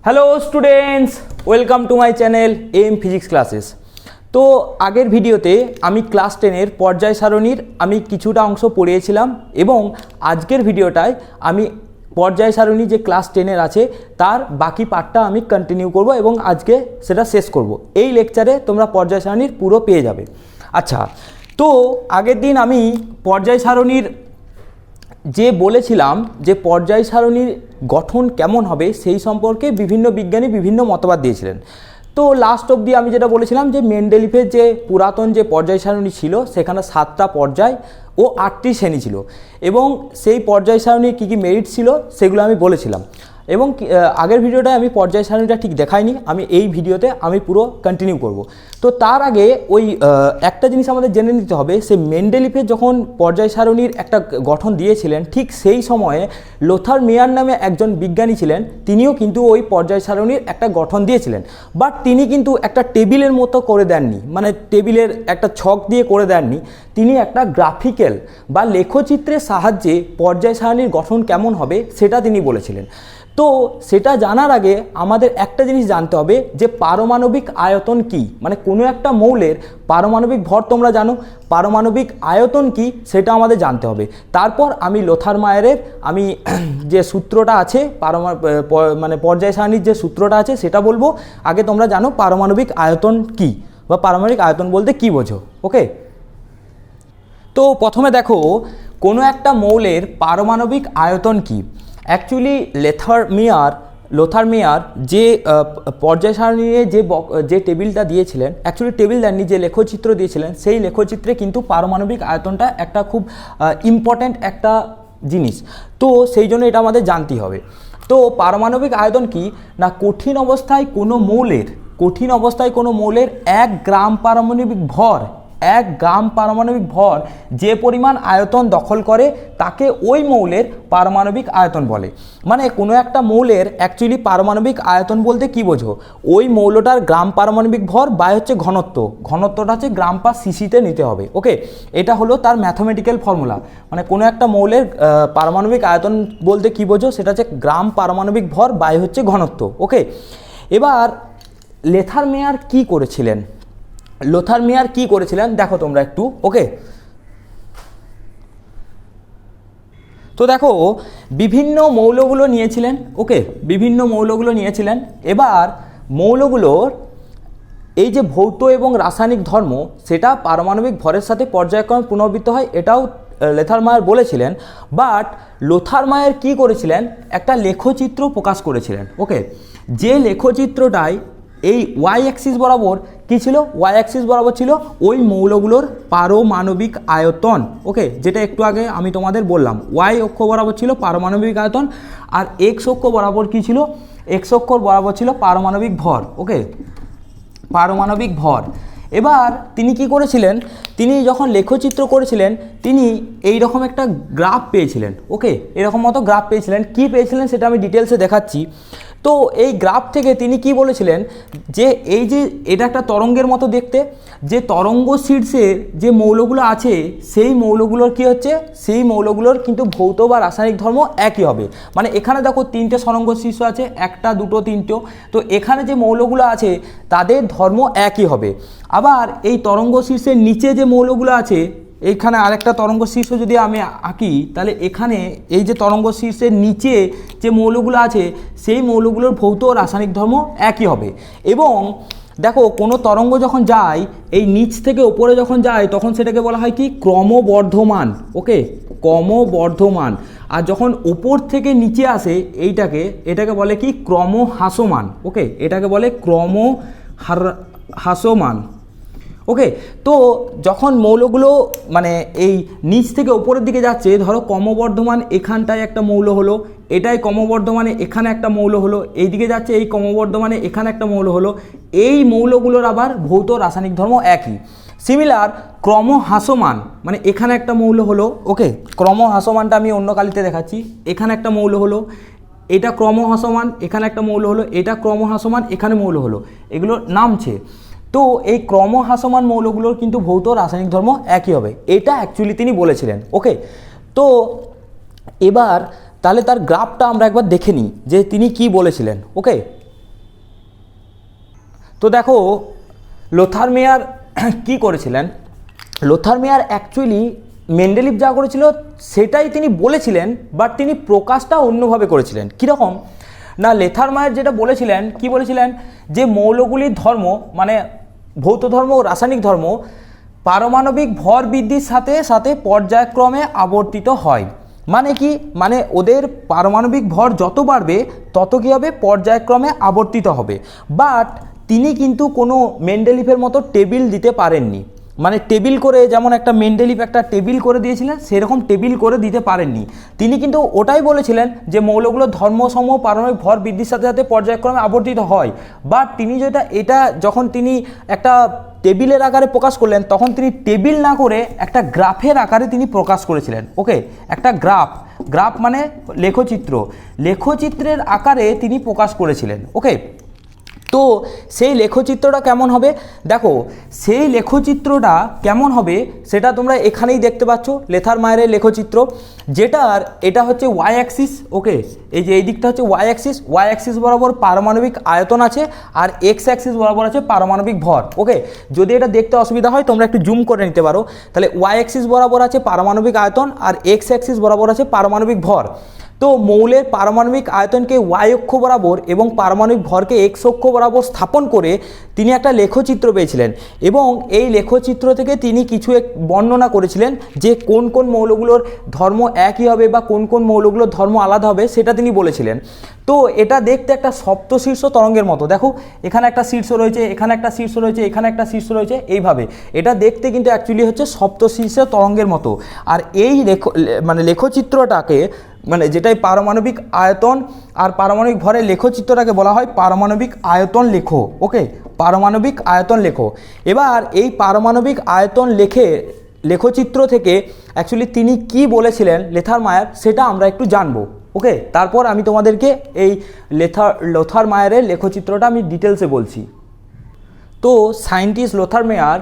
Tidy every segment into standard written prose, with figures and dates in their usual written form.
Hello students, welcome to my channel M physics classes. তো আগের ভিডিওতে আমি ক্লাস 10-এর পর্যায় সারণীর আমি কিছুটা অংশ পড়িয়েছিলাম এবং আজকের ভিডিওটায় আমি পর্যায় সারণী যে ক্লাস 10-এর আছে তার বাকি পার্টটা আমি কন্টিনিউ করব এবং আজকে সেটা শেষ করব। এই লেকচারে তোমরা পর্যায় সারণীর পুরো পেয়ে যাবে। আচ্ছা, তো আগের দিন আমি পর্যায় সারণীর যে বলেছিলাম যে পর্যায় সারণীর গঠন কেমন হবে সেই সম্পর্কে বিভিন্ন বিজ্ঞানী বিভিন্ন মতবাদ দিয়েছিলেন। তো লাস্ট অবধি আমি যেটা বলেছিলাম যে মেন্ডেলিফের যে পুরাতন যে পর্যায় সারণী ছিল সেখানে 7টা পর্যায় ও 8টি শ্রেণী ছিল এবং সেই পর্যায় সারণীর কী কী মেরিট ছিল সেগুলো আমি বলেছিলাম এবং আগের ভিডিওটায় আমি পর্যায় সারণীটা ঠিক দেখাইনি, আমি এই ভিডিওতে আমি পুরো কন্টিনিউ করব। তো তার আগে ওই একটা জিনিস আমাদের জেনে নিতে হবে, সে মেন্ডেলিফের যখন পর্যায় সারণীর একটা গঠন দিয়েছিলেন ঠিক সেই সময়ে লোথার মেয়ার নামে একজন বিজ্ঞানী ছিলেন, তিনিও কিন্তু ওই পর্যায় সারণীর একটা গঠন দিয়েছিলেন, বাট তিনি কিন্তু একটা টেবিলের মতো করে দেননি, মানে টেবিলের একটা ছক দিয়ে করে দেননি, তিনি একটা গ্রাফিক্যাল বা লেখচিত্রের সাহায্যে পর্যায় সারণীর গঠন কেমন হবে সেটা তিনি বলেছিলেন। তো সেটা জানার আগে আমাদের একটা জিনিস জানতে হবে যে পারমাণবিক আয়তন কি, মানে কোনো একটা মৌলের পারমাণবিক ভর তোমরা জানো, পারমাণবিক আয়তন কি সেটা আমাদের জানতে হবে। তারপর আমি লোথার মায়ারের আমি যে সূত্রটা আছে মানে পর্যায় সারণীর যে সূত্রটা আছে সেটা বলবো। আগে তোমরা জানো পারমাণবিক আয়তন কি বা পারমাণবিক আয়তন বলতে কি বোঝো, ওকে? তো প্রথমে দেখো কোনো একটা মৌলের পারমাণবিক আয়তন কি। অ্যাকচুয়ালি লোথার মেয়ার যে পর্যায় সারণী নিয়ে যে টেবিলটা দিয়েছিলেন, অ্যাকচুয়ালি টেবিল দেননি, যে লেখচিত্র দিয়েছিলেন সেই লেখচিত্রে কিন্তু পারমাণবিক আয়তনটা একটা খুব ইম্পর্ট্যান্ট একটা জিনিস, তো সেই জন্য এটা আমাদের জানতেই হবে। তো পারমাণবিক আয়তন কি না, কঠিন অবস্থায় কোনো মৌলের 1 গ্রাম পারমাণবিক ভর যে পরিমাণ আয়তন দখল করে তাকে ওই মৌলের পারমাণবিক আয়তন বলে। মানে কোনো একটা মৌলের অ্যাকচুয়ালি পারমাণবিক আয়তন বলতে কি বোঝো, ওই মৌলটার গ্রাম পারমাণবিক ভর বা হচ্ছে ঘনত্বটা হচ্ছে গ্রাম পার সিসিতে নিতে হবে, ওকে? এটা হলো তার ম্যাথমেটিক্যাল ফর্মুলা। মানে কোনো একটা মৌলের পারমাণবিক আয়তন বলতে কি বোঝো, সেটা হচ্ছে গ্রাম পারমাণবিক ভর বাই হচ্ছে ঘনত্ব, ওকে? এবার লোথার মেয়ার কি করেছিলেন দেখো তোমরা একটু, ওকে? তো দেখো বিভিন্ন মৌলগুলো নিয়েছিলেন, ওকে? এবার মৌলগুলোর এই যে ভৌত এবং রাসায়নিক ধর্ম সেটা পারমাণবিক ভরের সাথে পর্যায়ক্রমে পুনরাবৃত্ত হয়, এটাও লোথার মায়ার বলেছিলেন। বাট লোথার মায়ার কি করেছিলেন, একটা লেখচিত্র প্রকাশ করেছিলেন, ওকে? যে লেখচিত্রটায় এই ওয়াই অ্যাক্সিস বরাবর কি ছিল, ওয়াই অ্যাক্সিস বরাবর ছিল ওই মৌলগুলোর পারমাণবিক আয়তন, ওকে? যেটা একটু আগে আমি তোমাদের বললাম, ওয়াই অক্ষ বরাবর ছিল পারমাণবিক আয়তন আর এক্স অক্ষ বরাবর কি ছিল, এক্স অক্ষ বরাবর ছিল পারমাণবিক ভর, ওকে? পারমাণবিক ভর। এবার তিনি কি করেছিলেন, তিনি যখন লেখচিত্র করেছিলেন তিনি এই রকম একটা গ্রাফ পেয়েছিলেন, ওকে? এরকম মতো গ্রাফ পেয়েছিলেন। কি পেয়েছিলেন সেটা আমি ডিটেলসে দেখাচ্ছি। তো এই গ্রাফ থেকে তিনি কি বলেছিলেন যে এই যে এটা একটা তরঙ্গের মতো দেখতে, যে তরঙ্গ শীর্ষের যে মৌলগুলো আছে সেই মৌলগুলোর কি হচ্ছে, সেই মৌলগুলোর কিন্তু ভৌত বা রাসায়নিক ধর্ম একই হবে। মানে এখানে দেখো 3টে তরঙ্গ শীর্ষ আছে, 1টা 2টো 3টো, তো এখানে যে মৌলগুলো আছে তাদের ধর্ম একই হবে। আবার এই তরঙ্গ শীর্ষের নিচে যে মৌলগুলো আছে, এইখানে আরেকটা তরঙ্গ শীর্ষ যদি আমি আঁকি তাহলে এখানে এই যে তরঙ্গ শীর্ষের নিচে যে মৌলগুলো আছে সেই মৌলগুলোর ভৌত ও রাসায়নিক ধর্ম একই হবে। এবং দেখো কোনো তরঙ্গ যখন যায় এই নিচ থেকে ওপরে যখন যায় তখন সেটাকে বলা হয় কি, ক্রমবর্ধমান, ওকে? ক্রমবর্ধমান। আর যখন ওপর থেকে নিচে আসে এটাকে বলে কি, ক্রমহ্রাসমান, ওকে? এটাকে বলে ক্রমহ্রাসমান, ওকে? তো যখন মৌলগুলো মানে এই নিচ থেকে উপরের দিকে যাচ্ছে, ধরো ক্রমবর্ধমান এখানটায় একটা মৌল হলো, এটাই ক্রমবর্ধমানে এখানে একটা মৌল হলো, এইদিকে যাচ্ছে এই ক্রমবর্ধমানে এখানে একটা মৌল হলো, এই মৌলগুলোর আবার ভৌত রাসায়নিক ধর্ম একই। সিমিলার ক্রমহ্রাসমান মানে এখানে একটা মৌল হলো, ওকে? ক্রমহ্রাসমানটা আমি অন্য কালিতে দেখাচ্ছি, এখানে একটা মৌল হলো, এটা ক্রমহ্রাসমান, এখানে একটা মৌল হলো, এটা ক্রমহ্রাসমান, এখানে মৌল হলো, এগুলো নামছে। তো এই ক্রমহ্রাসমান মৌলগুলোর কিন্তু ভৌত রাসায়নিক ধর্ম একই হবে, এটা অ্যাকচুয়ালি তিনি বলেছিলেন, ওকে? তো এবার তাহলে তার গ্রাফটা আমরা একবার দেখে নিই যে তিনি কি বলেছিলেন, ওকে? তো দেখো লোথার মেয়ার কি করেছিলেন, লোথার মেয়ার অ্যাকচুয়ালি মেন্ডেলিভ যা করেছিল সেটাই তিনি বলেছিলেন, বাট তিনি প্রকাশটা অন্যভাবে করেছিলেন। কীরকম না, লোথার মেয়ার যেটা বলেছিলেন, কি বলেছিলেন, যে মৌলগুলির ধর্ম মানে ভৌত ধর্ম ও রাসায়নিক ধর্ম পারমাণবিক ভর বৃদ্ধির সাথে সাথে পর্যায়ক্রমে আবর্তিত হয়। মানে কি, মানে ওদের পারমাণবিক ভর যত বাড়বে তত কী হবে, পর্যায়ক্রমে আবর্তিত হবে। বাট তিনি কিন্তু কোনো মেন্ডেলিভের মতো টেবিল দিতে পারেননি, মানে টেবিল করে, যেমন একটা মেন্ডেলিভ একটা টেবিল করে দিয়েছিলেন সেরকম টেবিল করে দিতে পারেননি। তিনি কিন্তু ওটাই বলেছিলেন যে মৌলগুলোর ধর্মসমূহ পারমাণবিক ভর বৃদ্ধির সাথে সাথে পর্যায়ক্রমে আবর্তিত হয়। বাট তিনি এটা যখন তিনি একটা টেবিলের আকারে প্রকাশ করলেন, তখন তিনি টেবিল না করে একটা গ্রাফের আকারে তিনি প্রকাশ করেছিলেন। ওকে, একটা গ্রাফ মানে লেখচিত্রের আকারে তিনি প্রকাশ করেছিলেন। ওকে, তো সেই লেখচিত্রটা কেমন হবে, দেখো সেই লেখচিত্রটা কেমন হবে সেটা তোমরা এখানেই দেখতে পাচ্ছ, লোথার মেয়ারের লেখচিত্র, যেটার এটা হচ্ছে ওয়াই অ্যাক্সিস। ওকে, এই যে এই দিকটা হচ্ছে ওয়াই অ্যাক্সিস বরাবর পারমাণবিক আয়তন আছে, আর এক্স অ্যাক্সিস বরাবর আছে পারমাণবিক ভর। ওকে, যদি এটা দেখতে অসুবিধা হয় তোমরা একটু জুম করে নিতে পারো। তাহলে ওয়াই অ্যাক্সিস বরাবর আছে পারমাণবিক আয়তন, আর এক্স অ্যাক্সিস বরাবর আছে পারমাণবিক ভর। তো মৌলের পারমাণবিক আয়তনকে ওয়াই অক্ষ বরাবর এবং পারমাণবিক ভরকে এক্স অক্ষ বরাবর স্থাপন করে তিনি একটা লেখচিত্র পেয়েছিলেন, এবং এই লেখচিত্র থেকে তিনি কিছু বর্ণনা করেছিলেন যে কোন কোন মৌলগুলোর ধর্ম একই হবে বা কোন কোন মৌলগুলোর ধর্ম আলাদা হবে, সেটা তিনি বলেছিলেন। তো এটা দেখতে একটা সপ্তশীর্ষ তরঙ্গের মতো, দেখো এখানে একটা শীর্ষ রয়েছে, এখানে একটা শীর্ষ রয়েছে, এখানে একটা শীর্ষ রয়েছে, এইভাবে এটা দেখতে কিন্তু অ্যাকচুয়ালি হচ্ছে সপ্তশীর্ষ তরঙ্গের মতো। আর এই লেখচিত্রটাকে মানে যেটাই পারমাণবিক আয়তন আর পারমাণবিক ভরের লেখচিত্রটাকে বলা হয় পারমাণবিক আয়তন লেখ। ওকে, পারমাণবিক আয়তন লেখ। এবার এই পারমাণবিক আয়তন লেখচিত্র থেকে অ্যাকচুয়ালি তিনি কি বলেছিলেন লোথার মেয়ার, সেটা আমরা একটু জানবো। ওকে, তারপর আমি তোমাদেরকে এই লোথার মেয়ারের লেখচিত্রটা আমি ডিটেলসে বলছি। তো সায়েন্টিস্ট লোথার মেয়ার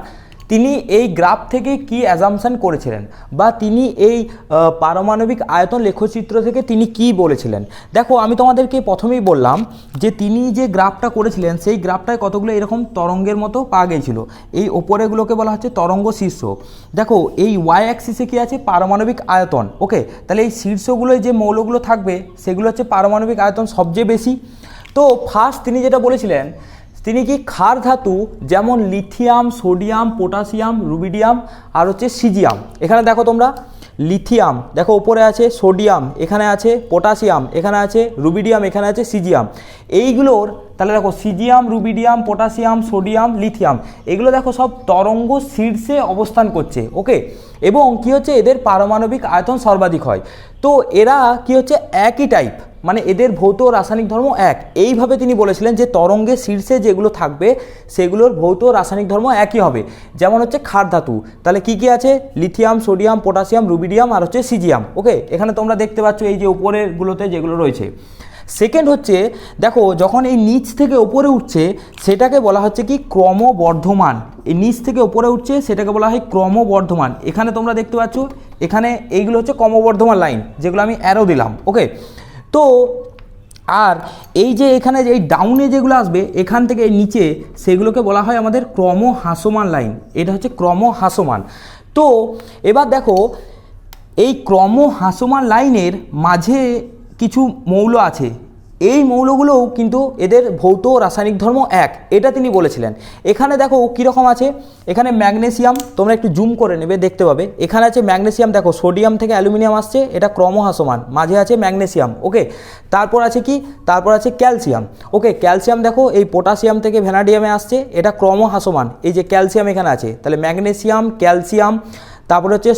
তিনি এই গ্রাফ থেকে কি অ্যাজাম্পশন করেছিলেন, বা তিনি এই পারমাণবিক আয়তন লেখচিত্র থেকে তিনি কি বলেছিলেন। দেখো আমি তোমাদেরকে প্রথমেই বললাম যে তিনি যে গ্রাফটা করেছিলেন সেই গ্রাফটায় কতগুলো এরকম তরঙ্গের মতো পাওয়া গিয়েছিল, এই ওপরেগুলোকে বলা হচ্ছে তরঙ্গ শীর্ষ। দেখো এই ওয়াই অ্যাক্সিসে কি আছে, পারমাণবিক আয়তন। ওকে, তাহলে এই শীর্ষগুলোয় যে মৌলগুলো থাকবে সেগুলো হচ্ছে পারমাণবিক আয়তন সবচেয়ে বেশি। তো ফার্স্ট তিনি যেটা বলেছিলেন, তিনি কি ক্ষার ধাতু যেমন লিথিয়াম, সোডিয়াম, পটাশিয়াম, রুবিডিয়াম আর হচ্ছে সিজিয়াম, এখানে দেখো তোমরা লিথিয়াম দেখো উপরে আছে, সোডিয়াম এখানে আছে, পটাশিয়াম এখানে আছে, রুবিডিয়াম এখানে আছে, সিজিয়াম, এইগুলোর তাহলে দেখো caesium, rubidium, potassium, sodium, lithium এগুলো দেখো সব তরঙ্গ শীর্ষে অবস্থান করছে। ওকে, এবং কি হচ্ছে এদের পারমাণবিক আয়তন সর্বাধিক হয়। তো এরা কি হচ্ছে একই টাইপ, মানে এদের ভৌত রাসায়নিক ধর্ম এক। এইভাবে তিনি বলেছিলেন যে তরঙ্গের শীর্ষে যেগুলো থাকবে সেগুলোর ভৌত রাসায়নিক ধর্ম একই হবে। যেমন হচ্ছে ক্ষার ধাতু, তাহলে কি কি আছে, লিথিয়াম, সোডিয়াম, পটাশিয়াম, রুবিডিয়াম আর হচ্ছে সিজিয়াম। ওকে, এখানে তোমরা দেখতে পাচ্ছ এই যে উপরেরগুলোতে যেগুলো রয়েছে। সেকেন্ড হচ্ছে দেখো যখন এই নিচ থেকে ওপরে উঠছে সেটাকে বলা হচ্ছে কি ক্রমবর্ধমান। এই নিচ থেকে ওপরে উঠছে সেটাকে বলা হয় ক্রমবর্ধমান। এখানে তোমরা দেখতে পাচ্ছ এখানে এইগুলো হচ্ছে ক্রমবর্ধমান লাইন, যেগুলো আমি অ্যারো দিলাম। ওকে, তো আর এই যে এখানে যে এই ডাউনে যেগুলো আসবে এখান থেকে নিচে, সেগুলোকে বলা হয় আমাদের ক্রমহ্রাসমান লাইন। এটা হচ্ছে ক্রমহ্রাসমান। তো এবার দেখো এই ক্রমহ্রাসমান লাইনের মাঝে কিছু মৌল আছে, এই মৌলগুলোও কিন্তু এদের ভৌত রাসায়নিক ধর্ম এক, এটা তিনি বলেছিলেন। এখানে দেখো কীরকম আছে, এখানে ম্যাগনেসিয়াম, তোমরা একটু জুম করে নেবে দেখতে পাবে, এখানে আছে ম্যাগনেসিয়াম, দেখো সোডিয়াম থেকে অ্যালুমিনিয়াম আসছে, এটা ক্রমহ্রাসমান, মাঝে আছে ম্যাগনেসিয়াম। ওকে, তারপর আছে কি, তারপর আছে ক্যালসিয়াম। ওকে, ক্যালসিয়াম দেখো এই পটাশিয়াম থেকে ভ্যানাডিয়ামে আসছে, এটা ক্রমহ্রাসমান, এই যে ক্যালসিয়াম এখানে আছে, তাহলে ম্যাগনেসিয়াম, ক্যালসিয়াম, তারপরে হচ্ছে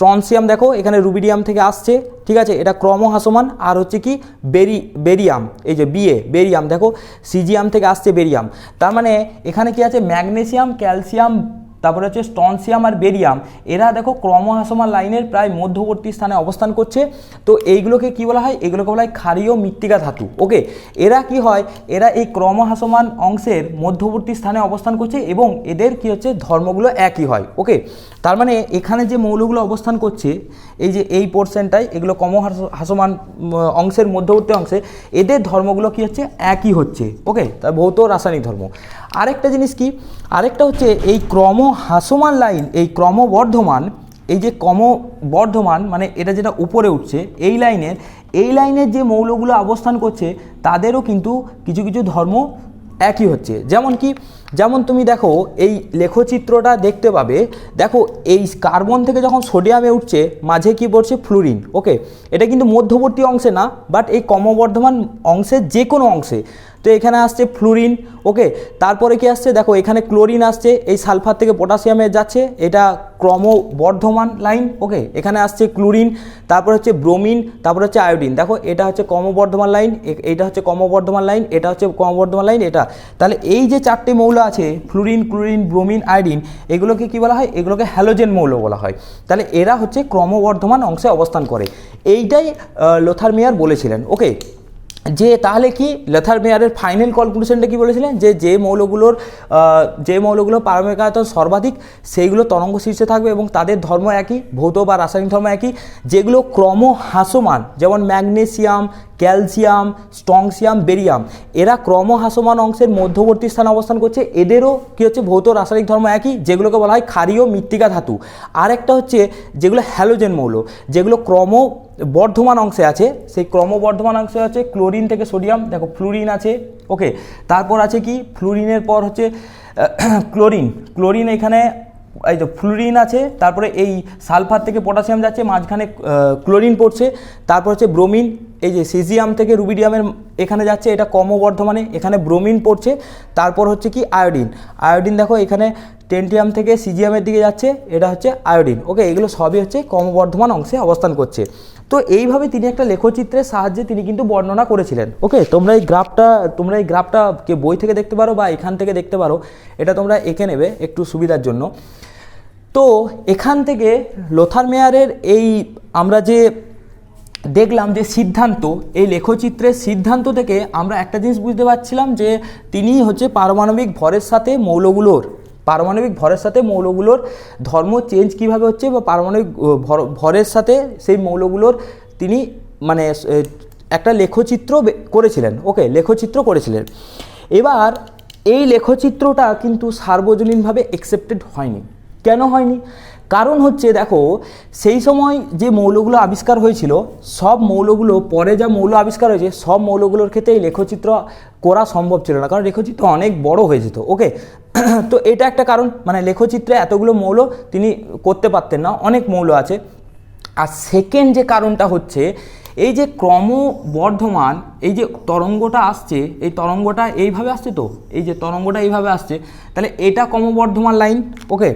ট্রনসিয়াম দেখো এখানে রুবিডিয়াম থেকে আসছে, ঠিক আছে, এটা ক্রমহ্রাসমান। আর হচ্ছে কি বেরিয়াম, এই যে বেরিয়াম দেখো সিজিয়াম থেকে আসছে বেরিয়াম। তার মানে এখানে কি আছে, ম্যাগনেসিয়াম, ক্যালসিয়াম, তারপরে হচ্ছে স্ট্রনসিয়াম আর বেরিয়াম, এরা দেখো ক্রমহ্রাসমান লাইনের প্রায় মধ্যবর্তী স্থানে অবস্থান করছে। তো এইগুলোকে কি বলা হয়, এগুলোকে বলা হয় ক্ষারীয় মৃত্তিকা ধাতু। ওকে, এরা কি হয়, এরা এই ক্রমহ্রাসমান অংশের মধ্যবর্তী স্থানে অবস্থান করছে এবং এদের কি হচ্ছে ধর্মগুলো একই হয়। ওকে, তার মানে এখানে যে মৌলগুলো অবস্থান করছে এই যে এই পোর্শনটায়, এগুলো ক্রমহ্রাসমান অংশের মধ্যবর্তী অংশে, এদের ধর্মগুলো কি হচ্ছে একই হচ্ছে। ওকে, তার ভৌত রাসায়নিক ধর্ম। আরেকটা জিনিস কি, আরেকটা হচ্ছে এই ক্রমহ্রাসমান লাইন, এই ক্রমবর্ধমান, এই যে ক্রমবর্ধমান মানে এটা যেটা উপরে উঠছে এই লাইনের যে মৌলগুলো অবস্থান করছে তাদেরও কিন্তু কিছু কিছু ধর্ম একই হচ্ছে। যেমন তুমি দেখো এই লেখচিত্রটা দেখতে পাবে, দেখো এই কার্বন থেকে যখন সোডিয়ামে উঠছে মাঝে কি পড়ছে, ফ্লুরিন। ওকে, এটা কিন্তু মধ্যবর্তী অংশে না, বাট এই ক্রমবর্ধমান অংশের যে কোনো অংশে। তো এখানে আসছে ফ্লুরিন। ওকে, তারপরে কি আসছে, দেখো এখানে ক্লোরিন আসছে, এই সালফার থেকে পটাশিয়ামে যাচ্ছে, এটা ক্রমবর্ধমান লাইন। ওকে, এখানে আসছে ক্লোরিন, তারপর হচ্ছে ব্রোমিন, তারপর হচ্ছে আয়োডিন। দেখো এটা হচ্ছে ক্রমবর্ধমান লাইন, এটা হচ্ছে ক্রমবর্ধমান লাইন, এটা হচ্ছে ক্রমবর্ধমান লাইন, এটা। তাহলে এই যে চারটে মৌল আছে, ফ্লুরিন, ক্লোরিন, ব্রোমিন, আয়োডিন, এগুলোকে কি বলা হয়, এগুলোকে হ্যালোজেন মৌল বলা হয়। তাহলে এরা হচ্ছে ক্রমবর্ধমান অংশে অবস্থান করে। এইটাই লোথার মেয়ার বলেছিলেন। ওকে, যে তাহলে কি লোথার মেয়ারের ফাইনাল কনক্লুশনটা কি বলেছিলেন, যে মৌলগুলোর পারমাণবিক আয়তন সর্বাধিক সেইগুলো তরঙ্গ শীর্ষে থাকবে এবং তাদের ধর্ম একই, ভৌত বা রাসায়নিক ধর্ম একই। যেগুলো ক্রমহ্রাসমান, যেমন ম্যাগনেসিয়াম, ক্যালসিয়াম, স্ট্রনসিয়াম, বেরিয়াম, এরা ক্রমহ্রাসমান অংশের মধ্যবর্তী স্থানে অবস্থান করছে, এদেরও কি হচ্ছে ভৌত রাসায়নিক ধর্ম একই, যেগুলোকে বলা হয় ক্ষারীয় মৃত্তিকা ধাতু। আরেকটা হচ্ছে যেগুলো হ্যালোজেন মৌল, যেগুলো ক্রমবর্ধমান অংশে আছে, সেই ক্রমবর্ধমান অংশে আছে ক্লোরিন থেকে সোডিয়াম, দেখো ফ্লুরিন আছে। ওকে, তারপর আছে কি, ফ্লুরিনের পর হচ্ছে ক্লোরিন, এখানে এই যে ফ্লুরিন আছে, তারপরে এই সালফার থেকে পটাশিয়াম যাচ্ছে, মাঝখানে ক্লোরিন পড়ছে, তারপর হচ্ছে ব্রোমিন, এই যে সিজিয়াম থেকে রুবিডিয়ামের এখানে যাচ্ছে, এটা ক্রমবর্ধমানে, এখানে ব্রোমিন পড়ছে। তারপর হচ্ছে কি আয়োডিন, দেখো এখানে টেন্টিয়াম থেকে সিজিয়ামের দিকে যাচ্ছে, এটা হচ্ছে আয়োডিন। ওকে, এগুলো সবই হচ্ছে ক্রমবর্ধমান অংশে অবস্থান করছে। তো এইভাবে তিনি একটা লেখচিত্রের সাহায্যে তিনি কিন্তু বর্ণনা করেছিলেন। ওকে, তোমরা এই গ্রাফটা কে বই থেকে দেখতে পারো বা এখান থেকে দেখতে পারো, এটা তোমরা এঁকে নেবে একটু সুবিধার জন্য। তো এখান থেকে লোথার মেয়ারের এই আমরা যে দেখলাম যে সিদ্ধান্ত, এই লেখচিত্রের সিদ্ধান্ত থেকে আমরা একটা জিনিস বুঝতে পারছিলাম যে তিনি হচ্ছে পারমাণবিক ভরের সাথে মৌলগুলোর ধর্ম চেঞ্জ কিভাবে হচ্ছে, বা পারমাণবিক ভরের সাথে সেই মৌলগুলোর তিনি মানে একটা লেখচিত্র করেছিলেন। ওকে, লেখচিত্র করেছিলেন। এবার এই লেখচিত্রটা কিন্তু সার্বজনীনভাবে অ্যাকসেপ্টেড হয়নি। কেন হয়নি? কারণ হচ্ছে দেখো সেই সময় যে মৌলগুলো আবিষ্কার হয়েছিল, সব মৌলগুলো পরে যা মৌল আবিষ্কার হয়েছে সব মৌলগুলোর ক্ষেত্রে এই লেখচিত্র করা সম্ভব ছিল না, কারণ লেখচিত্র অনেক বড় হয়ে যেত। ওকে, তো এটা একটা কারণ, মানে লেখচিত্রে এতগুলো মৌল তিনি করতে পারতেন না, অনেক মৌল আছে। আর সেকেন্ড যে কারণটা হচ্ছে এই যে ক্রমবর্ধমান এই যে তরঙ্গটা আসছে, এই তরঙ্গটা এইভাবে আসছে, তো এই যে তরঙ্গটা এইভাবে আসছে, তাহলে এটা ক্রমবর্ধমান লাইন। ওকে,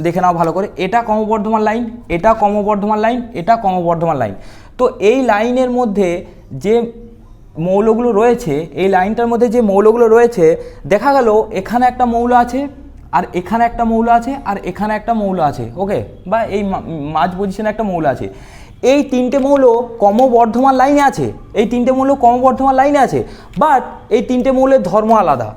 দেখে নাও ভালো করে, এটা ক্রমবর্ধমান লাইন, এটা ক্রমবর্ধমান লাইন, এটা ক্রমবর্ধমান লাইন। তো এই লাইনের মধ্যে যে মৌলগুলো রয়েছে, এই লাইনটার মধ্যে যে মৌলগুলো রয়েছে, দেখা গেল এখানে একটা মৌল আছে, আর এখানে একটা মৌল আছে, আর এখানে একটা মৌল আছে। ওকে, বা এই মাঝ পজিশনে একটা মৌল আছে। এই তিনটে মৌল ক্রমবর্ধমান লাইনে আছে, বাট এই তিনটে মৌলের ধর্ম আলাদা।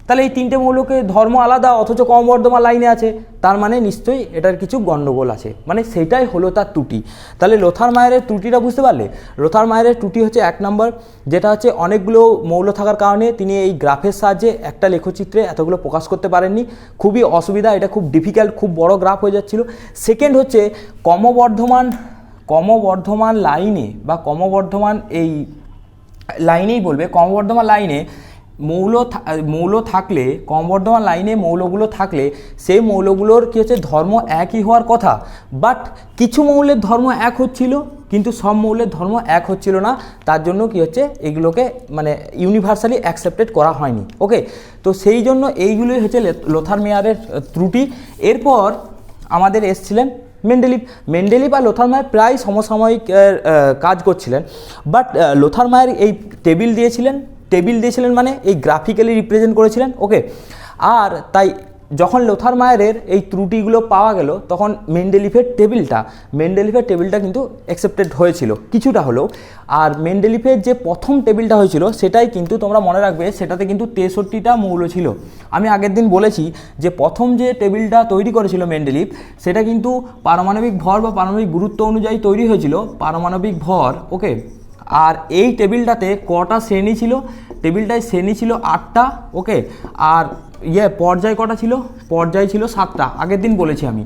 তাহলে এই তিনটে মৌলকে ধর্ম আলাদা অথচ ক্রমবর্ধমান লাইনে আছে, তার মানে নিশ্চয়ই এটার কিছু গণ্ডগোল আছে, মানে সেটাই হলো তার ত্রুটি। তাহলে লোথার মায়ারের ত্রুটিটা বুঝতে পারলে? লোথার মায়ারের ত্রুটি হচ্ছে 1 নম্বর, যেটা হচ্ছে অনেকগুলো মৌল থাকার কারণে তিনি এই গ্রাফের সাহায্যে একটা লেখচিত্রে এতগুলো প্রকাশ করতে পারেননি, খুবই অসুবিধা, এটা খুব ডিফিকাল্ট, খুব বড় গ্রাফ হয়ে যাচ্ছিল। সেকেন্ড হচ্ছে ক্রমবর্ধমান লাইনে বা ক্রমবর্ধমান এই লাইনেই বলবে, ক্রমবর্ধমান লাইনে মৌল থাকলে, ক্রমবর্ধমান লাইনে মৌলগুলো থাকলে সেই মৌলগুলোর কী হচ্ছে ধর্ম একই হওয়ার কথা, বাট কিছু মৌলের ধর্ম এক হচ্ছিল কিন্তু সব মৌলের ধর্ম এক হচ্ছিল না, তার জন্য কি হচ্ছে এগুলোকে মানে ইউনিভার্সালি অ্যাকসেপ্টেড করা হয়নি। ওকে, তো সেই জন্য এইগুলোই হচ্ছে লোথার মেয়ারের ত্রুটি। এরপর আমাদের এসছিলেন মেন্ডেলিভ আর লোথার মায়ার প্রায় সমসাময়িক কাজ করছিলেন, বাট লোথার মায়ার এই টেবিল দিয়েছিলেন মানে এই গ্রাফিক্যালি রিপ্রেজেন্ট করেছিলেন। ওকে, আর তাই যখন লোথার মায়ারের এই ত্রুটিগুলো পাওয়া গেল তখন মেন্ডেলিফের টেবিলটা কিন্তু অ্যাকসেপ্টেড হয়েছিল কিছুটা হলেও। আর মেন্ডেলিফের যে প্রথম টেবিলটা হয়েছিল সেটাই কিন্তু তোমরা মনে রাখবে, সেটাতে কিন্তু 63টা মৌল ছিল। আমি আগের দিন বলেছি যে প্রথম যে টেবিলটা তৈরি করেছিল মেন্ডেলিফ সেটা কিন্তু পারমাণবিক ভর বা পারমাণবিক গুরুত্ব অনুযায়ী তৈরি হয়েছিল, পারমাণবিক ভর। ওকে, আর এই টেবিলটাতে কটা শ্রেণী ছিল? টেবিলটায় শ্রেণী ছিল 8টা। ওকে, আর পর্যায় কটা ছিল? পর্যায় ছিল 7টা, আগের দিন বলেছি আমি।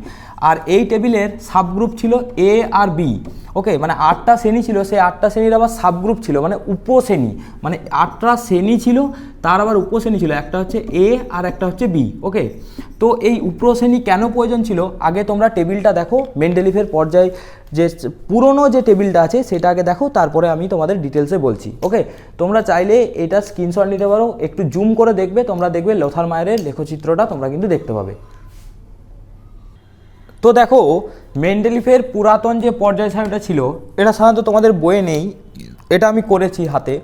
আর এই টেবিলের সাবগ্রুপ ছিল এ আর বি। ওকে, মানে 8টা শ্রেণী ছিল, সেই 8টা শ্রেণীর আবার সাবগ্রুপ ছিল, মানে উপশ্রেণী। মানে 8টা শ্রেণী ছিল, তার আবার উপশ্রেণী ছিল, একটা হচ্ছে এ আর একটা হচ্ছে বি। ওকে, তো এই উপশ্রেণী কেন প্রয়োজন ছিল? আগে তোমরা টেবিলটা দেখো, মেন্ডেলিফের পর্যায় যে পুরনো যে টেবিলটা আছে সেটা আগে দেখো, তারপরে আমি তোমাদের ডিটেলসে বলছি। ওকে, তোমরা চাইলে এটা স্ক্রিনশট নিতে পারো, একটু জুম করে দেখবে, তোমরা দেখবে লোথার মায়ারের লেখচিত্রটা তোমরা কিন্তু দেখতে পাবে। তো দেখো, মেন্ডেলিফের পুরাতন যে পর্যায় সারণীটা ছিল এটা সাধারণত তোমাদের বইয়ে নেই, এটা আমি করেছি হাতে।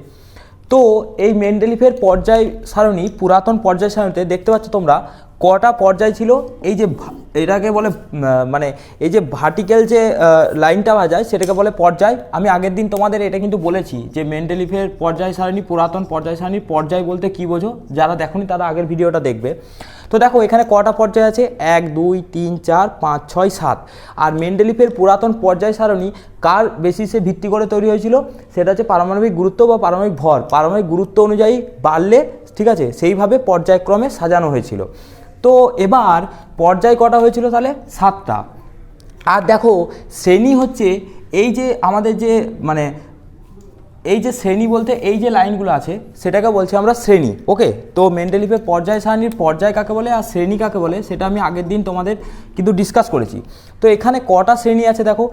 তো এই মেন্ডেলিফের পর্যায় সারণী, পুরাতন পর্যায় সারণীতে দেখতে পাচ্ছ তোমরা কটা পর্যায় ছিল। এই যে এটাকে বলে মানে এই যে ভার্টিক্যাল যে লাইনটা বাজায় সেটাকে বলে পর্যায়। আমি আগের দিন তোমাদের এটা কিন্তু বলেছি যে মেন্ডেলিফের পর্যায় সারণী, পুরাতন পর্যায় সারণীর পর্যায় বলতে কী বোঝো, যারা দেখোনি তারা আগের ভিডিওটা দেখবে। তো দেখো এখানে কটা পর্যায় আছে? 1 2 3 4 5 6 7। আর মেন্ডেলিফের পুরাতন পর্যায় সারণী কার বেসিসে ভিত্তি করে তৈরি হয়েছিল? সেটা হচ্ছে পারমাণবিক গুরুত্ব বা পারমাণবিক ভর। পারমাণবিক গুরুত্ব অনুযায়ী বাড়লে, ঠিক আছে, সেইভাবে পর্যায়ক্রমে সাজানো হয়েছিল। তো এবার পর্যায় কটা হয়েছিল তাহলে? 7টা। আর দেখো শ্রেণী হচ্ছে এই যে আমাদের যে মানে এই যে শ্রেণী বলতে এই যে লাইনগুলো আছে সেটাকে বলছি আমরা শ্রেণী। ওকে, তো মেন্ডেলিফের পর্যায় সারণীর পর্যায় কাকে বলে আর শ্রেণী কাকে বলে সেটা আমি আগের দিন তোমাদের কিন্তু ডিসকাস করেছি। তো এখানে কটা শ্রেণী আছে দেখো,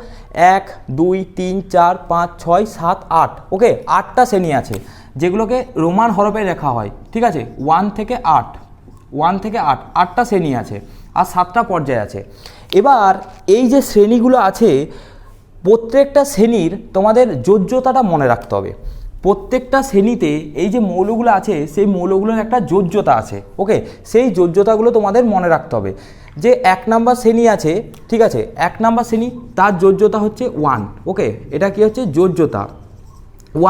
1 2 3 4 5 6 7 8। ওকে, 8টা শ্রেণী আছে যেগুলোকে রোমান হরফে লেখা হয়, ঠিক আছে, 1 থেকে 8, 1 থেকে 8, 8টা শ্রেণী আছে আর 7টা পর্যায় আছে। এবার এই যে শ্রেণীগুলো আছে প্রত্যেকটা শ্রেণীর তোমাদের যোজ্যতাটা মনে রাখতে হবে। প্রত্যেকটা শ্রেণীতে এই যে মৌলগুলো আছে সেই মৌলগুলোর একটা যোজ্যতা আছে। ওকে, সেই যোজ্যতাগুলো তোমাদের মনে রাখতে হবে। যে 1 নাম্বার শ্রেণী আছে, ঠিক আছে, 1 নাম্বার শ্রেণী তার যোজ্যতা হচ্ছে 1। ওকে, এটা কি হচ্ছে? যোজ্যতা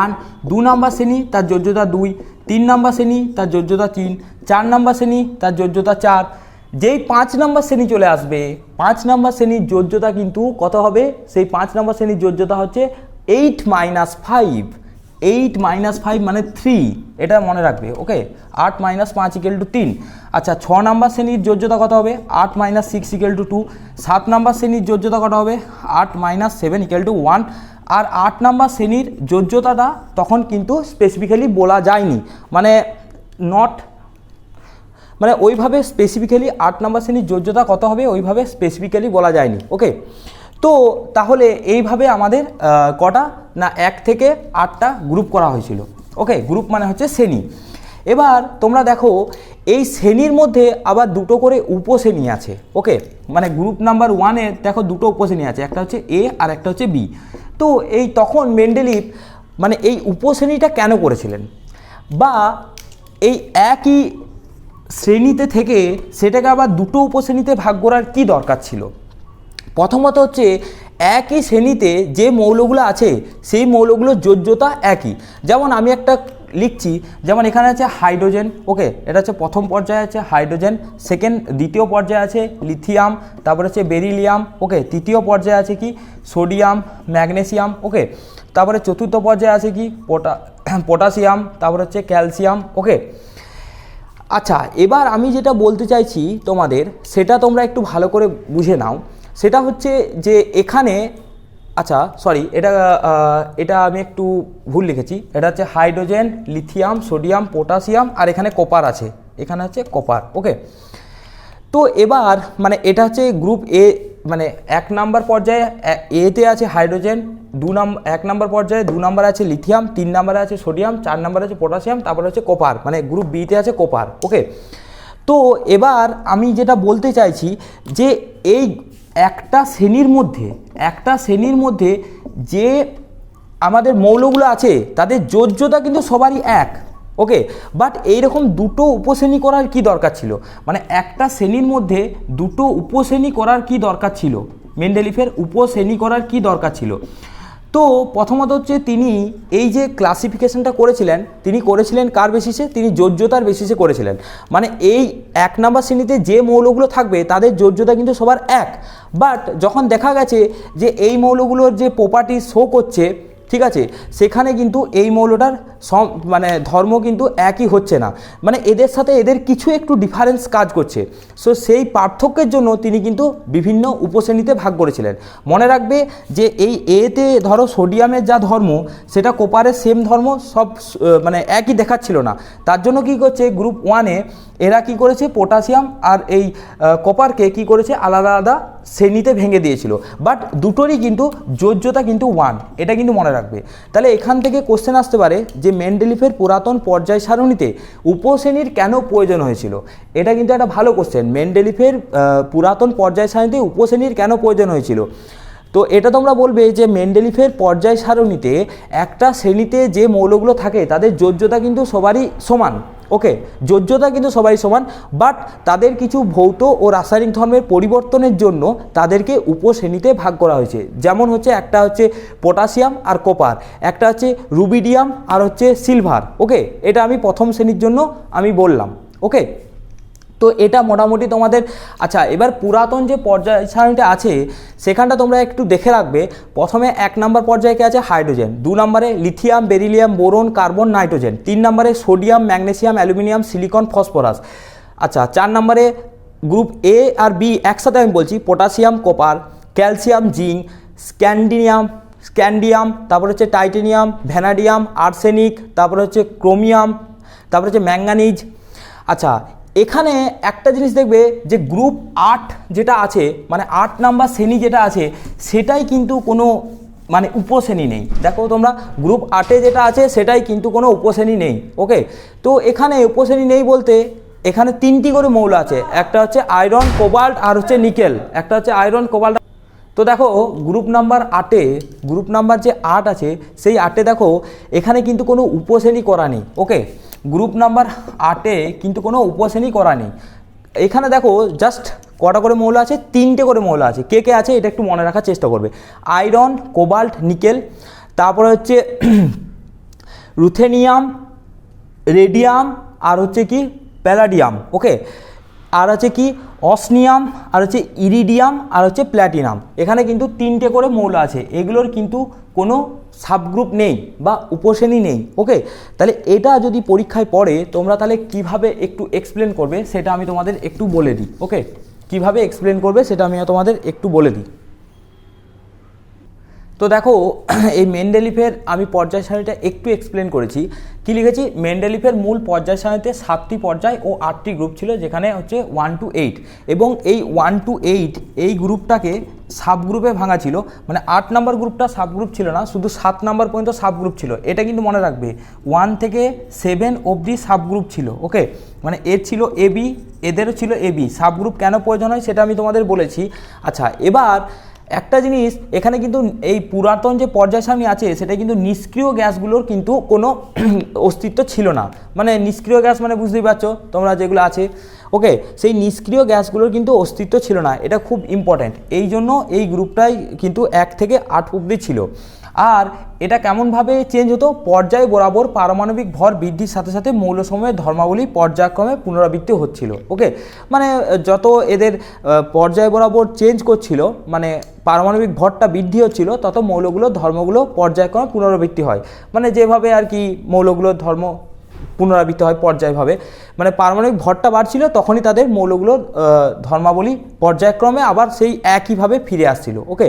1। 2 নাম্বার শ্রেণী তার যোজ্যতা 2, 3 নাম্বার শ্রেণী তার যোজ্যতা 3, 4 নাম্বার শ্রেণী তার যোজ্যতা 4। যেই 5 নাম্বার শ্রেণী চলে আসবে, 5 নাম্বার শ্রেণীর যোজ্যতা কিন্তু কত হবে? সেই 5 নাম্বার শ্রেণীর যোজ্যতা হচ্ছে 8 - 5। 8 - 5 মানে 3, এটা মনে রাখবে। ওকে, 8 - 5 = 3। আচ্ছা, 6 নাম্বার শ্রেণীর যোজ্যতা কত হবে? 8 - 6 = 2। 7 নাম্বার শ্রেণীর যোজ্যতা কত হবে? 8 - 7 = 1। আর 8 নাম্বার শ্রেণীর যোজ্যতাটা তখন কিন্তু স্পেসিফিক্যালি বলা যায়নি, মানে ওইভাবে স্পেসিফিক্যালি 8 নাম্বার শ্রেণীর যোজ্যতা কত হবে ওইভাবে স্পেসিফিক্যালি বলা যায়নি। ওকে, তো তাহলে এইভাবে আমাদের কটা না 1 থেকে 8টা গ্রুপ করা হয়েছিল। ওকে, গ্রুপ মানে হচ্ছে শ্রেণী। এবার তোমরা দেখো এই শ্রেণীর মধ্যে আবার দুটো করে উপশ্রেণী আছে। ওকে, মানে গ্রুপ নাম্বার 1-এ দেখো দুটো উপশ্রেণী আছে, একটা হচ্ছে এ আর একটা হচ্ছে বি। তো এই তখন মেন্ডেলিফ মানে এই উপশ্রেণীটা কেন করেছিলেন, বা এই একই শ্রেণীতে থেকে সেটাকে আবার দুটো উপশ্রেণীতে ভাগ করার কি দরকার ছিল? প্রথমত হচ্ছে একই শ্রেণীতে যে মৌলগুলো আছে সেই মৌলগুলোর যোজ্যতা একই। যেমন আমি একটা লিখছি, যেমন এখানে আছে হাইড্রোজেন। ওকে, এটা হচ্ছে প্রথম পর্যায়ে আছে হাইড্রোজেন, দ্বিতীয় পর্যায়ে আছে লিথিয়াম, তারপরে হচ্ছে বেরিলিয়াম। ওকে, তৃতীয় পর্যায়ে আছে কি? Sodium, magnesium. ওকে, তারপরে চতুর্থ পর্যায়ে আছে কি? পটাশিয়াম, তারপরে হচ্ছে ক্যালসিয়াম। ওকে, আচ্ছা, এবার আমি যেটা বলতে চাইছি তোমাদের সেটা তোমরা একটু ভালো করে বুঝে নাও। সেটা হচ্ছে যে এখানে, আচ্ছা সরি, এটা আমি একটু ভুল লিখেছি। এটা হচ্ছে হাইড্রোজেন, লিথিয়াম, সোডিয়াম, পটাশিয়াম, আর এখানে কপার আছে, এখানে হচ্ছে কপার। ওকে, তো এবার মানে এটা হচ্ছে গ্রুপ এ, মানে 1 নাম্বার পর্যায়ে এতে আছে হাইড্রোজেন, 1 নাম্বার পর্যায়ে 2 নাম্বারে আছে লিথিয়াম, 3 নাম্বারে আছে সোডিয়াম, 4 নাম্বারে আছে পটাশিয়াম, তারপরে হচ্ছে কপার, মানে গ্রুপ বিতে আছে কপার। ওকে, তো এবার আমি যেটা বলতে চাইছি যে এই একটা শ্রেণীর মধ্যে যে আমাদের মৌলগুলো আছে তাদের যোজ্যতা কিন্তু সবারই এক। ওকে, বাট এইরকম দুটো উপশ্রেণী করার কি দরকার ছিল, মানে একটা শ্রেণীর মধ্যে দুটো উপশ্রেণী করার কি দরকার ছিল, মেন্ডেলিফের উপশ্রেণী করার কি দরকার ছিল। তো প্রথমত হচ্ছে তিনি এই যে ক্লাসিফিকেশনটা করেছিলেন, তিনি করেছিলেন কার বেসিসে, তিনি যোজ্যতার বেসিসে করেছিলেন। মানে এই 1 নম্বর শ্রেণীতে যে মৌলগুলো থাকবে তাদের যোজ্যতা কিন্তু সবার এক, বাট যখন দেখা গেছে যে এই মৌলগুলোর যে প্রপার্টি শো করছে, ঠিক আছে, সেখানে কিন্তু এই মৌলটার মানে ধর্ম কিন্তু একই হচ্ছে না, মানে এদের সাথে এদের কিছু একটু ডিফারেন্স কাজ করছে। সো সেই পার্থক্যের জন্য তিনি কিন্তু বিভিন্ন উপশ্রেণীতে ভাগ করেছিলেন। মনে রাখবে যে এই এতে ধরো সোডিয়ামের যা ধর্ম সেটা কোপারের সেম ধর্ম সব মানে একই দেখাচ্ছিল না, তার জন্য কি করছে গ্রুপ 1-এ এরা কি করেছে পটাশিয়াম আর এই কপারকে কি করেছে আলাদা আলাদা শ্রেণীতে ভেঙে দিয়েছিল, বাট দুটোরই কিন্তু যোজ্যতা কিন্তু 1, এটা কিন্তু মনে রাখবে। তাহলে এখান থেকে কোশ্চেন আসতে পারে যে মেন্ডেলিফের পুরাতন পর্যায় সারণীতে উপশ্রেণীর কেন প্রয়োজন হয়েছিল, এটা কিন্তু একটা ভালো কোশ্চেন। মেন্ডেলিফের পুরাতন পর্যায় সারণীতে উপশ্রেণীর কেন প্রয়োজন হয়েছিল, তো এটা তোমরা বলবে যে মেন্ডেলিফের পর্যায় সারণীতে একটা শ্রেণীতে যে মৌলগুলো থাকে তাদের যোজ্যতা কিন্তু সবারই সমান। ওকে, যোজ্যতা কিন্তু সবাই সমান, বাট তাদের কিছু ভৌত ও রাসায়নিক ধর্মের পরিবর্তনের জন্য তাদেরকে উপশ্রেণীতে ভাগ করা হয়েছে। যেমন হচ্ছে একটা হচ্ছে পটাশিয়াম আর কপার, একটা হচ্ছে রুবিডিয়াম আর হচ্ছে সিলভার। ওকে, এটা আমি প্রথম শ্রেণীর জন্য আমি বললাম। ওকে, তো এটা মোটামুটি তোমাদের। আচ্ছা, এবার পুরাতন যে পর্যায় সারণীটা আছে সেখানটা তোমরা একটু দেখে রাখবে। প্রথমে 1 নম্বর পর্যায়ে আছে হাইড্রোজেন, 2 নম্বরে lithium, beryllium, boron, carbon, nitrogen, 3 নম্বরে sodium, magnesium, aluminium, silicon, phosphorus. আচ্ছা, 4 নম্বরে গ্রুপ এ আর বি একসাথে আমি বলছি, potassium, copper, calcium, zinc, scandium, তারপর হচ্ছে টাইটেনিয়াম, ভ্যানাডিয়াম, আর্সেনিক, তারপরে হচ্ছে ক্রোমিয়াম, তারপরে হচ্ছে ম্যাঙ্গানিজ। আচ্ছা, এখানে একটা জিনিস দেখবে যে গ্রুপ 8 যেটা আছে, মানে 8 নাম্বার শ্রেণী যেটা আছে সেটাই কিন্তু কোনো মানে উপশ্রেণী নেই। দেখো তোমরা গ্রুপ 8-এ যেটা আছে সেটাই কিন্তু কোনো উপশ্রেণী নেই। ওকে, তো এখানে উপশ্রেণী নেই বলতে এখানে 3টি করে মৌল আছে, একটা হচ্ছে আয়রন, কোবাল্ট আর হচ্ছে নিকেল, একটা হচ্ছে আয়রন, কোবাল্ট। তো দেখো গ্রুপ নাম্বার 8-এ, গ্রুপ নাম্বার যে 8 আছে সেই 8-এ দেখো এখানে কিন্তু কোনো উপশ্রেণী করা নেই। ওকে, গ্রুপ নাম্বার 8-এ কিন্তু কোনো উপশ্রেণী করা নেই। এখানে দেখো জাস্ট কটা করে মৌল আছে, 3টে করে মৌল আছে। কে কে আছে এটা একটু মনে রাখার চেষ্টা করবে। আয়রন, কোবাল্ট, নিকেল, তারপরে হচ্ছে রুথেনিয়াম, রেডিয়াম আর হচ্ছে কি প্যালাডিয়াম। ওকে, আর আছে কি অসনিয়াম, আর হচ্ছে ইরিডিয়াম, আর হচ্ছে প্ল্যাটিনাম। এখানে কিন্তু 3টে করে মৌল আছে, এগুলোর কিন্তু কোনো সাবগ্রুপ নেই বা উপশ্রেণী নেই। ওকে, তাহলে এটা যদি পরীক্ষায় পড়ে তোমরা তাহলে কিভাবে একটু এক্সপ্লেন করবে সেটা আমি তোমাদের একটু বলে দিই। ওকে, কিভাবে এক্সপ্লেন করবে সেটা আমি তোমাদের একটু বলে দিই। তো দেখো এই মেন্ডেলিফের আমি পর্যায় সারণীটা একটু এক্সপ্লেন করেছি। কি লিখেছি, মেন্ডেলিফের মূল পর্যায় সারণীতে 7টি পর্যায় ও 8টি গ্রুপ ছিল, যেখানে হচ্ছে 1 to 8, এবং এই 1 to 8 এই গ্রুপটাকে সাবগ্রুপে ভাঙা ছিল। মানে 8 নম্বর গ্রুপটা সাবগ্রুপ ছিল না, শুধু 7 নম্বর পর্যন্ত সাবগ্রুপ ছিল। এটা কিন্তু মনে রাখবে 1 থেকে 7 অবধি সাবগ্রুপ ছিল। ওকে, মানে এর ছিল এবি, এদেরও ছিল এবি। সাবগ্রুপ কেন প্রয়োজন হয় সেটা আমি তোমাদের বলেছি। আচ্ছা, এবার একটা জিনিস এখানে কিন্তু এই পুরাতন যে পর্যায় সারণী আছে সেটা কিন্তু নিষ্ক্রিয় গ্যাসগুলোর কিন্তু কোনো অস্তিত্ব ছিল না। মানে নিষ্ক্রিয় গ্যাস মানে বুঝতেই পারছো তোমরা যেগুলো আছে। ওকে, সেই নিষ্ক্রিয় গ্যাসগুলোর কিন্তু অস্তিত্ব ছিল না, এটা খুব ইম্পর্ট্যান্ট। এই জন্য এই গ্রুপটাই কিন্তু 1 থেকে 8 অবধি ছিল। আর এটা কেমনভাবে চেঞ্জ হতো, পর্যায় বরাবর পারমাণবিক ভর বৃদ্ধির সাথে সাথে মৌলসমূহের ধর্মাবলী পর্যায়ক্রমে পুনরাবৃত্তি হচ্ছিল। ওকে, মানে যত এদের পর্যায় বরাবর চেঞ্জ করছিল, মানে পারমাণবিক ভরটা বৃদ্ধি হচ্ছিল, তত মৌলগুলোর ধর্মগুলো পর্যায়ক্রমে পুনরাবৃত্তি হয়। মানে যেভাবে আর কি মৌলগুলোর ধর্ম পুনরাবৃত্তি হয় পর্যায়ভাবে, মানে পারমাণবিক ভরটা বাড়ছিল তখনই তাদের মৌলগুলোর ধর্মাবলী পর্যায়ক্রমে আবার সেই একইভাবে ফিরে আসছিল। ওকে,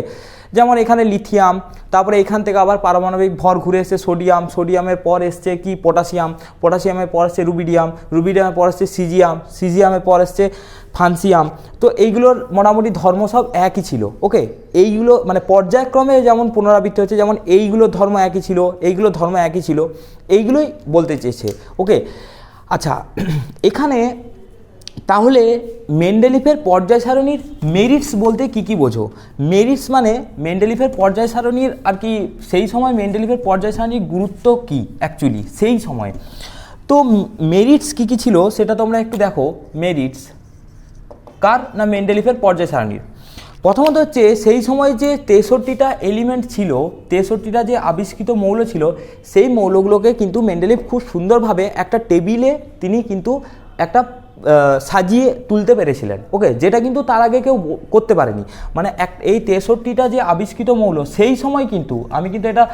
যেমন এখানে লিথিয়াম, তারপরে এখান থেকে আবার পারমাণবিক ভর ঘুরে এসছে সোডিয়াম, সোডিয়ামের পর এসছে কি পটাশিয়াম, পটাশিয়ামের পর এসছে রুবিডিয়াম, রুবিডিয়ামের পর এসছে সিজিয়াম, সিজিয়ামের পর এসছে ফ্রান্সিয়াম। তো এইগুলোর মোটামুটি ধর্ম সব একই ছিল। ওকে, এইগুলো মানে পর্যায়ক্রমে যেমন পুনরাবৃত্তি হচ্ছে, যেমন এইগুলোর ধর্ম একই ছিল, এইগুলোর ধর্ম একই ছিল, এইগুলোই বলতে চেয়েছে। ওকে, আচ্ছা, এখানে তাহলে মেন্ডেলিফের পর্যায় সারণীর মেরিটস বলতে কি কি বোঝো? মেরিটস মানে মেন্ডেলিফের পর্যায় সারণীর আর কি সেই সময় মেন্ডেলিফের পর্যায় সারণীর গুরুত্ব কি অ্যাকচুয়ালি সেই সময়। তো মেরিটস কী কী ছিল সেটা তোমরা একটু দেখো। মেরিটস কার না মেন্ডেলিফের পর্যায় সারণীর। প্রথমত হচ্ছে সেই সময় যে 63টা এলিমেন্ট ছিল, 63টা যে আবিষ্কৃত মৌল ছিল, সেই মৌলগুলোকে কিন্তু মেন্ডেলিফ খুব সুন্দরভাবে একটা টেবিলে তিনি কিন্তু একটা সাজিয়ে তুলতে পেরেছিলেন। ওকে, যেটা কিন্তু তার আগে কেউ করতে পারেনি। মানে এই 63টা যে আবিষ্কৃত মৌল সেই সময় কিন্তু, আমি কিন্তু এটা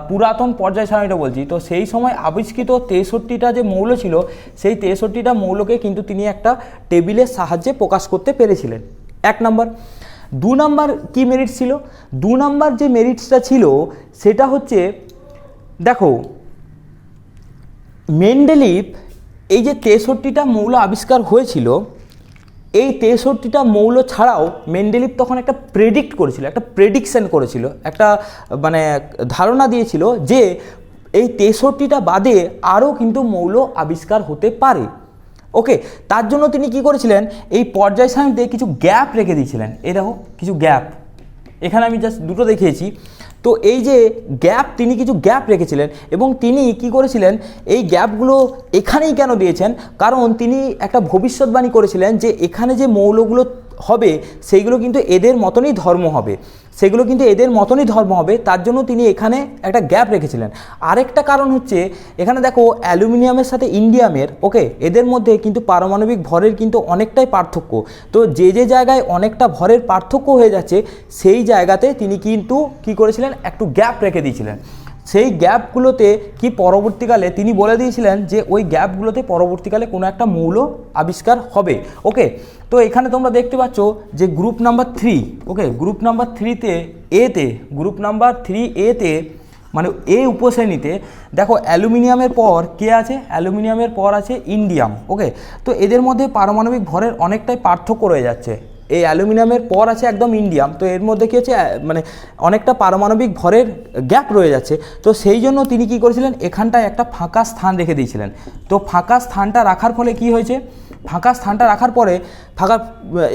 পুরাতন পর্যায় সারণীটা বলছি, তো সেই সময় আবিষ্কৃত 63টা যে মৌল ছিল সেই 63টা মৌলকে কিন্তু তিনি একটা টেবিলের সাহায্যে প্রকাশ করতে পেরেছিলেন। 1 নম্বর। 2 নম্বর কী মেরিট ছিল? 2 নম্বর যে মেরিটসটা ছিল সেটা হচ্ছে, দেখো মেন্ডেলিফ এই যে 63টা মৌল আবিষ্কার হয়েছিল, এই 63টা মৌল ছাড়াও মেন্ডেলিফ তখন একটা প্রেডিক্ট করেছিল, একটা প্রেডিকশন করেছিল, একটা মানে ধারণা দিয়েছিল যে এই 63টা বাদে আরও কিন্তু মৌল আবিষ্কার হতে পারে। ওকে, তার জন্য তিনি কি করেছিলেন, এই পর্যায় সারণীতে কিছু গ্যাপ রেখে দিয়েছিলেন। এই দেখো কিছু গ্যাপ, এখানে আমি জাস্ট দুটো দেখিয়েছি। তো এই যে গ্যাপ, তিনি কিছু গ্যাপ রেখেছিলেন এবং তিনি কি করেছিলেন, এই গ্যাপগুলো এখানেই কেন দিয়েছেন, কারণ তিনি একটা ভবিষ্যৎবাণী করেছিলেন যে এখানে যে মৌলগুলো হবে সেইগুলো কিন্তু এদের মতনই ধর্ম হবে, সেগুলো কিন্তু এদের মতনই ধর্ম হবে, তার জন্য তিনি এখানে একটা গ্যাপ রেখেছিলেন। আরেকটা কারণ হচ্ছে, এখানে দেখো অ্যালুমিনিয়ামের সাথে ইন্ডিয়ামের, ওকে, এদের মধ্যে কিন্তু পারমাণবিক ভরের কিন্তু অনেকটাই পার্থক্য। তো যে যে জায়গায় অনেকটা ভরের পার্থক্য হয়ে যাচ্ছে সেই জায়গাতে তিনি কিন্তু কি করেছিলেন, একটু গ্যাপ রেখে দিয়েছিলেন। সেই গ্যাপগুলোতে কি পরবর্তীকালে তিনি বলে দিয়েছিলেন যে ওই গ্যাপগুলোতে পরবর্তীকালে কোনো একটা মৌল আবিষ্কার হবে। ওকে, তো এখানে তোমরা দেখতে পাচ্ছ যে গ্রুপ নাম্বার 3, ওকে, গ্রুপ নাম্বার 3তে এতে, গ্রুপ নাম্বার 3A-তে মানে এ উপশ্রেণীতে দেখো অ্যালুমিনিয়ামের পর কে আছে, অ্যালুমিনিয়ামের পর আছে ইন্ডিয়াম। ওকে, তো এদের মধ্যে পারমাণবিক ভরের অনেকটাই পার্থক্য রয়ে যাচ্ছে। এই অ্যালুমিনিয়ামের পর আছে একদম ইন্ডিয়াম, তো এর মধ্যে কী হচ্ছে, মানে অনেকটা পারমাণবিক ভরের গ্যাপ রয়ে যাচ্ছে। তো সেই জন্য তিনি কি করেছিলেন, এখানটায় একটা ফাঁকা স্থান রেখে দিয়েছিলেন। তো ফাঁকা স্থানটা রাখার ফলে কি হয়েছে, ফাঁকা স্থানটা রাখার পরে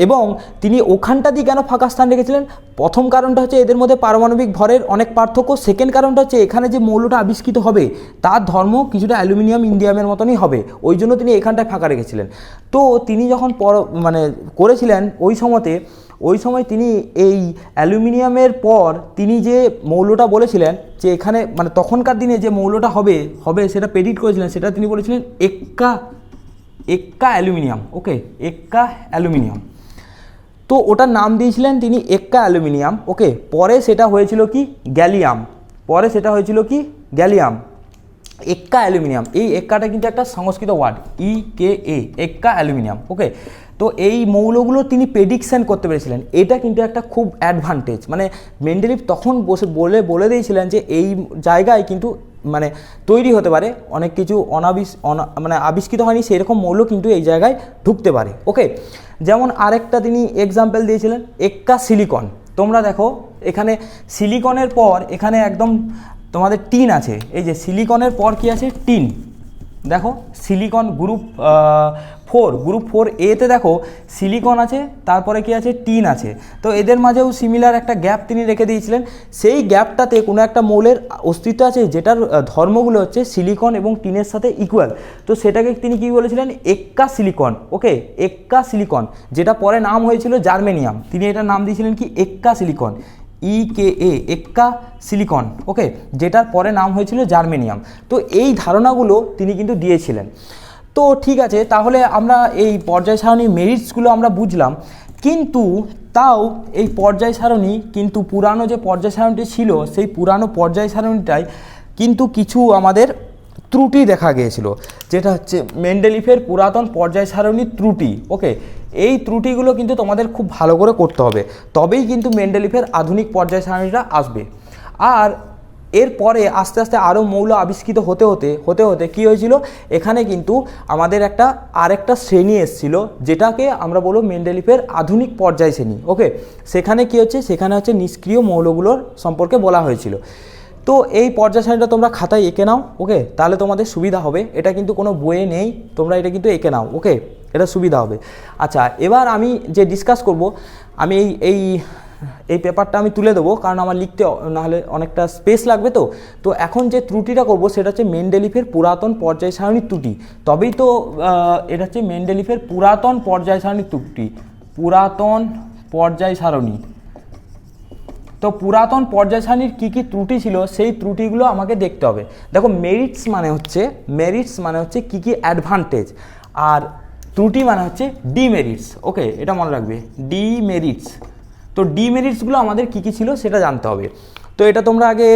এবং তিনি ওখানটা দিয়ে কেন ফাঁকা স্থান রেখেছিলেন, প্রথম কারণটা হচ্ছে এদের মধ্যে পারমাণবিক ভরের অনেক পার্থক্য, সেকেন্ড কারণটা হচ্ছে এখানে যে মৌলটা আবিষ্কৃত হবে তার ধর্ম কিছুটা অ্যালুমিনিয়াম ইন্ডিয়ামের মতনই হবে, ওই জন্য তিনি এখানটায় ফাঁকা রেখেছিলেন। তো তিনি যখন করেছিলেন ওই সময় তিনি এই অ্যালুমিনিয়ামের পর তিনি যে মৌলটা বলেছিলেন যে এখানে মানে তখনকার দিনে যে মৌলটা হবে সেটা প্রেডিক্ট করেছিলেন, সেটা তিনি বলেছিলেন এক্কা অ্যালুমিনিয়াম। ওকে, এক্কা অ্যালুমিনিয়াম, তো ওটার নাম দিয়েছিলেন তিনি এক্কা অ্যালুমিনিয়াম। ওকে, পরে সেটা হয়েছিল কি গ্যালিয়াম, এক্কা অ্যালুমিনিয়াম। এই এক্কাটা কিন্তু একটা সংস্কৃত ওয়ার্ড, EKA, এক্কা অ্যালুমিনিয়াম। ওকে, তো এই মৌলগুলো তিনি প্রেডিকশন করতে পেরেছিলেন, এটা কিন্তু একটা খুব অ্যাডভান্টেজ। মানে মেন্ডেলিফ তখন বলে দিয়েছিলেন যে এই জায়গায় কিন্তু মানে তৈরি হতে পারে অনেক কিছু মানে আবিষ্কৃত হয়নি সেরকম মৌল কিন্তু এই জায়গায় ঢুকতে পারে। ওকে, যেমন আরেকটা তিনি এক্সাম্পল দিয়েছিলেন এক্কা সিলিকন। তোমরা দেখো এখানে সিলিকনের পর এখানে একদম তোমাদের টিন আছে, এই যে সিলিকনের পর কি আছে, টিন। দেখো সিলিকন গ্রুপ 4A-তে দেখো সিলিকন আছে, তারপরে কি আছে, টিন আছে। তো এদের মাঝেও সিমিলার একটা গ্যাপ তিনি রেখে দিয়েছিলেন। সেই গ্যাপটাতে কোনো একটা মৌলের অস্তিত্ব আছে যেটার ধর্মগুলো হচ্ছে সিলিকন এবং টিনের সাথে ইকুয়াল, তো সেটাকে তিনি কি বলেছিলেন, এক্কা সিলিকন। ওকে, এক্কা সিলিকন, যেটা পরে নাম হয়েছিল জার্মেনিয়াম, তিনি এটার নাম দিয়েছিলেন কি এক্কা সিলিকন, EKA, এক্কা সিলিকন। ওকে, যেটার পরে নাম হয়েছিল জার্মেনিয়াম। তো এই ধারণাগুলো তিনি কিন্তু দিয়েছিলেন। তো ঠিক আছে, তাহলে আমরা এই পর্যায় সারণী মেরিটসগুলো আমরা বুঝলাম, কিন্তু তাও এই পর্যায় সারণী কিন্তু পুরানো যে পর্যায় সারণীটি ছিল সেই পুরানো পর্যায় সারণীটায় কিন্তু কিছু আমাদের ত্রুটি দেখা গিয়েছিল, যেটা হচ্ছে মেন্ডেলিফের পুরাতন পর্যায় সারণীর ত্রুটি। ওকে, এই ত্রুটিগুলো কিন্তু তোমাদের খুব ভালো করে করতে হবে, তবেই কিন্তু মেন্ডেলিফের আধুনিক পর্যায় সারণীটা আসবে। আর এরপরে আস্তে আস্তে আরও মৌল আবিষ্কৃত হতে হতে কী হয়েছিল, এখানে কিন্তু আমাদের আরেকটা শ্রেণী এসেছিল যেটাকে আমরা বলবো মেন্ডেলিফের আধুনিক পর্যায় শ্রেণী। ওকে, সেখানে হচ্ছে নিষ্ক্রিয় মৌলগুলোর সম্পর্কে বলা হয়েছিল। তো এই পর্যায় সারণীটা তোমরা খাতায় এঁকে নাও। ওকে, তাহলে তোমাদের সুবিধা হবে, এটা কিন্তু কোনো বইয়ে নেই, তোমরা এটা কিন্তু এঁকে নাও। ওকে, এটা সুবিধা হবে। আচ্ছা, এবার আমি যে ডিসকাস করব, আমি এই এই পেপারটা আমি তুলে দেবো, কারণ আমার লিখতে নাহলে অনেকটা স্পেস লাগবে। তো এখন যে ত্রুটিটা করব সেটা হচ্ছে মেন্ডেলিফের পুরাতন পর্যায় সারণীর ত্রুটি। তবেই তো এটা হচ্ছে মেন্ডেলিফের পুরাতন পর্যায় সারণীর ত্রুটি, পুরাতন পর্যায় সারণী। তো পুরাতন পর্যায় সারণীর কী কী ত্রুটি ছিল সেই ত্রুটিগুলো আমাকে দেখতে হবে। দেখো মেরিটস মানে হচ্ছে কী কী অ্যাডভান্টেজ, আর ত্রুটি মানে হচ্ছে ডিমেরিটস। ওকে, এটা মনে রাখবে, ডিমেরিটস। তো ডিমেরিটসগুলো আমাদের কী কী ছিল সেটা জানতে হবে। তো এটা তোমরা আগে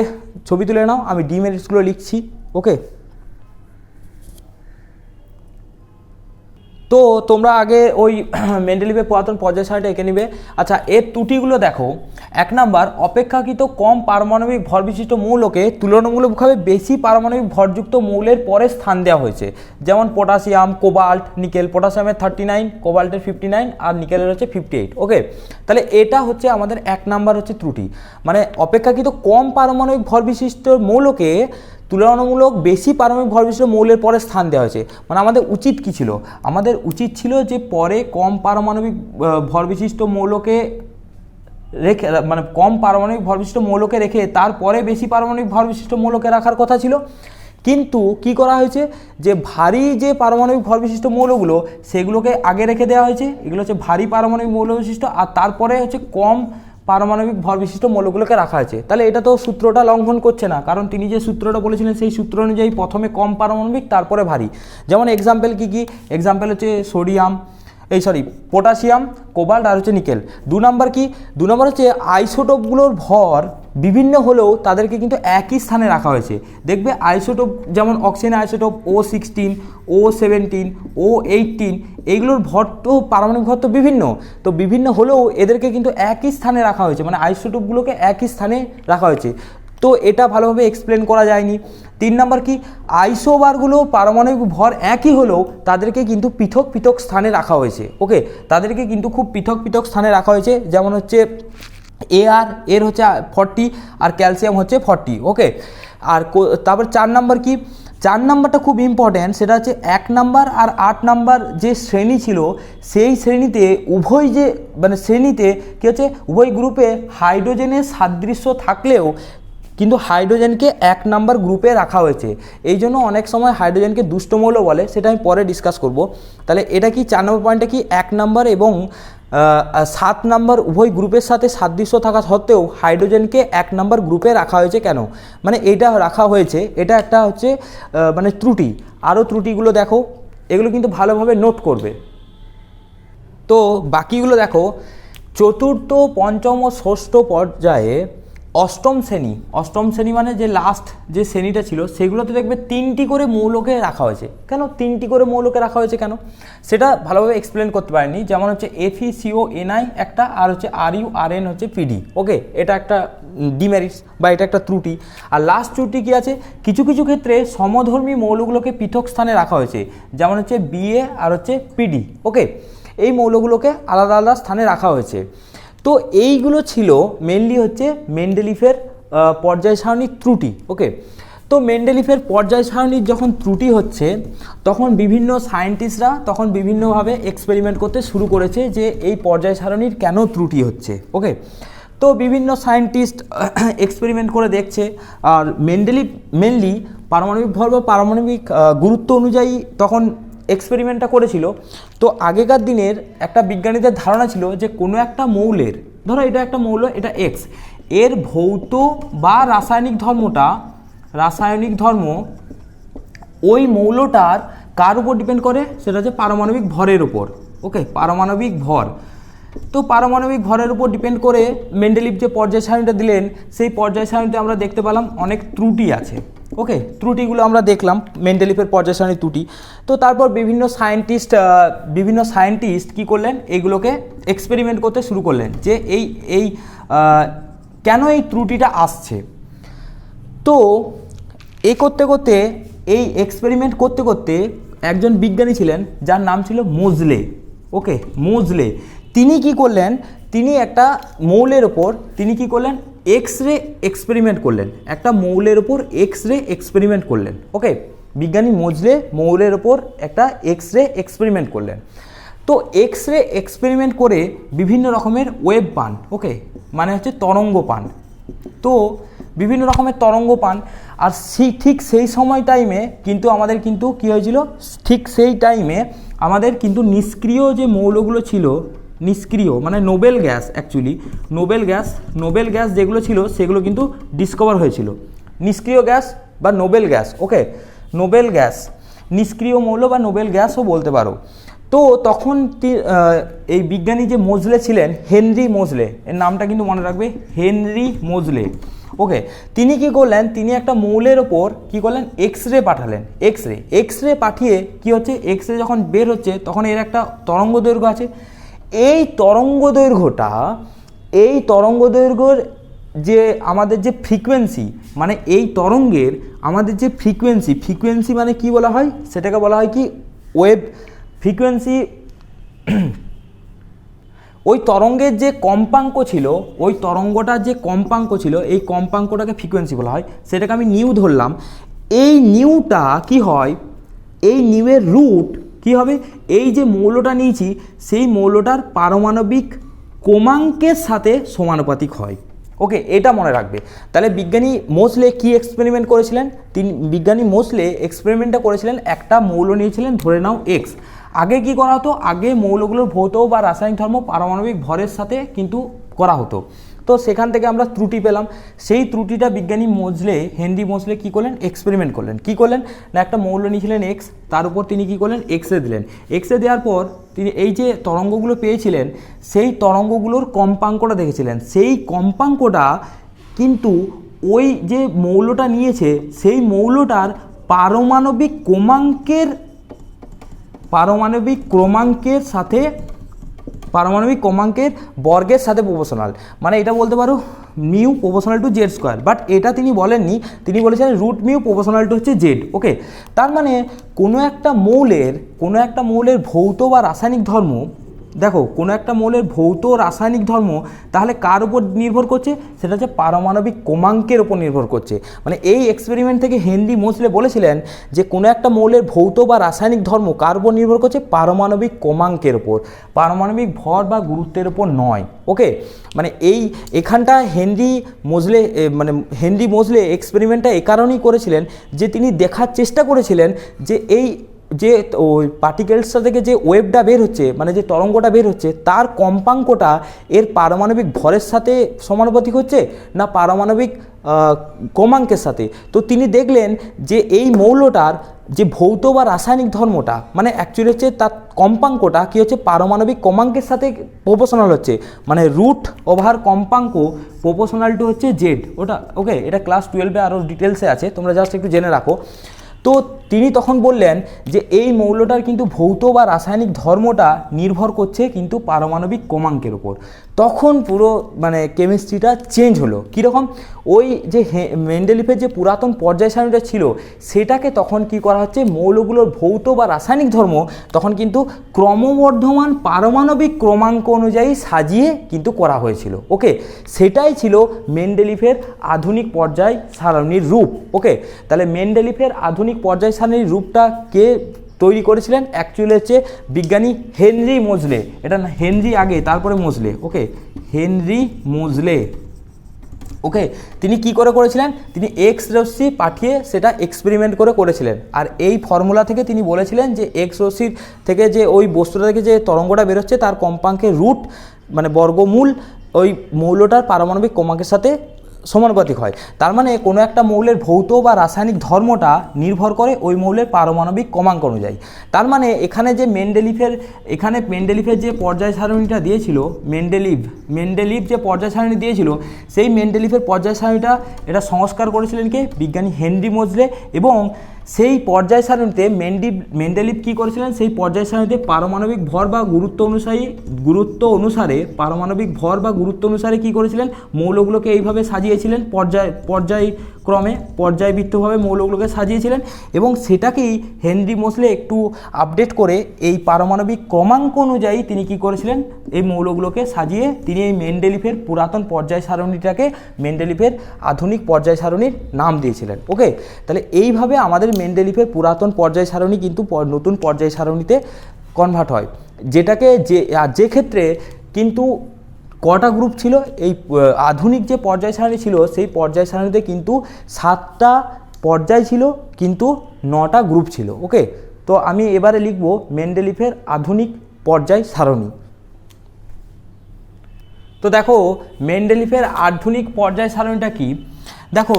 ছবি তুলে নাও, আমি ডিমেরিটসগুলো লিখছি। ওকে, তো তোমরা আগে ওই মেন্ডেলিফের পুরাতন পর্যায় সারণীটা এঁকে নিবে। আচ্ছা, এর ত্রুটিগুলো দেখো। 1 নাম্বার, অপেক্ষাকৃত কম পারমাণবিক ভর বিশিষ্ট মৌলকে তুলনামূলকভাবে বেশি পারমাণবিক ভরযুক্ত মৌলের পরে স্থান দেওয়া হয়েছে। যেমন পটাশিয়াম, কোবাল্ট, নিকেল। পটাশিয়ামের 39, কোবাল্টের 59 আর নিকেলের হচ্ছে 58। ওকে, তাহলে এটা হচ্ছে আমাদের 1 নাম্বার হচ্ছে ত্রুটি, মানে অপেক্ষাকৃত কম পারমাণবিক ভর বিশিষ্ট মৌলকে তুলনামূলক বেশি পারমাণবিক ভর বিশিষ্ট মৌলের পরে স্থান দেওয়া হয়েছে। মানে আমাদের উচিত কী ছিল? আমাদের উচিত ছিল যে পরে কম পারমাণবিক ভর বিশিষ্ট মৌলকে রেখে, মানে কম পারমাণবিক ভর বিশিষ্ট মৌলকে রেখে তারপরে বেশি পারমাণবিক ভর বিশিষ্ট মৌলকে রাখার কথা ছিল। কিন্তু কি করা হয়েছে, যে ভারী যে পারমাণবিক ভর বিশিষ্ট মৌলগুলো সেগুলোকে আগে রেখে দেওয়া হয়েছে। এগুলো হচ্ছে ভারী পারমাণবিক মৌল বিশিষ্ট, আর তারপরে হচ্ছে কম পারমাণবিক ভর বিশিষ্ট মৌলগুলোকে রাখা হয়েছে। তাহলে এটা তো সূত্রটা লঙ্ঘন করছে না, কারণ তিনি যে সূত্রটা বলেছিলেন সেই সূত্র অনুযায়ী প্রথমে কম পারমাণবিক তারপরে ভারী। যেমন এক্সাম্পল কী? এক্সাম্পল হচ্ছে পটাশিয়াম, কোবাল্ট আর হচ্ছে নিকেল। 2 নাম্বার কি? 2 নাম্বার হচ্ছে আইসোটোপগুলোর ভর বিভিন্ন হলেও তাদেরকে কিন্তু একই স্থানে রাখা হয়েছে। দেখবে আইসোটোপ যেমন oxygen isotope O16, O17, O18, এইগুলোর ভর তো পারমাণবিক ভর তো বিভিন্ন, তো বিভিন্ন হলেও এদেরকে কিন্তু একই স্থানে রাখা হয়েছে, মানে আইসোটোপগুলোকে একই স্থানে রাখা হয়েছে। তো এটা ভালোভাবে এক্সপ্লেন করা যায়নি। 3 নাম্বার কি? আইসোবারগুলো পারমাণবিক ভর একই হলেও তাদেরকে কিন্তু পৃথক পৃথক স্থানে রাখা হয়েছে। ওকে, তাদেরকে কিন্তু খুব পৃথক পৃথক স্থানে রাখা হয়েছে। যেমন হচ্ছে এর হচ্ছে 40 আর ক্যালসিয়াম হচ্ছে 40। ওকে, আর তারপর 4 নাম্বার কি? 4 নাম্বারটা খুব ইম্পর্ট্যান্ট, সেটা হচ্ছে 1 নাম্বার আর 8 নাম্বার যে শ্রেণী ছিল সেই শ্রেণীতে কী হচ্ছে, উভয় গ্রুপে হাইড্রোজেনের সাদৃশ্য থাকলেও কিন্তু হাইড্রোজেনকে 1 নাম্বার গ্রুপে রাখা হয়েছে। এই জন্য অনেক সময় হাইড্রোজেনকে দুষ্ট মৌল বলে, সেটা আমি পরে ডিসকাস করব। তাহলে এটা কি 4 নম্বর পয়েন্টটা কি? 1 নাম্বার এবং 7 নাম্বার উভয় গ্রুপের সাথে সাদৃশ্য থাকা সত্ত্বেও হাইড্রোজেনকে 1 নাম্বার গ্রুপে রাখা হয়েছে কেন? মানে এটা রাখা হয়েছে, এটা একটা হচ্ছে মানে ত্রুটি। আরও ত্রুটিগুলো দেখো, এগুলো কিন্তু ভালোভাবে নোট করবে। তো বাকিগুলো দেখো, 4র্থ, 5ম ও 6ষ্ঠ পর্যায়ে অষ্টম শ্রেণী মানে যে লাস্ট যে শ্রেণীটা ছিল সেগুলোতে দেখবে 3টি করে মৌলকে রাখা হয়েছে। কেন 3টি করে মৌলকে রাখা হয়েছে কেন সেটা ভালোভাবে এক্সপ্লেন করতে পারেনি। যেমন হচ্ছে FeCO(Ni) একটা, আর হচ্ছে RuRn হচ্ছে PD। ওকে, এটা একটা ডিমেরিটস বা এটা একটা ত্রুটি। আর লাস্ট ত্রুটি কী আছে, কিছু কিছু ক্ষেত্রে সমধর্মী মৌলগুলোকে পৃথক স্থানে রাখা হয়েছে, যেমন হচ্ছে BA আর হচ্ছে PD। ওকে, এই মৌলগুলোকে আলাদা আলাদা স্থানে রাখা হয়েছে। তো এইগুলো ছিল মেনলি হচ্ছে মেন্ডেলিফের পর্যায় সারণীর ত্রুটি। ওকে, তো মেন্ডেলিফের পর্যায় সারণীর যখন ত্রুটি হচ্ছে তখন বিভিন্ন সায়েন্টিস্টরা তখন বিভিন্নভাবে এক্সপেরিমেন্ট করতে শুরু করেছে যে এই পর্যায় সারণীর কেন ত্রুটি হচ্ছে। ওকে, তো বিভিন্ন সায়েন্টিস্ট এক্সপেরিমেন্ট করে দেখছে, আর মেনলি পারমাণবিক ভর বা পারমাণবিক গুরুত্ব অনুযায়ী তখন এক্সপেরিমেন্টটা করেছিল। তো আগেকার দিনের একটা বিজ্ঞানীদের ধারণা ছিল যে কোনো একটা মৌলের, ধরো এটা একটা মৌল, এটা X, এর ভৌত বা রাসায়নিক ধর্ম ওই মৌলটার কার উপর ডিপেন্ড করে, সেটা হচ্ছে পারমাণবিক ভরের উপর। ওকে, পারমাণবিক ভর। তো পারমাণবিক ভরের উপর ডিপেন্ড করে মেন্ডেলিফ যে পর্যায় সারণীটা দিলেন সেই পর্যায় সারণীতে আমরা দেখতে পেলাম অনেক ত্রুটি আছে। ওকে, ত্রুটিগুলো আমরা দেখলাম মেন্ডেলিফের পর্যায় সারণীর ত্রুটি। তো তারপর বিভিন্ন সায়েন্টিস্ট কী করলেন, এইগুলোকে এক্সপেরিমেন্ট করতে শুরু করলেন যে এই কেন এই ত্রুটিটা আসছে। তো এই এক্সপেরিমেন্ট করতে করতে একজন বিজ্ঞানী ছিলেন যার নাম ছিল মোজলে। ওকে, মোজলে তিনি কি করলেন, তিনি একটা মৌলের ওপর তিনি কি করলেন, এক্স-রে এক্সপেরিমেন্ট করলেন, একটা মৌলের ওপর এক্স-রে এক্সপেরিমেন্ট করলেন। ওকে, বিজ্ঞানী মোজলে মৌলের ওপর একটা এক্স-রে এক্সপেরিমেন্ট করলেন। তো এক্স রে এক্সপেরিমেন্ট করে বিভিন্ন রকমের ওয়েভ পান, ওকে, মানে হচ্ছে তরঙ্গ পান। তো বিভিন্ন রকমের তরঙ্গ পান, আর ঠিক সেই সময় টাইমে কিন্তু আমাদের কিন্তু কী হয়েছিল, ঠিক সেই টাইমে আমাদের কিন্তু নিষ্ক্রিয় যে মৌলগুলো ছিল, নিষ্ক্রিয় মানে Nobel gas, actually Nobel gas যেগুলো ছিল সেগুলো কিন্তু ডিসকভার হয়েছিল। নিষ্ক্রিয় গ্যাস বা নোবেল গ্যাস, ওকে, নোবেল গ্যাস, নিষ্ক্রিয় মৌল বা নোবেল গ্যাসও বলতে পারো। তো তখন এই বিজ্ঞানী যে মোজলে ছিলেন, হেনরি মোজলে, এর নামটা কিন্তু মনে রাখবে, হেনরি মোজলে, ওকে, তিনি কি করলেন, তিনি একটা মৌলের ওপর কি করলেন, এক্স রে পাঠালেন। এক্স রে পাঠিয়ে কি হচ্ছে, এক্স রে যখন বের হচ্ছে তখন এর একটা তরঙ্গ দৈর্ঘ্য আছে। এই তরঙ্গ দৈর্ঘ্যর যে আমাদের যে ফ্রিকোয়েন্সি, মানে এই তরঙ্গের আমাদের যে ফ্রিকোয়েন্সি মানে কি বলা হয়, সেটাকে বলা হয় কি ওয়েভ ফ্রিকোয়েন্সি। ওই তরঙ্গের যে কম্পাঙ্ক ছিল, ওই তরঙ্গটার যে কম্পাঙ্ক ছিল, এই কম্পাঙ্কটাকে ফ্রিকোয়েন্সি বলা হয়। সেটাকে আমি নিউ ধরলাম। এই নিউটা কি হয়, এই নিউয়ের রুট কি হবে, এই যে মৌলটা নিয়েছি সেই মৌলটার পারমাণবিক ক্রমাঙ্কের সাথে সমানুপাতিক হয়, ওকে, এটা মনে রাখবে। তাহলে বিজ্ঞানী মোজলে কি এক্সপেরিমেন্ট করেছিলেন, বিজ্ঞানী মোজলে এক্সপেরিমেন্টটা করেছিলেন, একটা মৌল নিয়েছিলেন, ধরে নাও এক্স। আগে কি করা হতো, আগে মৌলগুলোর ভৌত বা রাসায়নিক ধর্ম পারমাণবিক ভরের সাথে কিন্তু করা হতো। তো সেখান থেকে আমরা ত্রুটি পেলাম। সেই ত্রুটিটা বিজ্ঞানী হেনরি মোজলে কী করলেন, এক্সপেরিমেন্ট করলেন। কী করলেন না, একটা মৌল নিয়েছিলেন এক্স, তার উপর তিনি কী করলেন, এক্স রে দিলেন। এক্স রে দেওয়ার পর তিনি এই যে তরঙ্গগুলো পেয়েছিলেন, সেই তরঙ্গগুলোর কম্পাঙ্কটা দেখেছিলেন। সেই কম্পাঙ্কটা কিন্তু ওই যে মৌলটা নিয়েছে সেই মৌলটার পারমাণবিক ক্রমাঙ্কের বর্গের সাথে প্রপোর্শনাল। মানে এটা বলতে পারো mu proportional to Z square, but এটা তিনি বলেননি, তিনি বলেছেন রুট মিউ প্রপোর্শনাল টু হচ্ছে জেড, ওকে। তার মানে কোনো একটা মৌলের ভৌত বা রাসায়নিক ধর্ম, দেখো কোনো একটা মৌলের ভৌত রাসায়নিক ধর্ম তাহলে কার উপর নির্ভর করছে, সেটা হচ্ছে পারমাণবিক ক্রমাঙ্কের উপর নির্ভর করছে। মানে এই এক্সপেরিমেন্ট থেকে হেনরি মোজলে বলেছিলেন যে কোনো একটা মৌলের ভৌত বা রাসায়নিক ধর্ম কার উপর নির্ভর করছে, পারমাণবিক ক্রমাঙ্কের উপর, পারমাণবিক ভর বা গুরুত্বের উপর নয়, ওকে। মানে এখানটা হেনরি মোজলে এক্সপেরিমেন্টটা এ কারণেই করেছিলেন যে তিনি দেখার চেষ্টা করেছিলেন যে ওই পার্টিকেলসটা থেকে যে ওয়েভটা বের হচ্ছে, মানে যে তরঙ্গটা বের হচ্ছে, তার কম্পাঙ্কটা এর পারমাণবিক ভরের সাথে সমানুপাতিক হচ্ছে না পারমাণবিক ক্রমাঙ্কের সাথে। তো তিনি দেখলেন যে এই মৌলটার যে ভৌত বা রাসায়নিক ধর্মটা, মানে অ্যাকচুয়ালি হচ্ছে তার কম্পাঙ্কটা কী হচ্ছে, পারমাণবিক ক্রমাঙ্কের সাথে প্রপোর্শনাল হচ্ছে, মানে রুট ওভার কম্পাঙ্ক প্রপোর্শনাল টু হচ্ছে জেড, ওটা, ওকে। এটা ক্লাস 12-এ আরও ডিটেলসে আছে, তোমরা জাস্ট একটু জেনে রাখো। তো তিনি তখন বললেন যে এই মৌলটার কিন্তু ভৌত বা রাসায়নিক ধর্মটা নির্ভর করছে কিন্তু পারমাণবিক ক্রমাঙ্কের উপর। তখন পুরো মানে কেমিস্ট্রিটা চেঞ্জ হলো। কীরকম, ওই যে মেন্ডেলিফের যে পুরাতন পর্যায় সারণীটা ছিল সেটাকে তখন কি করা হচ্ছে, মৌলগুলোর ভৌত বা রাসায়নিক ধর্ম তখন কিন্তু ক্রমবর্ধমান পারমাণবিক ক্রমাঙ্ক অনুযায়ী সাজিয়ে কিন্তু করা হয়েছিল, ওকে। সেটাই ছিল মেন্ডেলিফের আধুনিক পর্যায় সারণীর রূপ, ওকে। তাহলে মেন্ডেলিফের আধুনিক পর্যায় সারণীর রূপটা কে তৈরি করেছিলেন, অ্যাকচুয়ালি হচ্ছে বিজ্ঞানী হেনরি মোজলে। এটা হেনরি আগে তারপরে মোজলে, ওকে, হেনরি মোজলে, ওকে। তিনি কি করেছিলেন, তিনি এক্স রশ্মি পাঠিয়ে সেটা এক্সপেরিমেন্ট করেছিলেন। আর এই ফর্মুলা থেকে তিনি বলেছিলেন যে এক্স রশ্মির থেকে যে ওই বস্তুটা থেকে যে তরঙ্গটা বেরোচ্ছে তার কম্পাঙ্কের রুট মানে বর্গমূল ওই মৌলটার পারমাণবিক ক্রমাঙ্কের সাথে সমানুপাতিক হয়। তার মানে কোনো একটা মৌলের ভৌত বা রাসায়নিক ধর্মটা নির্ভর করে ওই মৌলের পারমাণবিক ক্রমাঙ্ক অনুযায়ী। তার মানে এখানে যে মেন্ডেলিফের যে পর্যায় সারণীটা দিয়েছিল, মেন্ডেলিভ যে পর্যায় সারণী দিয়েছিল, সেই মেন্ডেলিফের পর্যায় সারণীটা এটা সংস্কার করেছিলেন কে, বিজ্ঞানী হেনরি মোজলে। এবং সেই পর্যায় সারণীতে মেন্ডেলিভ কী করেছিলেন, সেই পর্যায় সারণীতে পারমাণবিক ভর বা গুরুত্ব অনুসারে পারমাণবিক ভর বা গুরুত্ব অনুসারে কী করেছিলেন, মৌলগুলোকে এইভাবে সাজিয়েছিলেন, পর্যায়বৃত্তভাবে মৌলগুলোকে সাজিয়েছিলেন। এবং সেটাকেই হেনরি মোজলে একটু আপডেট করে এই পারমাণবিক ক্রমাঙ্ক অনুযায়ী তিনি কী করেছিলেন, এই মৌলগুলোকে সাজিয়ে তিনি এই মেন্ডেলিফের পুরাতন পর্যায় সারণীটাকে মেন্ডেলিফের আধুনিক পর্যায় সারণীর নাম দিয়েছিলেন, ওকে। তাহলে এইভাবে আমাদের মেন্ডেলিফের পুরাতন পর্যায় সারণী কিন্তু নতুন পর্যায় সারণীতে কনভার্ট হয়। যেটাকে যে ক্ষেত্রে কিন্তু কটা গ্রুপ ছিল, এই আধুনিক যে পর্যায় সারণী ছিল সেই পর্যায় সারণীতে কিন্তু 7টা পর্যায় ছিল কিন্তু 9টা গ্রুপ ছিল। ওকে, তো আমি এবারে লিখব মেন্ডেলিফের আধুনিক পর্যায় সারণী। তো দেখো মেন্ডেলিফের আধুনিক পর্যায় সারণীটা কি, দেখো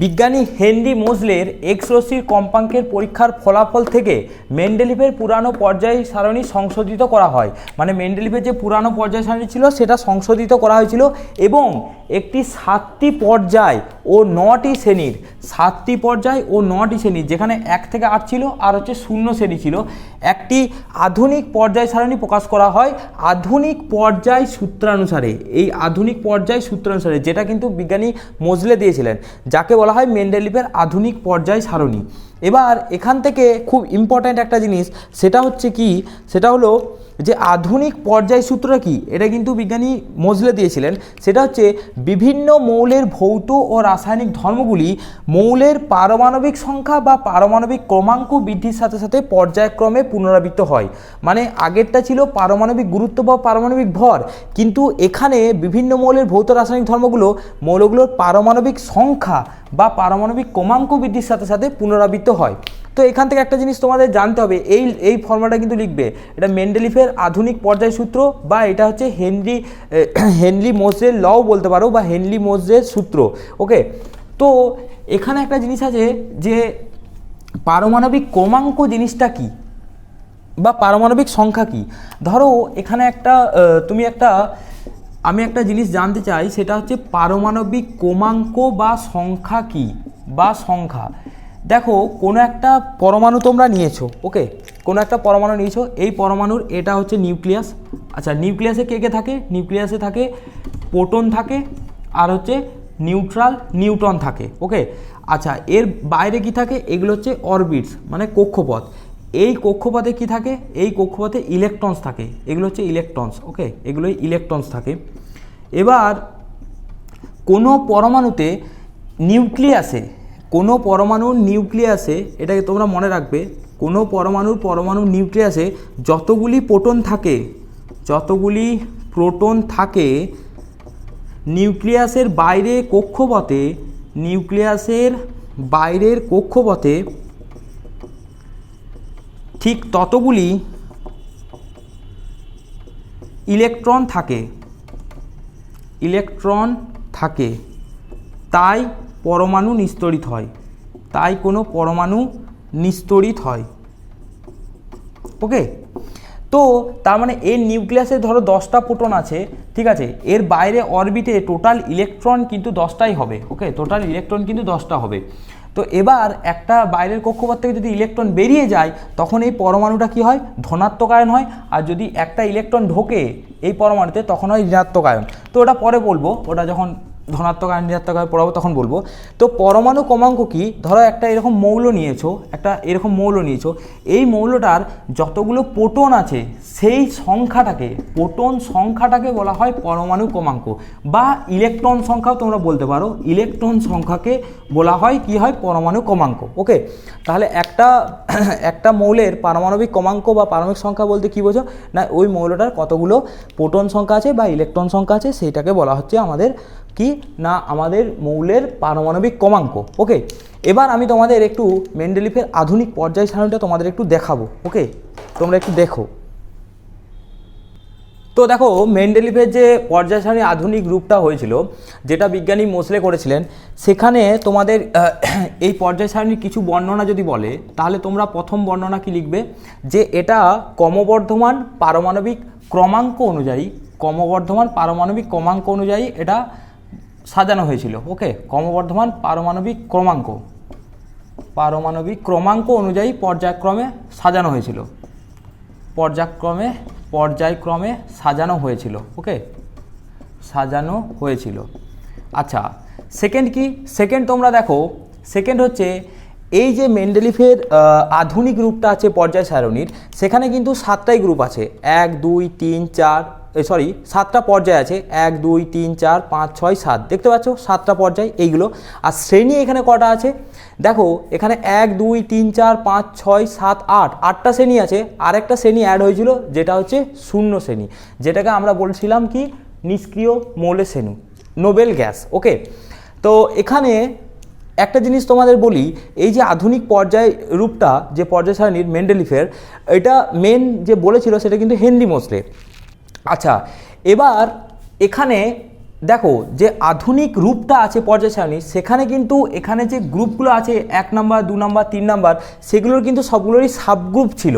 বিজ্ঞানী হেনরি মোজলের এক্স রশ্মির কম্পাঙ্কের পরীক্ষার ফলাফল থেকে মেন্ডেলিফের পুরানো পর্যায় সারণী সংশোধিত করা হয়। মানে মেন্ডেলিফের যে পুরানো পর্যায় সারণী ছিল সেটা সংশোধিত করা হয়েছিল এবং একটি 7টি পর্যায় ও 9টি শ্রেণীর, 7টি পর্যায় ও 9টি শ্রেণীর, যেখানে 1 থেকে 8 ছিল আর হচ্ছে 0 শ্রেণী ছিল, একটি আধুনিক পর্যায় সারণী প্রকাশ করা হয় আধুনিক পর্যায় সূত্রানুসারে। এই আধুনিক পর্যায় সূত্রানুসারে যেটা কিন্তু বিজ্ঞানী মোজলে দিয়েছিলেন, যাকে বলা হয় মেন্ডেলিফের আধুনিক পর্যায় সারণী। এবার এখান থেকে খুব ইম্পর্ট্যান্ট একটা জিনিস, সেটা হচ্ছে কি, সেটা হলো যে আধুনিক পর্যায় সূত্রটা কি, এটা কিন্তু বিজ্ঞানী মোজলে দিয়েছিলেন। সেটা হচ্ছে বিভিন্ন মৌলের ভৌত ও রাসায়নিক ধর্মগুলি মৌলের পারমাণবিক সংখ্যা বা পারমাণবিক ক্রমাঙ্ক বৃদ্ধির সাথে সাথে পর্যায়ক্রমে পুনরাবৃত্ত হয়। মানে আগেরটা ছিল পারমাণবিক গুরুত্ব বা পারমাণবিক ভর, কিন্তু এখানে বিভিন্ন মৌলের ভৌত রাসায়নিক ধর্মগুলো মৌলগুলোর পারমাণবিক সংখ্যা বা পারমাণবিক ক্রমাঙ্ক বৃদ্ধির সাথে সাথে পুনরাবৃত্ত হয়। তো এখান থেকে একটা জিনিস তোমাদের জানতে হবে, এই ফর্মুলাটা কিন্তু লিখবে, এটা মেন্ডেলিফের আধুনিক পর্যায় সূত্র বা এটা হচ্ছে হেনরি মোজের লও বলতে পারো বা হেনরি মোজের সূত্র। ওকে, তো এখানে একটা জিনিস আছে যে পারমাণবিক ক্রমাঙ্ক জিনিসটা কি বা পারমাণবিক সংখ্যা কি। ধরো এখানে আমি একটা জিনিস জানতে চাই, সেটা হচ্ছে পারমাণবিক ক্রমাঙ্ক বা সংখ্যা কি বা সংখ্যা। দেখো কোনো একটা পরমাণু তোমরা নিয়েছো, ওকে, কোনো একটা পরমাণু নিয়েছো, এই পরমাণুর এটা হচ্ছে নিউক্লিয়াস। আচ্ছা, নিউক্লিয়াসে কে কে থাকে, নিউক্লিয়াসে থাকে প্রোটন থাকে আর হচ্ছে নিউট্রন থাকে। ওকে, আচ্ছা এর বাইরে কি থাকে, এগুলো হচ্ছে অরবিটস মানে কক্ষপথ। এই কক্ষপথে কি থাকে, এই কক্ষপথে ইলেকট্রনস থাকে, এগুলো হচ্ছে ইলেকট্রনস। ওকে, এগুলোই ইলেকট্রনস থাকে। এবার কোনো পরমাণুতে কোনো পরমাণুর নিউক্লিয়াসে, এটাকে তোমরা মনে রাখবে, কোনো পরমাণুর নিউক্লিয়াসে যতগুলি প্রোটন থাকে নিউক্লিয়াসের বাইরের কক্ষপথে ঠিক ততগুলি ইলেকট্রন থাকে, তাই পরমাণু নিস্তড়িত হয়, কোনো পরমাণু নিস্তড়িত হয়। ওকে, তো তার মানে এর নিউক্লিয়াসে ধরো 10টা প্রোটন আছে, ঠিক আছে, এর বাইরে অরবিটে টোটাল ইলেকট্রন কিন্তু 10টাই হবে। ওকে, টোটাল ইলেকট্রন কিন্তু 10টা হবে। তো এবার একটা বাইরের কক্ষপথ থেকে যদি ইলেকট্রন বেরিয়ে যায় তখন এই পরমাণুটা কি হয়, ধনাত্মক আয়ন হয়। আর যদি একটা ইলেকট্রন ঢোকে এই পরমাণুতে তখন হয় ঋণাত্মক আয়ন। তো ওটা পরে বলবো, ওটা যখন ধনাত্মক আয়ন ঋণাত্মক আয়ন পড়াবো তখন বলবো। তো পরমাণু ক্রমাঙ্ক কি, ধরো একটা এরকম মৌল নিয়েছো, এই মৌলটার যতগুলো প্রোটন আছে সেই প্রোটন সংখ্যাটাকে বলা হয় পরমাণু ক্রমাঙ্ক বা ইলেকট্রন সংখ্যাও তোমরা বলতে পারো, ইলেকট্রন সংখ্যাকে বলা হয় কি হয়, পরমাণু ক্রমাঙ্ক। ওকে, তাহলে একটা মৌলের পারমাণবিক ক্রমাঙ্ক বা পারমাণবিক সংখ্যা বলতে কি বোঝো না, ওই মৌলটার কতগুলো প্রোটন সংখ্যা আছে বা ইলেকট্রন সংখ্যা আছে সেইটাকে বলা হচ্ছে আমাদের মৌলের পারমাণবিক ক্রমাঙ্ক। ওকে, এবার আমি তোমাদের একটু মেন্ডেলিফের আধুনিক পর্যায় সারণীটা তোমাদের একটু দেখাবো। ওকে, তোমরা একটু দেখো। তো দেখো মেন্ডেলিফের যে পর্যায় সারণী আধুনিক রূপটা হয়েছিল, যেটা বিজ্ঞানী মোজলে করেছিলেন, সেখানে তোমাদের এই পর্যায় সারণীর কিছু বর্ণনা যদি বলে তাহলে তোমরা প্রথম বর্ণনা কি লিখবে, যে এটা ক্রমবর্ধমান পারমাণবিক ক্রমাঙ্ক অনুযায়ী এটা সাজানো হয়েছিল। ওকে, ক্রমবর্ধমান পারমাণবিক ক্রমাঙ্ক অনুযায়ী পর্যায়ক্রমে সাজানো হয়েছিল। ওকে, সাজানো হয়েছিল। আচ্ছা, সেকেন্ড তোমরা দেখো, সেকেন্ড হচ্ছে এই যে মেন্ডেলিফের আধুনিক রূপটা আছে পর্যায় সারণীর, সেখানে কিন্তু 7টাই গ্রুপ আছে, 1 2 3 4 সাতটা পর্যায় আছে, 1 2 3 4 5 6 7, দেখতে পাচ্ছ 7টা পর্যায় এইগুলো। আর শ্রেণী এখানে কটা আছে দেখো, এখানে 1 2 3 4 5 6 7 8, 8টা শ্রেণী আছে। আর একটা শ্রেণী অ্যাড হয়েছিল যেটা হচ্ছে শূন্য শ্রেণী, যেটাকে আমরা বলছিলাম কি নিষ্ক্রিয় মৌলের শ্রেণী, নোবেল গ্যাস। ওকে, তো এখানে একটা জিনিস তোমাদের বলি, এই যে আধুনিক পর্যায় রূপটা যে পর্যায় সারণীর মেন্ডেলিফের, এটা মেন যে বলেছিল সেটা কিন্তু হেনরি মোসলে। আচ্ছা, এবার এখানে দেখো যে আধুনিক রূপটা আছে পর্যায় সারণীর, সেখানে কিন্তু এখানে যে গ্রুপগুলো আছে 1 নাম্বার 2 নাম্বার 3 নাম্বার, সেগুলোর কিন্তু সবগুলোরই সাবগ্রুপ ছিল।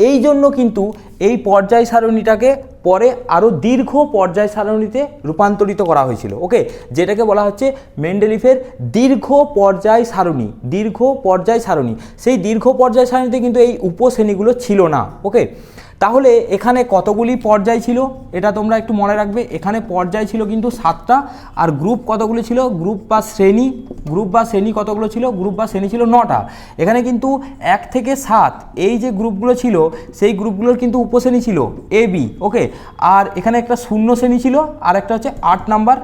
এই জন্য কিন্তু এই পর্যায় সারণীটাকে পরে আরও দীর্ঘ পর্যায় সারণীতে রূপান্তরিত করা হয়েছিল। ওকে, যেটাকে বলা হচ্ছে মেন্ডেলিফের দীর্ঘ পর্যায় সারণী, দীর্ঘ পর্যায় সারণী। সেই দীর্ঘ পর্যায় সারণীতে কিন্তু এই উপশ্রেণীগুলো ছিল না। ওকে, তাহলে এখানে কতগুলি পর্যায় ছিল এটা তোমরা একটু মনে রাখবে। এখানে পর্যায় ছিল কিন্তু 7টা, আর গ্রুপ কতগুলি ছিল, গ্রুপ বা শ্রেণী কতগুলো ছিল, গ্রুপ বা শ্রেণী ছিল 9টা। এখানে কিন্তু 1 থেকে 7 এই যে গ্রুপগুলো ছিল, সেই গ্রুপগুলোর কিন্তু উপশ্রেণী ছিল এ বি। ওকে, আর এখানে একটা শূন্য শ্রেণী ছিল, আর একটা হচ্ছে 8 নাম্বার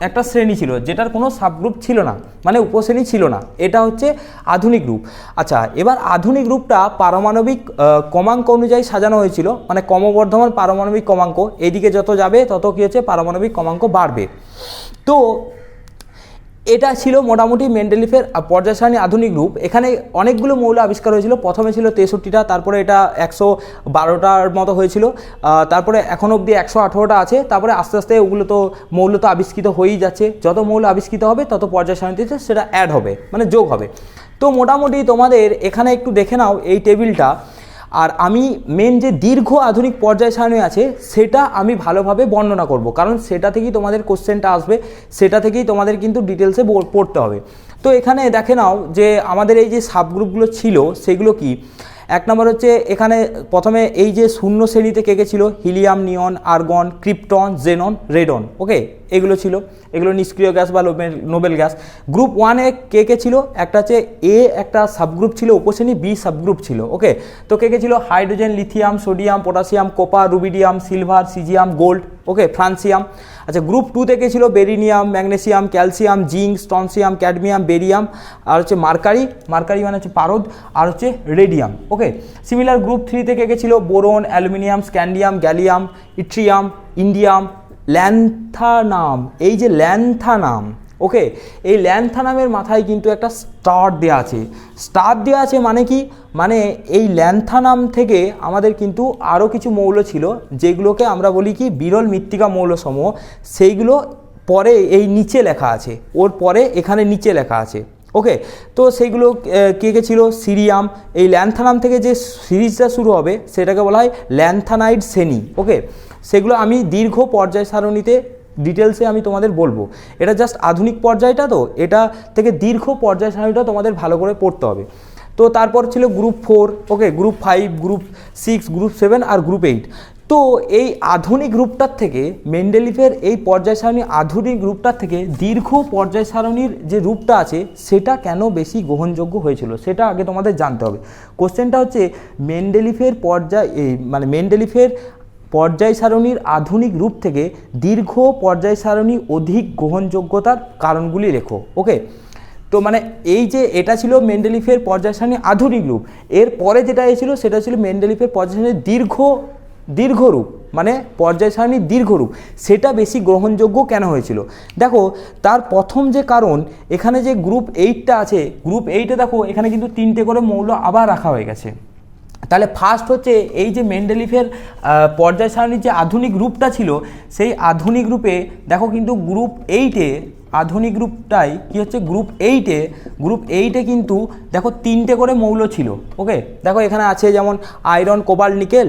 একটা শ্রেণী ছিল, যেটার কোনো সাবগ্রুপ ছিল না, মানে উপশ্রেণী ছিল না। এটা হচ্ছে আধুনিক রূপ। আচ্ছা, এবার আধুনিক রূপটা পারমাণবিক ক্রমাঙ্ক অনুযায়ী সাজানো হয়েছিল, মানে ক্রমবর্ধমান পারমাণবিক ক্রমাঙ্ক, এইদিকে যত যাবে তত কী হচ্ছে পারমাণবিক ক্রমাঙ্ক বাড়বে। তো এটা ছিল মোটামুটি মেন্ডেলিফের পর্যায় সারণী আধুনিক রূপ। এখানে অনেকগুলো মৌল আবিষ্কার হয়েছিল। প্রথমে ছিল 63টা, তারপরে এটা 112টার মতো হয়েছিল, তারপরে এখন অবধি 118টা আছে। তারপরে আস্তে আস্তে ওগুলো তো মৌল তো আবিষ্কৃত হয়েই যাচ্ছে, যত মৌল আবিষ্কৃত হবে তত পর্যায় সারণীতে সেটা অ্যাড হবে, মানে যোগ হবে। তো মোটামুটি তোমাদের এখানে একটু দেখে নাও এই টেবিলটা। আর আমি মেন যে দীর্ঘ আধুনিক পর্যায় সারণী আছে সেটা আমি ভালোভাবে বর্ণনা করব, কারণ সেটা থেকেই তোমাদের কোশ্চেনটা আসবে, সেটা থেকেই তোমাদের কিন্তু ডিটেলসে পড়তে হবে। তো এখানে দেখে নাও যে আমাদের এই যে সাবগ্রুপগুলো ছিল সেগুলো কি। 1 নম্বর হচ্ছে এখানে প্রথমে এই যে শূন্য শ্রেণীতে কে কে ছিল, হিলিয়াম, নিয়ন, আর্গন, ক্রিপ্টন, জেনন, রেডন। ওকে, এগুলো ছিল, এগুলো নিষ্ক্রিয় গ্যাস বা নোবেল গ্যাস। গ্রুপ 1-এ কে কে ছিল, একটা হচ্ছে এ একটা সাবগ্রুপ ছিল, উপশ্রেণী বি সাবগ্রুপ ছিল। ওকে, তো কে কে ছিল, hydrogen, lithium, sodium, potassium, copper, rubidium, silver, caesium, gold. Okay, francium. আচ্ছা, গ্রুপ 2-তে কে ছিল, beryllium, magnesium, calcium, zinc, strontium, cadmium, barium, আর হচ্ছে মার্কারি মানে হচ্ছে পারদ, আর হচ্ছে রেডিয়াম। ওকে, সিমিলার গ্রুপ 3-তে কে কে ছিল, boron, aluminium, scandium, gallium, yttrium, indium, lanthanum. এই যে ল্যান্থানাম, ওকে, এই ল্যান্থানামের মাথায় কিন্তু একটা স্টার দেওয়া আছে। স্টার দেওয়া আছে মানে কি, মানে এই ল্যান্থানাম থেকে আমাদের কিন্তু আরও কিছু মৌল ছিল যেগুলোকে আমরা বলি কি বিরল মৃত্তিকা মৌলসমূহ, সেইগুলো পরে এই নিচে লেখা আছে, ওর পরে এখানে নিচে লেখা আছে। ওকে, তো সেইগুলো কে কে ছিল, সিরিয়াম। এই ল্যান্থানাম থেকে যে সিরিজটা শুরু হবে সেটাকে বলা হয় ল্যান্থানাইড শ্রেণী। ওকে, সেগুলো আমি দীর্ঘ পর্যায় সারণীতে ডিটেলসে আমি তোমাদের বলবো। এটা জাস্ট আধুনিক পর্যায়টা, তো এটা থেকে দীর্ঘ পর্যায় সারণীটা তোমাদের ভালো করে পড়তে হবে। তো তারপর ছিল গ্রুপ 4, ওকে, গ্রুপ 5, গ্রুপ 6, গ্রুপ 7 আর গ্রুপ 8। তো এই আধুনিক রূপটার থেকে মেন্ডেলিফের এই পর্যায় সারণী আধুনিক রূপটার থেকে দীর্ঘ পর্যায় সারণীর যে রূপটা আছে সেটা কেন বেশি গ্রহণযোগ্য হয়েছিল সেটা আগে তোমাদের জানতে হবে। কোশ্চেনটা হচ্ছে মেন্ডেলিফের পর্যায় সারণীর আধুনিক রূপ থেকে দীর্ঘ পর্যায় সারণী অধিক গ্রহণযোগ্যতার কারণগুলি লেখো। ওকে, তো মানে এই যে এটা ছিল মেন্ডেলিফের পর্যায় সারণী আধুনিক রূপ, এর পরে যেটা এসেছিল সেটা ছিল মেন্ডেলিফের পর্যায় সারণীর দীর্ঘ রূপ, মানে পর্যায় সারণীর দীর্ঘ রূপ, সেটা বেশি গ্রহণযোগ্য কেন হয়েছিল। দেখো তার প্রথম যে কারণ, এখানে যে গ্রুপ 8টা আছে, গ্রুপ 8-এ দেখো এখানে কিন্তু 3টে করে মৌল আবার রাখা হয়ে গেছে। তাহলে ফার্স্ট হচ্ছে এই যে মেন্ডেলিফের পর্যায় সারণীর যে আধুনিক রূপটা ছিল, সেই আধুনিক রূপে দেখো কিন্তু গ্রুপ 8-এ আধুনিক রূপটাই কি হচ্ছে, গ্রুপ 8-এ কিন্তু দেখো 3টে করে মৌল ছিল। ওকে, দেখো এখানে আছে যেমন আয়রন, কোবাল্ট, নিকেল,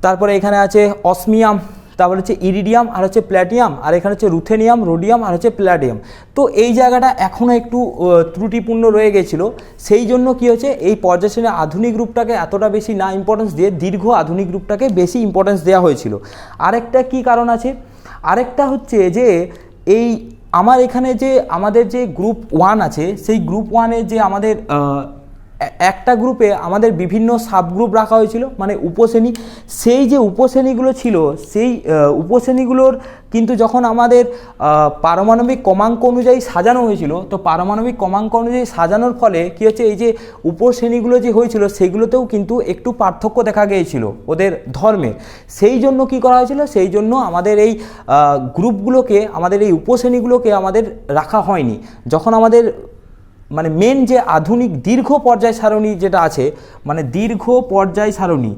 তারপরে এখানে আছে অসমিয়াম, তারপরে হচ্ছে ইরিডিয়াম, আর হচ্ছে প্ল্যাটিনাম, আর এখানে হচ্ছে রুথেনিয়াম, রোডিয়াম, আর হচ্ছে প্ল্যাটিয়াম। তো এই জায়গাটা এখনও একটু ত্রুটিপূর্ণ রয়ে গেছিলো, সেই জন্য কী হচ্ছে এই পর্যায় সারণীর আধুনিক রূপটাকে এতটা বেশি না ইম্পর্টেন্স দিয়ে দীর্ঘ আধুনিক রূপটাকে বেশি ইম্পর্টেন্স দেওয়া হয়েছিল। আরেকটা কি কারণ আছে, আরেকটা হচ্ছে যে এই আমাদের যে গ্রুপ 1 আছে, সেই গ্রুপ 1-এর যে আমাদের একটা গ্রুপে আমাদের বিভিন্ন সাবগ্রুপ রাখা হয়েছিল, মানে উপশ্রেণী। সেই যে উপশ্রেণীগুলো ছিল, সেই উপশ্রেণীগুলোর কিন্তু যখন আমাদের পারমাণবিক ক্রমাঙ্ক অনুযায়ী সাজানো হয়েছিল, তো পারমাণবিক ক্রমাঙ্ক অনুযায়ী সাজানোর ফলে কী হচ্ছে, এই যে উপশ্রেণীগুলো যে হয়েছিল সেগুলোতেও কিন্তু একটু পার্থক্য দেখা গিয়েছিল ওদের ধর্মে। সেই জন্য কি করা হয়েছিল, সেই জন্য আমাদের এই গ্রুপগুলোকে, আমাদের এই উপশ্রেণীগুলোকে আমাদের রাখা হয়নি। যখন আমাদের মানে মেন যে আধুনিক দীর্ঘ পর্যায় সারণী যেটা আছে, মানে দীর্ঘ পর্যায় সারণী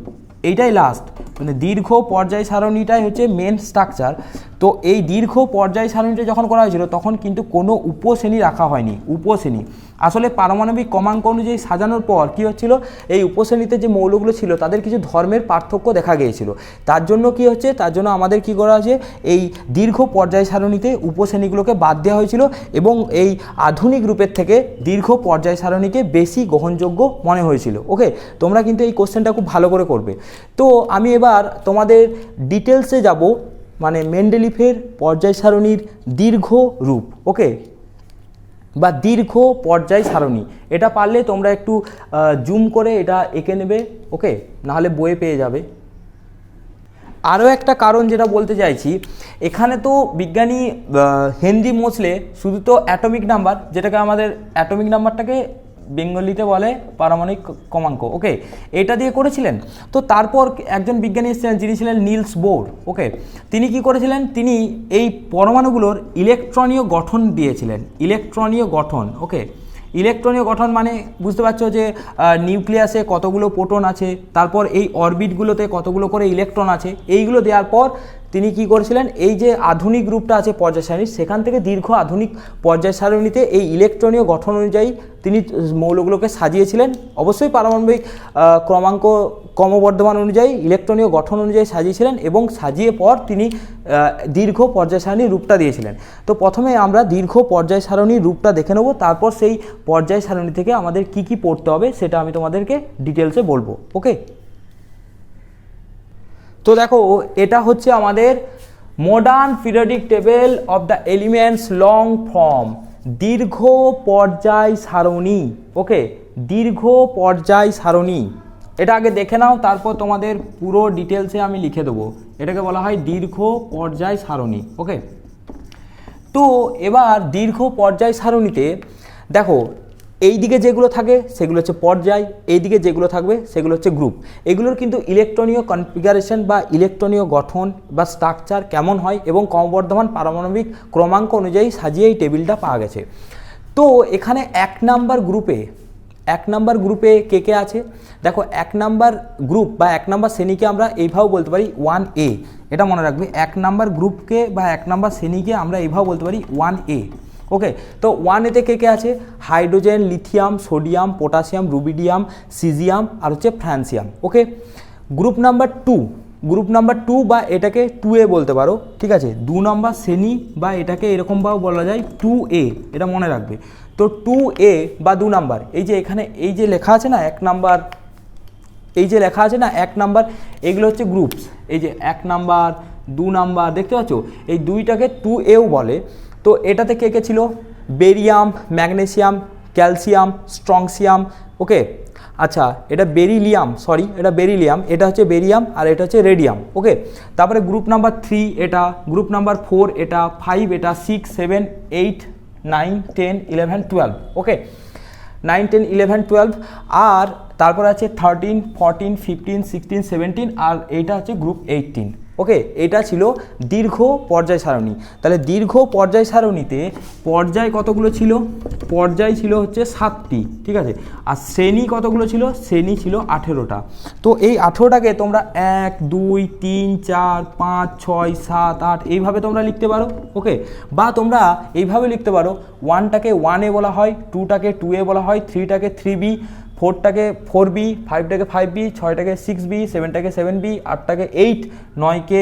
এইটাই লাস্ট, মানে দীর্ঘ পর্যায় সারণীটাই হচ্ছে মেন স্ট্রাকচার। তো এই দীর্ঘ পর্যায় সারণীটা যখন করা হয়েছিল তখন কিন্তু কোনো উপশ্রেণী রাখা হয়নি। উপশ্রেণী আসলে পারমাণবিক ক্রমাঙ্ক অনুযায়ী সাজানোর পর কী হচ্ছিল, এই উপশ্রেণীতে যে মৌলগুলো ছিল তাদের কিছু ধর্মের পার্থক্য দেখা গিয়েছিল। তার জন্য কি হচ্ছে, তার জন্য আমাদের কি করা হয়েছে, এই দীর্ঘ পর্যায় সারণীতে উপশ্রেণীগুলোকে বাদ দেওয়া হয়েছিল এবং এই আধুনিক রূপের থেকে দীর্ঘ পর্যায় সারণীকে বেশি গ্রহণযোগ্য মনে হয়েছিল। ওকে, তোমরা কিন্তু এই কোশ্চেনটা খুব ভালো করে করবে। তো আমি এবার তোমাদের ডিটেলসে যাব, মানে মেন্ডেলিফের পর্যায় সারণীর দীর্ঘ রূপ, ওকে, বা দীর্ঘ পর্যায় সারণী। এটা পারলে তোমরা একটু জুম করে এটা এঁকে নেবে, ওকে, নাহলে বইয়ে পেয়ে যাবে। আরও একটা কারণ যেটা বলতে চাইছি, এখানে তো বিজ্ঞানী হেনরি মোসলে শুধু তো অ্যাটমিক নাম্বার, যেটাকে আমাদের অ্যাটমিক নাম্বারটাকে বেঙ্গলিতে বলে পারমাণবিক ক্রমাঙ্ক, ওকে, এটা দিয়ে করেছিলেন। তো তারপর একজন বিজ্ঞানী এসেছিলেন যিনি ছিলেন নিলস বোর, ওকে, তিনি কি করেছিলেন, তিনি এই পরমাণুগুলোর ইলেকট্রনীয় গঠন দিয়েছিলেন। ইলেকট্রনীয় গঠন, ওকে, ইলেকট্রনীয় গঠন মানে বুঝতে পারছো যে নিউক্লিয়াসে কতগুলো প্রোটন আছে, তারপর এই অরবিটগুলোতে কতগুলো করে ইলেকট্রন আছে, এইগুলো দেওয়ার পর তিনি কি করেছিলেন, এই যে আধুনিক রূপটা আছে পর্যায় সারণীর, সেখান থেকে দীর্ঘ আধুনিক পর্যায় সারণীতে এই ইলেকট্রনীয় গঠন অনুযায়ী তিনি মৌলগুলোকে সাজিয়েছিলেন। অবশ্যই পারমাণবিক ক্রমাঙ্ক ক্রমবর্ধমান অনুযায়ী ইলেকট্রনীয় গঠন অনুযায়ী সাজিয়েছিলেন এবং সাজিয়ে পর তিনি দীর্ঘ পর্যায় সারণীর রূপটা দিয়েছিলেন। তো প্রথমে আমরা দীর্ঘ পর্যায় সারণীর রূপটা দেখে নেব, তারপর সেই পর্যায় সারণী থেকে আমাদের কি কি পড়তে হবে সেটা আমি তোমাদেরকে ডিটেলসে বলবো, ওকে। তো দেখো, এটা হচ্ছে আমাদের modern periodic table of the elements long form, দীর্ঘ পর্যায় সারণী, ওকে, দীর্ঘ পর্যায় সারণী। এটা আগে দেখে নাও, তারপর তোমাদের পুরো ডিটেলসে আমি লিখে দেবো। এটাকে বলা হয় দীর্ঘ পর্যায় সারণী, ওকে। তো এবার দীর্ঘ পর্যায় সারণীতে দেখো, এই দিকে যেগুলো থাকে সেগুলো হচ্ছে পর্যায়, এই দিকে যেগুলো থাকবে সেগুলো হচ্ছে গ্রুপ। এগুলোর কিন্তু ইলেকট্রনীয় কনফিগারেশন বা ইলেকট্রনীয় গঠন বা স্ট্রাকচার কেমন হয় এবং ক্রমবর্ধমান পারমাণবিক ক্রমাঙ্ক অনুযায়ী সাজিয়ে এই টেবিলটা পাওয়া গেছে। তো এখানে 1 নাম্বার গ্রুপে কে কে আছে দেখো, 1 নাম্বার গ্রুপ বা 1 নাম্বার শ্রেণীকে আমরা এইভাবে বলতে পারি 1A। এটা মনে রাখবে, 1 নাম্বার গ্রুপকে বা 1 নাম্বার শ্রেণীকে আমরা এইভাবে বলতে পারি 1A, ওকে। তো 1A-তে কে কে আছে, hydrogen, lithium, sodium, potassium, rubidium, caesium আর হচ্ছে ফ্রান্সিয়াম, ওকে। গ্রুপ নাম্বার 2 বা এটাকে 2A বলতে পারো, ঠিক আছে, 2 নম্বর শ্রেণী বা এটাকে এরকমভাবে বলা যায় 2A, এটা মনে রাখবে। তো 2A বা 2 নাম্বার, এই যে এখানে এই যে লেখা আছে না 1 নাম্বার, এই যে লেখা আছে না 1 নাম্বার, এগুলো হচ্ছে গ্রুপস। এই যে 1 নাম্বার 2 নাম্বার দেখতে পাচ্ছ, এই দুইটাকে 2Aও বলে। তো এটাতে কে কে ছিল, বেরিয়াম, ম্যাগনেসিয়াম, ক্যালসিয়াম, স্ট্রংসিয়াম, ওকে। আচ্ছা, এটা বেরিলিয়াম, এটা হচ্ছে বেরিয়াম আর এটা হচ্ছে রেডিয়াম, ওকে। তারপরে গ্রুপ নাম্বার 3 এটা, গ্রুপ নাম্বার 4 এটা, 5 এটা, 6, 7, 8, 9, 10, 11, 12, ওকে, 9, 10, 11, 12। আর তারপরে আছে 13, 14, 15, 16, 17 আর এইটা হচ্ছে গ্রুপ 18, ওকে। এটা ছিল দীর্ঘ পর্যায় সারণী। তাহলে দীর্ঘ পর্যায় সারণীতে পর্যায় কতগুলো ছিল, পর্যায় ছিল হচ্ছে 7টি, ঠিক আছে। আর শ্রেণী কতগুলো ছিল, শ্রেণী ছিল 18টা। তো এই 18টাকে তোমরা 1, 2, 3, 4, 5, 6, 7, 8 এইভাবে তোমরা লিখতে পারো, ওকে। বা তোমরা এইভাবে লিখতে পারো, 1টাকে 1A বলা হয়, 2টাকে 2A বলা হয়, 3টাকে 3B, 4টাকে 4B, 5টাকে 5B, 6টাকে 6B, 7টাকে 7B, 8টাকে 8, 9কে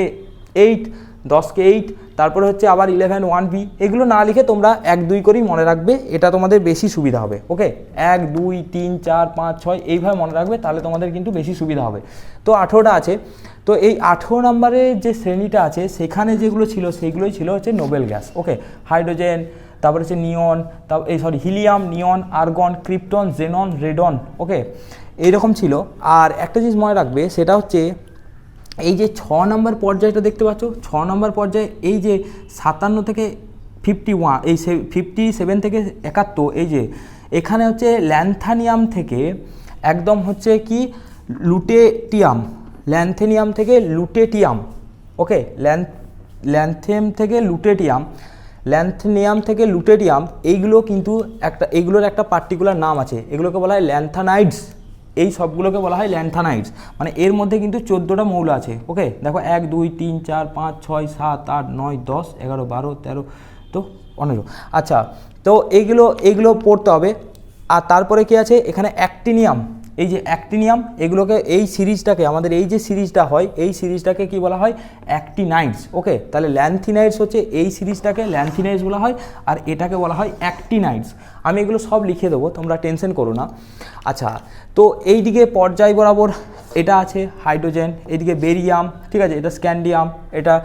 8, 10কে 8, তারপরে হচ্ছে আবার 11, 1B। এগুলো না লিখে তোমরা 1, 2 করেই মনে রাখবে, এটা তোমাদের বেশি সুবিধা হবে, ওকে। 1, 2, 3, 4, 5, 6 এইভাবে মনে রাখবে, তাহলে তোমাদের কিন্তু বেশি সুবিধা হবে। তো 18টা আছে। তো এই 18 নম্বরের যে শ্রেণীটা আছে সেখানে যেগুলো ছিল সেইগুলোই ছিল হচ্ছে নোবেল গ্যাস, ওকে। হাইড্রোজেন, তারপরে হচ্ছে নিয়ন, হিলিয়াম, নিয়ন, আর্গন, ক্রিপ্টন, জেনন, রেডন। ওকে, এইরকম ছিল। আর একটা জিনিস মনে রাখবে, সেটা হচ্ছে এই যে 6 নম্বর পর্যায়টা দেখতে পাচ্ছ, 6 নম্বর পর্যায়ে এই যে 57 থেকে 51, এই 57 থেকে 71, এই যে এখানে হচ্ছে ল্যান্থানিয়াম থেকে একদম হচ্ছে কি লুটেটিয়াম, ল্যান্থেনিয়াম থেকে লুটেটিয়াম। ওকে, ল্যান্থেম থেকে লুটেটিয়াম, ল্যান্থেনিয়াম থেকে লুটেটিয়াম, এইগুলো কিন্তু এইগুলোর একটা পার্টিকুলার নাম আছে, এগুলোকে বলা হয় ল্যান্থানাইডস। এই সবগুলোকে বলা হয় ল্যান্থানাইডস। মানে এর মধ্যে কিন্তু 14টা মৌল আছে। ওকে, দেখো 1 2 3 4 5 6 7 8 9 10 11 12 13 তো 15। আচ্ছা, তো এইগুলো পড়তে হবে। আর তারপরে কি আছে এখানে অ্যাক্টিনিয়াম, এই যে অ্যাক্টিনিয়াম, এগুলোকে এই সিরিজটাকে, আমাদের এই যে সিরিজটা হয় এই সিরিজটাকে কি বলা হয়? অ্যাক্টিনাইডস। ওকে, তাহলে ল্যান্থিনাইডস হচ্ছে এই সিরিজটাকে ল্যান্থিনাইডস বলা হয়, আর এটাকে বলা হয় অ্যাক্টিনাইডস। আমি এগুলো সব লিখে দেবো, তোমরা টেনশন করো না। আচ্ছা, তো এইদিকে পর্যায় বরাবর এটা আছে হাইড্রোজেন, এইদিকে বেরিয়াম, ঠিক আছে, এটা স্ক্যান্ডিয়াম, এটা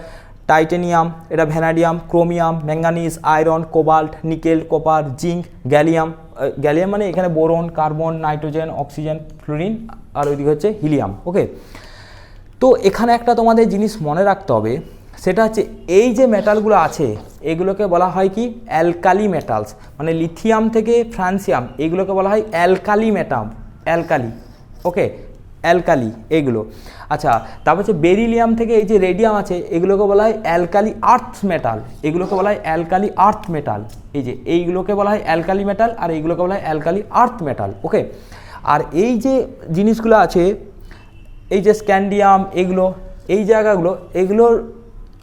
টাইটেনিয়াম, এটা vanadium, chromium, manganese, iron, cobalt, nickel, copper, zinc, gallium. Gallium মানে এখানে boron, carbon, nitrogen, oxygen, fluorine, আর ওইদিকে হচ্ছে হিলিয়াম। ওকে, তো এখানে একটা তোমাদের জিনিস মনে রাখতে হবে, সেটা হচ্ছে এই যে মেটালগুলো আছে এগুলোকে বলা হয় কি? Alkali metals. মানে লিথিয়াম থেকে ফ্রান্সিয়াম, এগুলোকে বলা হয় অ্যালকালি মেটাল, অ্যালকালি। ওকে, অ্যালকালি এইগুলো। আচ্ছা, তারপর হচ্ছে বেরিলিয়াম থেকে এই যে রেডিয়াম আছে, এগুলোকে বলা হয় অ্যালকালি আর্থ মেটাল, এগুলোকে বলা হয় অ্যালকালি আর্থ মেটাল। এই যে এইগুলোকে বলা হয় অ্যালকালি মেটাল, আর এইগুলোকে বলা হয় অ্যালকালি আর্থ মেটাল। ওকে, আর এই যে জিনিসগুলো আছে, এই যে স্ক্যান্ডিয়াম, এগুলো, এই জায়গাগুলো,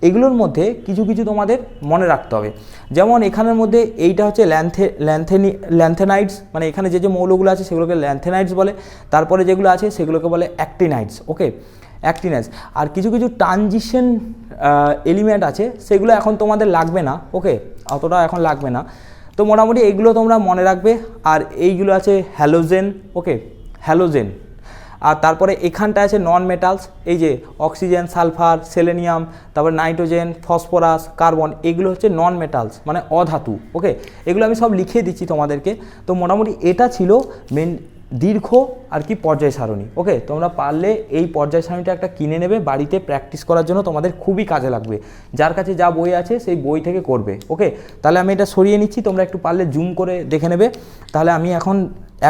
এগুলোর মধ্যে কিছু কিছু তোমাদের মনে রাখতে হবে। যেমন এখানের মধ্যে এইটা হচ্ছে ল্যান্থেনাইডস, মানে এখানে যে যে মৌলগুলো আছে সেগুলোকে ল্যান্থেনাইডস বলে। তারপরে যেগুলো আছে সেগুলোকে বলে অ্যাক্টিনাইডস। ওকে, অ্যাক্টিনাইডস। আর কিছু কিছু ট্রানজিশন এলিমেন্ট আছে, সেগুলো এখন তোমাদের লাগবে না। ওকে, অতটা এখন লাগবে না। তো মোটামুটি এইগুলো তোমরা মনে রাখবে। আর এইগুলো আছে হ্যালোজেন। ওকে, হ্যালোজেন। আর তারপরে এখানটা আছে নন মেটালস, এই যে অক্সিজেন, সালফার, সেলেনিয়াম, তারপর নাইট্রোজেন, ফসফরাস, কার্বন, এগুলো হচ্ছে নন মেটালস, মানে অধাতু। ওকে, এগুলো আমি সব লিখে দিচ্ছি তোমাদেরকে। তো মোটামুটি এটা ছিল মেন দীর্ঘ আর কি পর্যায় সারণী। ওকে, তোমরা পারলে এই পর্যায় সারণীটা একটা কিনে নেবে, বাড়িতে প্র্যাকটিস করার জন্য তোমাদের খুবই কাজে লাগবে। যার কাছে যা বই আছে সেই বই থেকে করবে। ওকে, তাহলে আমি এটা সরিয়ে নিচ্ছি, তোমরা একটু পারলে জুম করে দেখে নেবে। তাহলে আমি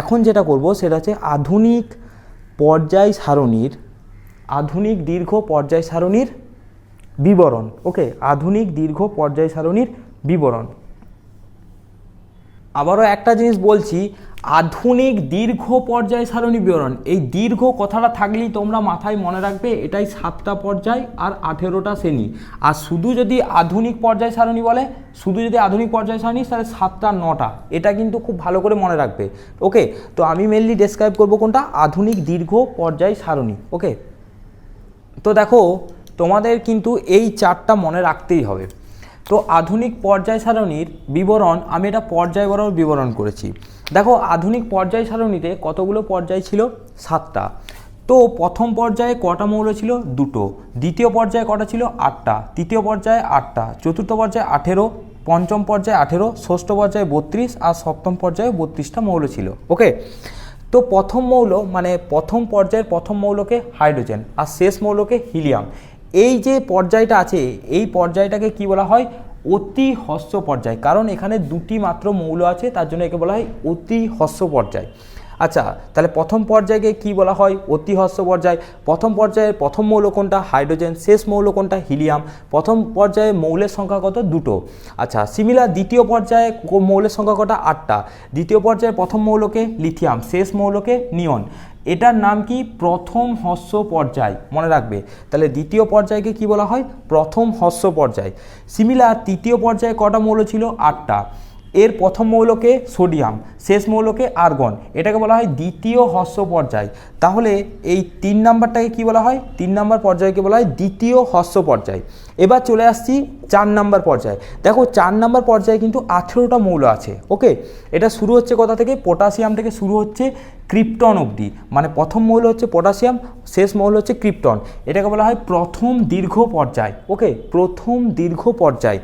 এখন যেটা করব সেটা হচ্ছে আধুনিক দীর্ঘ পর্যায় সারণীর বিবরণ। ওকে, আধুনিক দীর্ঘ পর্যায় সারণীর বিবরণ। আবারও একটা জিনিস বলছি, আধুনিক দীর্ঘ পর্যায় সারণী বিবরণ, এই দীর্ঘ কথাটা থাকলেই তোমরা মাথায় মনে রাখবে এটাই 7টা পর্যায় আর 18টা শ্রেণী। আর শুধু যদি আধুনিক পর্যায় সারণী বলে, তাহলে 7টা 9টা, এটা কিন্তু খুব ভালো করে মনে রাখবে। ওকে, তো আমি মেনলি ডেসক্রাইব করবো কোনটা? আধুনিক দীর্ঘ পর্যায় সারণী। ওকে, তো দেখো তোমাদের কিন্তু এই 4টা মনে রাখতেই হবে। তো আধুনিক পর্যায় সারণীর বিবরণ, আমি এটা পর্যায় বরাবর বিবরণ করেছি। দেখো আধুনিক পর্যায় সারণীতে কতগুলো পর্যায় ছিল? 7টা। তো প্রথম পর্যায়ে কটা মৌল ছিল? 2টো। দ্বিতীয় পর্যায়ে কটা ছিল? 8টা। তৃতীয় পর্যায়ে 8টা। চতুর্থ পর্যায়ে 18, পঞ্চম পর্যায়ে 18, ষষ্ঠ পর্যায়ে 32, আর সপ্তম পর্যায়ে 32টা মৌল ছিল। ওকে, তো প্রথম মৌল মানে প্রথম পর্যায়ের প্রথম মৌলকে হাইড্রোজেন, আর শেষ মৌলকে হিলিয়াম। এই যে পর্যায়টা আছে, এই পর্যায়টাকে কি বলা হয়? অতি হ্রস্ব পর্যায়। কারণ এখানে 2টি মাত্র মৌল আছে, তার জন্য একে বলা হয় অতি হ্রস্ব পর্যায়। আচ্ছা, তাহলে প্রথম পর্যায়কে কি বলা হয়? অতি হ্রস্ব পর্যায়। প্রথম পর্যায়ের প্রথম মৌল কোনটা? হাইড্রোজেন। শেষ মৌল কোনটা? হিলিয়াম। প্রথম পর্যায়ে মৌলের সংখ্যা কত? 2টো। আচ্ছা, সিমিলার দ্বিতীয় পর্যায়ে মৌলের সংখ্যা কটা? 8টা। দ্বিতীয় পর্যায়ে প্রথম মৌলকে লিথিয়াম, শেষ মৌলকে নিয়ন। এটার নাম কি? প্রথম হ্রস্ব পর্যায়, মনে রাখবে। তাহলে দ্বিতীয় পর্যায়কে কি বলা হয়? প্রথম হ্রস্ব পর্যায়। সিমিলার তৃতীয় পর্যায়ে কটা মৌল ছিল? 8টা। এর প্রথম মৌলকে সোডিয়াম, শেষ মৌলকে আর্গন, এটাকে বলা হয় দ্বিতীয় হ্রস্ব পর্যায়। তাহলে এই 3 নাম্বারটাকে কি বলা হয়? 3 নাম্বার পর্যায়কে বলা হয় দ্বিতীয় হ্রস্ব পর্যায়। এবার চলে আসছি 4 নাম্বার পর্যায়ে। দেখো 4 নাম্বার পর্যায়ে কিন্তু 18টা মৌল আছে। ওকে, এটা শুরু হচ্ছে কোথা থেকে? পটাশিয়াম থেকে শুরু হচ্ছে ক্রিপ্টন অবধি। মানে প্রথম মৌল হচ্ছে পটাশিয়াম, শেষ মৌল হচ্ছে ক্রিপ্টন। এটাকে বলা হয় প্রথম দীর্ঘ পর্যায়। ওকে, প্রথম দীর্ঘ পর্যায়।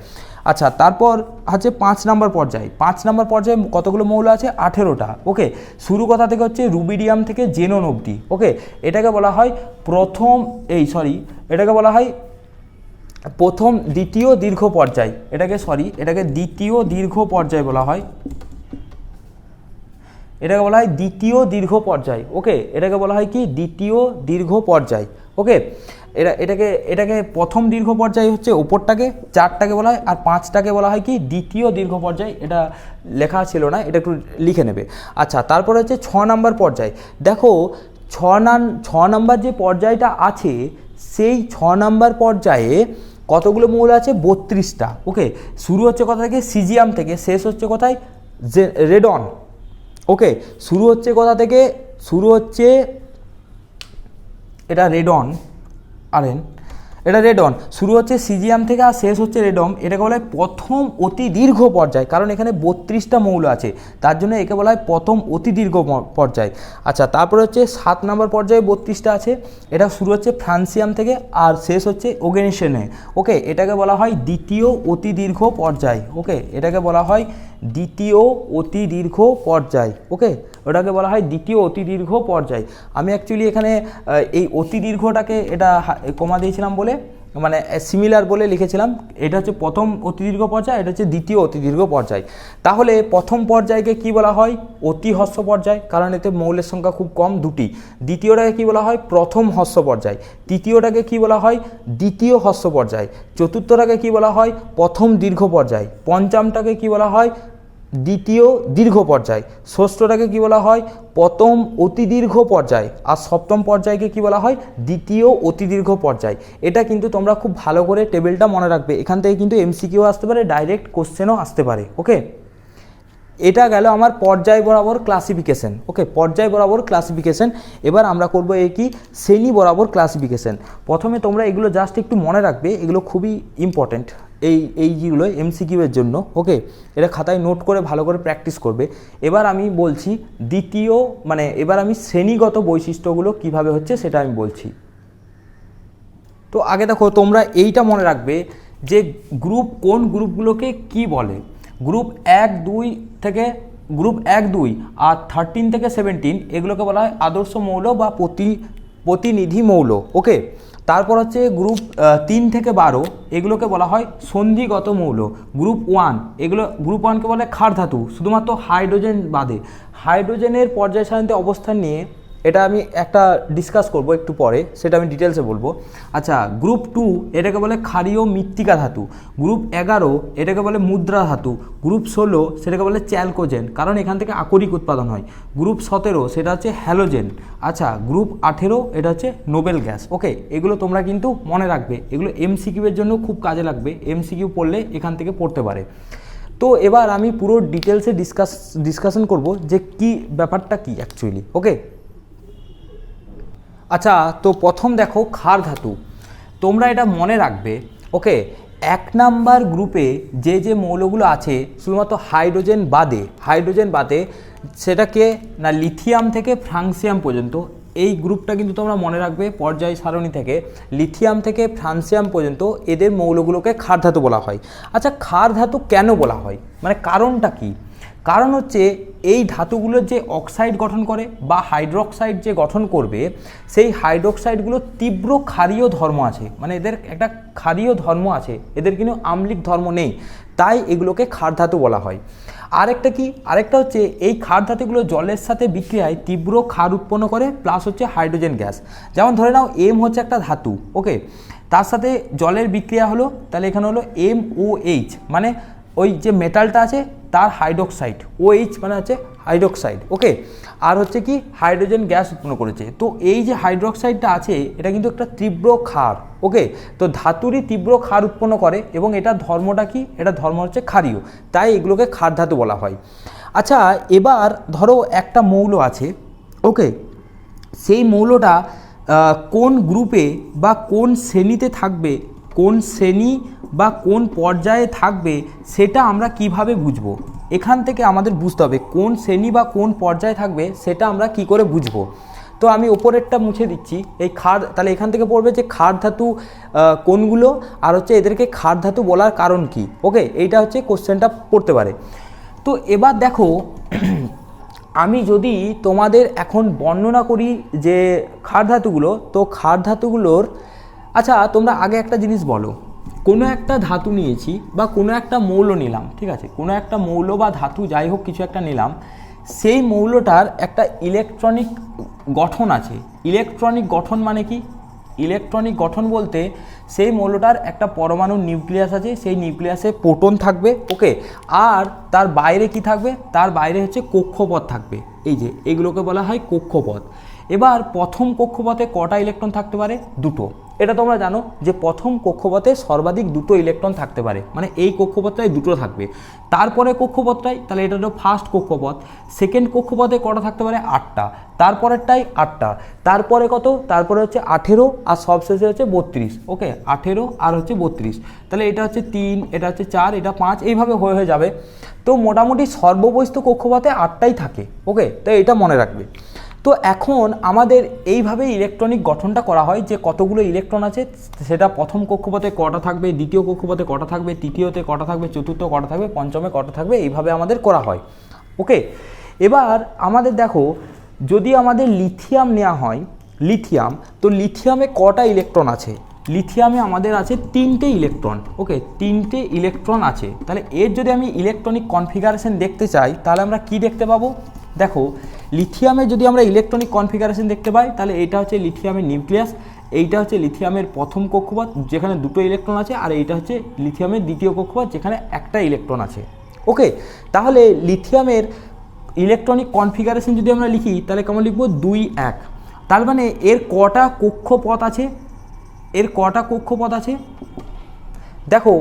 আচ্ছা, তারপর হচ্ছে 5 নম্বর পর্যায়। 5 নম্বর পর্যায়ে কতগুলো মৌল আছে? 18টা। ওকে, শুরু কথা থেকে হচ্ছে রুবিডিয়াম থেকে জেনন অবধি। ওকে, এটাকে বলা হয় এটাকে বলা হয় প্রথম দ্বিতীয় দীর্ঘ পর্যায়। এটাকে দ্বিতীয় দীর্ঘ পর্যায় বলা হয়। এটাকে বলা হয় দ্বিতীয় দীর্ঘ পর্যায়। ওকে, এটাকে বলা হয় কি? দ্বিতীয় দীর্ঘ পর্যায়। ওকে, এটাকে প্রথম দীর্ঘ পর্যায় হচ্ছে ওপরটাকে, 4টাকে বলা হয়, আর 5টাকে বলা হয় কি? দ্বিতীয় দীর্ঘ পর্যায়। এটা লেখা ছিল না, এটা একটু লিখে নেবে। আচ্ছা, তারপর হচ্ছে 6 নম্বর পর্যায়। দেখো 6 নম্বর যে পর্যায়টা আছে, সেই 6 নম্বর পর্যায়ে কতগুলো মৌল আছে? 32টা। ওকে, শুরু হচ্ছে কোথা থেকে? সিজিয়াম থেকে, শেষ হচ্ছে কোথায়? রেডন। ওকে, শুরু হচ্ছে কোথা থেকে? শুরু হচ্ছে এটা রেডন, এটা রেডন। শুরু হচ্ছে সিজিয়াম থেকে আর শেষ হচ্ছে রেডম। এটাকে বলা হয় প্রথম অতি দীর্ঘ পর্যায়, কারণ এখানে 32টা মৌল আছে, তার জন্য একে বলা হয় প্রথম অতি দীর্ঘ পর্যায়। আচ্ছা, তারপরে হচ্ছে 7 নম্বর পর্যায়ে 32টা আছে। এটা শুরু হচ্ছে ফ্রান্সিয়াম থেকে আর শেষ হচ্ছে ওগেনেশনে। ওকে, এটাকে বলা হয় দ্বিতীয় অতি দীর্ঘ পর্যায়। ওকে, এটাকে বলা হয় দ্বিতীয় অতি দীর্ঘ পর্যায়। ওকে, ওটাকে বলা হয় দ্বিতীয় অতি দীর্ঘ পর্যায়। আমি অ্যাকচুয়ালি এখানে এই অতি দীর্ঘটাকে এটা কমা দিয়েছিলাম বলে, মানে সিমিলার বলে লিখেছিলাম। এটা হচ্ছে প্রথম অতি দীর্ঘ পর্যায়, এটা হচ্ছে দ্বিতীয় অতি দীর্ঘ পর্যায়। তাহলে প্রথম পর্যায়কে কি বলা হয়? অতি হ্রস্ব পর্যায়, কারণ এতে মৌলের সংখ্যা খুব কম, 2টি। দ্বিতীয়টাকে কি বলা হয়? প্রথম হ্রস্ব পর্যায়। তৃতীয়টাকে কি বলা হয়? দ্বিতীয় হ্রস্ব পর্যায়। চতুর্থটাকে কি বলা হয়? প্রথম দীর্ঘ পর্যায়। পঞ্চমটাকে কি বলা হয়? দ্বিতীয় দীর্ঘ পর্যায়। ষষ্ঠটাকে কি বলা হয়? প্রথম অতি দীর্ঘ পর্যায়। আর সপ্তম পর্যায়কে কি বলা হয়? দ্বিতীয় অতি দীর্ঘ পর্যায়। এটা কিন্তু তোমরা খুব ভালো করে টেবিলটা মনে রাখবে, এখান থেকে কিন্তু এমসিকিউ আসতে পারে, ডাইরেক্ট কোশ্চেনও আসতে পারে। ওকে, এটা গেল আমার পর্যায় বরাবর ক্লাসিফিকেশন। ওকে, পর্যায় বরাবর ক্লাসিফিকেশন। এবার আমরা করব কি? শ্রেণী বরাবর ক্লাসিফিকেশন। প্রথমে তোমরা এগুলো জাস্ট একটু মনে রাখবে, এগুলো খুবই ইম্পর্টেন্ট এইগুলো এমসিকিউ এর জন্য। ওকে, এটা খাতায় নোট করে ভালো করে প্র্যাকটিস করবে। এবার আমি বলছি এবার আমি শ্রেণীগত বৈশিষ্ট্যগুলো কিভাবে হচ্ছে সেটা আমি বলছি। তো আগে দেখো, তোমরা এইটা মনে রাখবে যে কোন গ্রুপগুলোকে কি বলে। গ্রুপ 1, 2 আর 13 থেকে 17 এগুলোকে বলা হয় আদর্শ মৌল বা প্রতিনিধি মৌল। ওকে, তারপর হচ্ছে গ্রুপ 3 থেকে 12 এগুলোকে বলা হয় সন্ধিগত মৌল। গ্রুপ 1কে বলে ক্ষার ধাতু, শুধুমাত্র হাইড্রোজেন বাদে। হাইড্রোজেনের পর্যায় সারণীতে অবস্থান নিয়ে এটা আমি একটা ডিসকাস করব একটু পরে, সেটা আমি ডিটেলসে বলবো। আচ্ছা, গ্রুপ 2 এটাকে বলে ক্ষারীয় মৃত্তিকা ধাতু। গ্রুপ 11 এটাকে বলে মুদ্রা ধাতু। গ্রুপ 16 সেটাকে বলে চ্যালকোজেন, কারণ এখান থেকে আকরিক উৎপাদন হয়। গ্রুপ 17 সেটা হচ্ছে হ্যালোজেন। আচ্ছা, গ্রুপ 18 এটা হচ্ছে নোবেল গ্যাস। ওকে, এগুলো তোমরা কিন্তু মনে রাখবে, এগুলো এমসিকিউ এর জন্য খুব কাজে লাগবে, এমসিকিউ পড়লে এখান থেকে পড়তে পারে। তো এবার আমি পুরো ডিটেলসে ডিসকাশন করব যে কি ব্যাপারটা কি অ্যাকচুয়ালি। ওকে, আচ্ছা, তো প্রথম দেখো ক্ষার ধাতু, তোমরা এটা মনে রাখবে। ওকে, 1 নাম্বার গ্রুপে যে মৌলগুলো আছে শুধুমাত্র হাইড্রোজেন বাদে সেটাকে না লিথিয়াম থেকে ফ্রান্সিয়াম পর্যন্ত, এই গ্রুপটা কিন্তু তোমরা মনে রাখবে পর্যায় সারণী থেকে। লিথিয়াম থেকে ফ্রান্সিয়াম পর্যন্ত এদের মৌলগুলোকে ক্ষার ধাতু বলা হয়। আচ্ছা, ক্ষার ধাতু কেন বলা হয়, মানে কারণটা কি? কারণ হচ্ছে এই ধাতুগুলোর যে অক্সাইড গঠন করে বা হাইড্রোক্সাইড যে গঠন করবে, সেই হাইড্রোক্সাইডগুলো তীব্র ক্ষারীয় ধর্ম আছে, মানে এদের একটা ক্ষারীয় ধর্ম আছে, এদের কিন্তু আম্লিক ধর্ম নেই, তাই এগুলোকে ক্ষার ধাতু বলা হয়। আরেকটা হচ্ছে এই ক্ষার ধাতুগুলো জলের সাথে বিক্রিয়ায় তীব্র ক্ষার উৎপন্ন করে, প্লাস হচ্ছে হাইড্রোজেন গ্যাস। যেমন ধরে নাও এম হচ্ছে একটা ধাতু। ওকে, তার সাথে জলের বিক্রিয়া হলো, তাহলে এখানে হলো MOH, মানে ওই যে মেটালটা আছে তার হাইড্রোক্সাইড, OH মানে হচ্ছে হাইড্রোক্সাইড। ওকে, আর হচ্ছে কি হাইড্রোজেন গ্যাস উৎপন্ন করেছে। তো এই যে হাইড্রোক্সাইডটা আছে এটা কিন্তু একটা তীব্র ক্ষার। ওকে, তো ধাতুরই তীব্র ক্ষার উৎপন্ন করে এবং এটা ধর্মটা কি? এটা ধর্ম হচ্ছে ক্ষারীয়, তাই এগুলোকে ক্ষার ধাতু বলা হয়। আচ্ছা, এবার ধরো একটা মৌল আছে। ওকে, সেই মৌলটা কোন গ্রুপে বা কোন শ্রেণীতে থাকবে, কোন শ্রেণী বা কোন পর্যায়ে থাকবে সেটা আমরা কিভাবে বুঝবো? এখান থেকে আমাদের বুঝতে হবে কোন শ্রেণী বা কোন পর্যায়ে থাকবে, সেটা আমরা কি করে বুঝবো। তো আমি ওপরেরটা মুছে দিচ্ছি, এই ক্ষার, তাহলে এখান থেকে পড়বে যে ক্ষার ধাতু কোনগুলো আর হচ্ছে এদেরকে ক্ষার ধাতু বলার কারণ কি। ওকে, এইটা হচ্ছে কোশ্চেনটা পড়তে পারে। তো এবার দেখো আমি যদি তোমাদের এখন বর্ণনা করি যে ক্ষার ধাতুগুলো, তো ক্ষার ধাতুগুলোর, আচ্ছা তোমরা আগে একটা জিনিস বলো, কোনো একটা ধাতু নিয়েছি বা কোনো একটা মৌল নিলাম, ঠিক আছে, কোনো একটা মৌল বা ধাতু যাই হোক কিছু একটা নিলাম, সেই মৌলটার একটা ইলেকট্রনিক গঠন আছে। ইলেকট্রনিক গঠন মানে কি? ইলেকট্রনিক গঠন বলতে সেই মৌলটার একটা পরমাণুর নিউক্লিয়াস আছে, সেই নিউক্লিয়াসে প্রোটন থাকবে, ওকে, আর তার বাইরে কি থাকবে? তার বাইরে হচ্ছে কক্ষপথ থাকবে। এই যে এগুলোকে বলা হয় কক্ষপথ। এবার প্রথম কক্ষপথে কটা ইলেকট্রন থাকতে পারে? দুটো। এটা তোমরা জানো যে প্রথম কক্ষপথে সর্বাধিক দুটো ইলেকট্রন থাকতে পারে, মানে এই কক্ষপথটায় দুটো থাকবে। তারপরে কক্ষপথটাই, তাহলে এটা হলো ফার্স্ট কক্ষপথ। সেকেন্ড কক্ষপথে কটা থাকতে পারে? 8টা। তারপরেরটাই 8টা। তারপরে কত? তারপরে হচ্ছে 18 আর সবশেষে হচ্ছে 32। ওকে, 18 আর হচ্ছে 32। তাহলে এটা হচ্ছে 3, এটা হচ্ছে 4, এটা 5, এইভাবে হয়ে যাবে। তো মোটামুটি সর্ববহিস্থ কক্ষপথে 8টাই থাকে। ওকে, তো এটা মনে রাখবে। তো এখন আমাদের এইভাবে ইলেকট্রনিক গঠনটা করা হয় যে কতগুলো ইলেকট্রন আছে সেটা প্রথম কক্ষপথে কটা থাকবে, দ্বিতীয় কক্ষপথে কটা থাকবে, তৃতীয়তে কটা থাকবে, চতুর্থ কটা থাকবে, পঞ্চমে কটা থাকবে, এইভাবে আমাদের করা হয়। ওকে, এবার আমাদের দেখো যদি আমাদের লিথিয়াম নেওয়া হয়, লিথিয়াম, তো লিথিয়ামে কটা ইলেকট্রন আছে? লিথিয়ামে আমাদের আছে 3টে ইলেকট্রন। ওকে, 3টে ইলেকট্রন আছে। তাহলে এর যদি আমি ইলেকট্রনিক কনফিগারেশন দেখতে চাই তাহলে আমরা কি দেখতে পাবো? দেখো লিথিয়ামে যদি আমরা ইলেকট্রনিক কনফিগারেশন দেখতে পাই তাহলে এটা হচ্ছে লিথিয়ামের নিউক্লিয়াস, এইটা হচ্ছে লিথিয়ামের প্রথম কক্ষপথ যেখানে দুটো ইলেকট্রন আছে, আর এইটা হচ্ছে লিথিয়ামের দ্বিতীয় কক্ষপথ যেখানে একটা ইলেকট্রন আছে। ওকে, তাহলে লিথিয়ামের ইলেকট্রনিক কনফিগারেশন যদি আমরা লিখি তাহলে কেমন লিখবো? 2, 1। তার মানে এর কটা কক্ষপথ আছে? এর কটা কক্ষপথ আছে? দেখো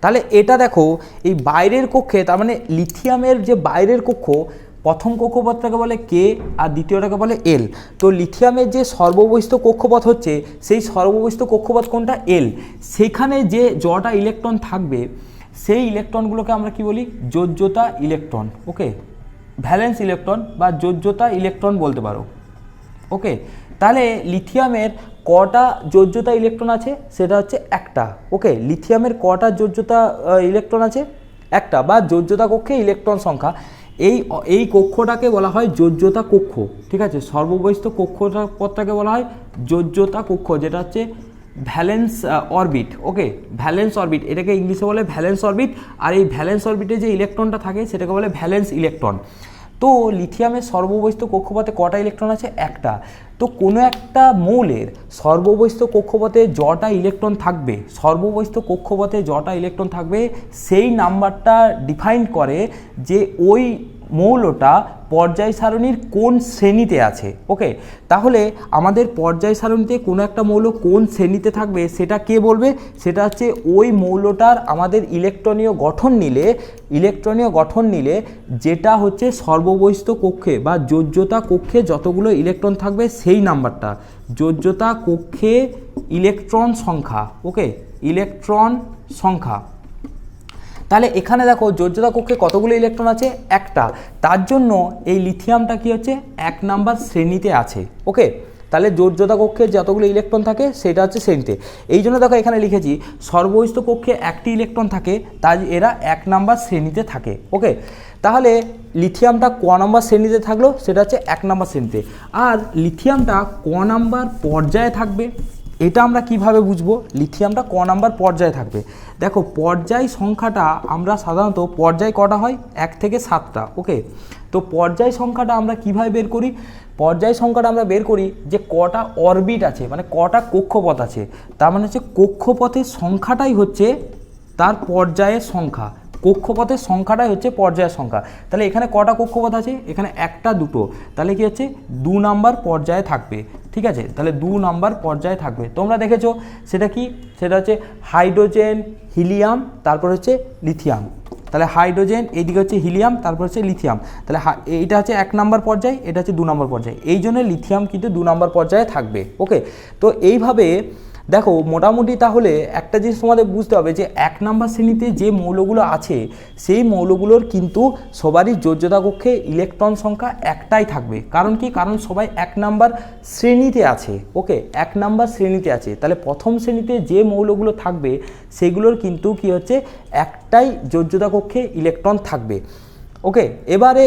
তাহলে এটা দেখো এই বাইরের কক্ষে, তার মানে লিথিয়ামের যে বাইরের কক্ষ, প্রথম কক্ষপথটাকে বলে কে আর দ্বিতীয়টাকে বলে এল। তো লিথিয়ামের যে সর্ববহিস্থ কক্ষপথ হচ্ছে সেই সর্ববহিস্থ কক্ষপথ কোনটা? এল। সেখানে যে জটা ইলেকট্রন থাকবে সেই ইলেকট্রনগুলোকে আমরা কি বলি? যোজ্যতা ইলেকট্রন। ওকে, ভ্যালেন্স ইলেকট্রন বা যোজ্যতা ইলেকট্রন বলতে পারো। ওকে, তাহলে লিথিয়ামের কটা যোজ্যতা ইলেকট্রন আছে? সেটা হচ্ছে একটা। ওকে, লিথিয়ামের কটা যোজ্যতা ইলেকট্রন আছে? একটা, বা যোজ্যতা কক্ষে ইলেকট্রন সংখ্যা। এই কক্ষটাকে বলা হয় যোজ্যতা কক্ষ, ঠিক আছে। সর্ববহিস্থ কক্ষপথটাকে বলা হয় যোজ্যতা কক্ষ, যেটা হচ্ছে ভ্যালেন্স অরবিট। ওকে, ভ্যালেন্স অরবিট, এটাকে ইংলিশে বলে ভ্যালেন্স অরবিট। আর এই ভ্যালেন্স অরবিটে যে ইলেকট্রনটা থাকে সেটাকে বলে ভ্যালেন্স ইলেকট্রন। তো লিথিয়ামের সর্ববহিস্থ কক্ষপথে কটা ইলেকট্রন আছে? একটা। তো কোনো একটা মৌলের সর্ববহিস্থ কক্ষপথে যটা ইলেকট্রন থাকবে, সর্ববহিস্থ কক্ষপথে যটা ইলেকট্রন থাকবে সেই নাম্বারটা ডিফাইন করে যে ওই মৌলটা পর্যায় সারণীর কোন শ্রেণীতে আছে। ওকে, তাহলে আমাদের পর্যায় সারণীতে কোনো একটা মৌল কোন শ্রেণীতে থাকবে সেটা কে বলবে? সেটা হচ্ছে ওই মৌলটার আমাদের ইলেকট্রনীয় গঠন নিলে যেটা হচ্ছে সর্ববহিস্থ কক্ষে বা যোজ্যতা কক্ষে যতগুলো ইলেকট্রন থাকবে সেই নাম্বারটা, যোজ্যতা কক্ষে ইলেকট্রন সংখ্যা। ওকে, ইলেকট্রন সংখ্যা। তাহলে এখানে দেখো যোজ্যতা কক্ষে কতগুলো ইলেকট্রন আছে? একটা। তার জন্য এই লিথিয়ামটা কি হচ্ছে? 1 নাম্বার শ্রেণীতে আছে। ওকে, তাহলে যোজ্যতা কক্ষে যতগুলো ইলেকট্রন থাকে সেটা হচ্ছে শ্রেণীতে। এই জন্য দেখো এখানে লিখেছি সর্ববহিস্থ কক্ষে একটি ইলেকট্রন থাকে, তাই এরা 1 নাম্বার শ্রেণীতে থাকে। ওকে, তাহলে লিথিয়ামটা ক নাম্বার শ্রেণীতে থাকলো? সেটা হচ্ছে 1 নাম্বার শ্রেণীতে। আর লিথিয়ামটা ক নাম্বার পর্যায়ে থাকবে এটা আমরা কিভাবে বুঝবো? লিথিয়ামটা ক নাম্বার পর্যায়ে থাকবে। দেখো পর্যায় সংখ্যাটা আমরা সাধারণত পর্যায় কটা হয়? 1 থেকে 7টা। ওকে, তো পর্যায় সংখ্যাটা আমরা কিভাবে বের করি? পর্যায় সংখ্যাটা আমরা বের করি যে কটা অরবিট আছে, মানে কটা কক্ষপথ আছে। তার মানে হচ্ছে কক্ষপথের সংখ্যাটাই হচ্ছে তার পর্যায়ের সংখ্যা। কক্ষপথের সংখ্যাটাই হচ্ছে পর্যায়ের সংখ্যা। তাহলে এখানে কটা কক্ষপথ আছে? এখানে 1টা 2টো, তাহলে কি হচ্ছে 2 নাম্বার পর্যায়ে থাকবে। ঠিক আছে, তাহলে 2 নাম্বার পর্যায়ে থাকবে। তোমরা দেখেছো সেটা কি? সেটা হচ্ছে হাইড্রোজেন, হিলিয়াম, তারপর হচ্ছে লিথিয়াম। তাহলে হাইড্রোজেন, এইদিকে হচ্ছে হিলিয়াম, তারপর হচ্ছে লিথিয়াম। তাহলে এইটা হচ্ছে 1 নাম্বার পর্যায়, এটা হচ্ছে 2 নাম্বার পর্যায়। এই জন্য লিথিয়াম কিন্তু 2 নাম্বার পর্যায়ে থাকবে। ওকে, তো এইভাবে দেখো মোটামুটি তাহলে একটা জিনিস তোমাদের বুঝতে হবে যে 1 নাম্বার শ্রেণীতে যে মৌলগুলো আছে সেই মৌলগুলোর কিন্তু সবারই যোজ্যতা কক্ষে ইলেকট্রন সংখ্যা একটাই থাকবে। কারণ কি? কারণ সবাই 1 নাম্বার শ্রেণীতে আছে। ওকে, 1 নাম্বার শ্রেণীতে আছে, তাহলে প্রথম শ্রেণীতে যে মৌলগুলো থাকবে সেগুলোর কিন্তু কি হচ্ছে, একটাই যোজ্যতা কক্ষে ইলেকট্রন থাকবে। ওকে, এবারে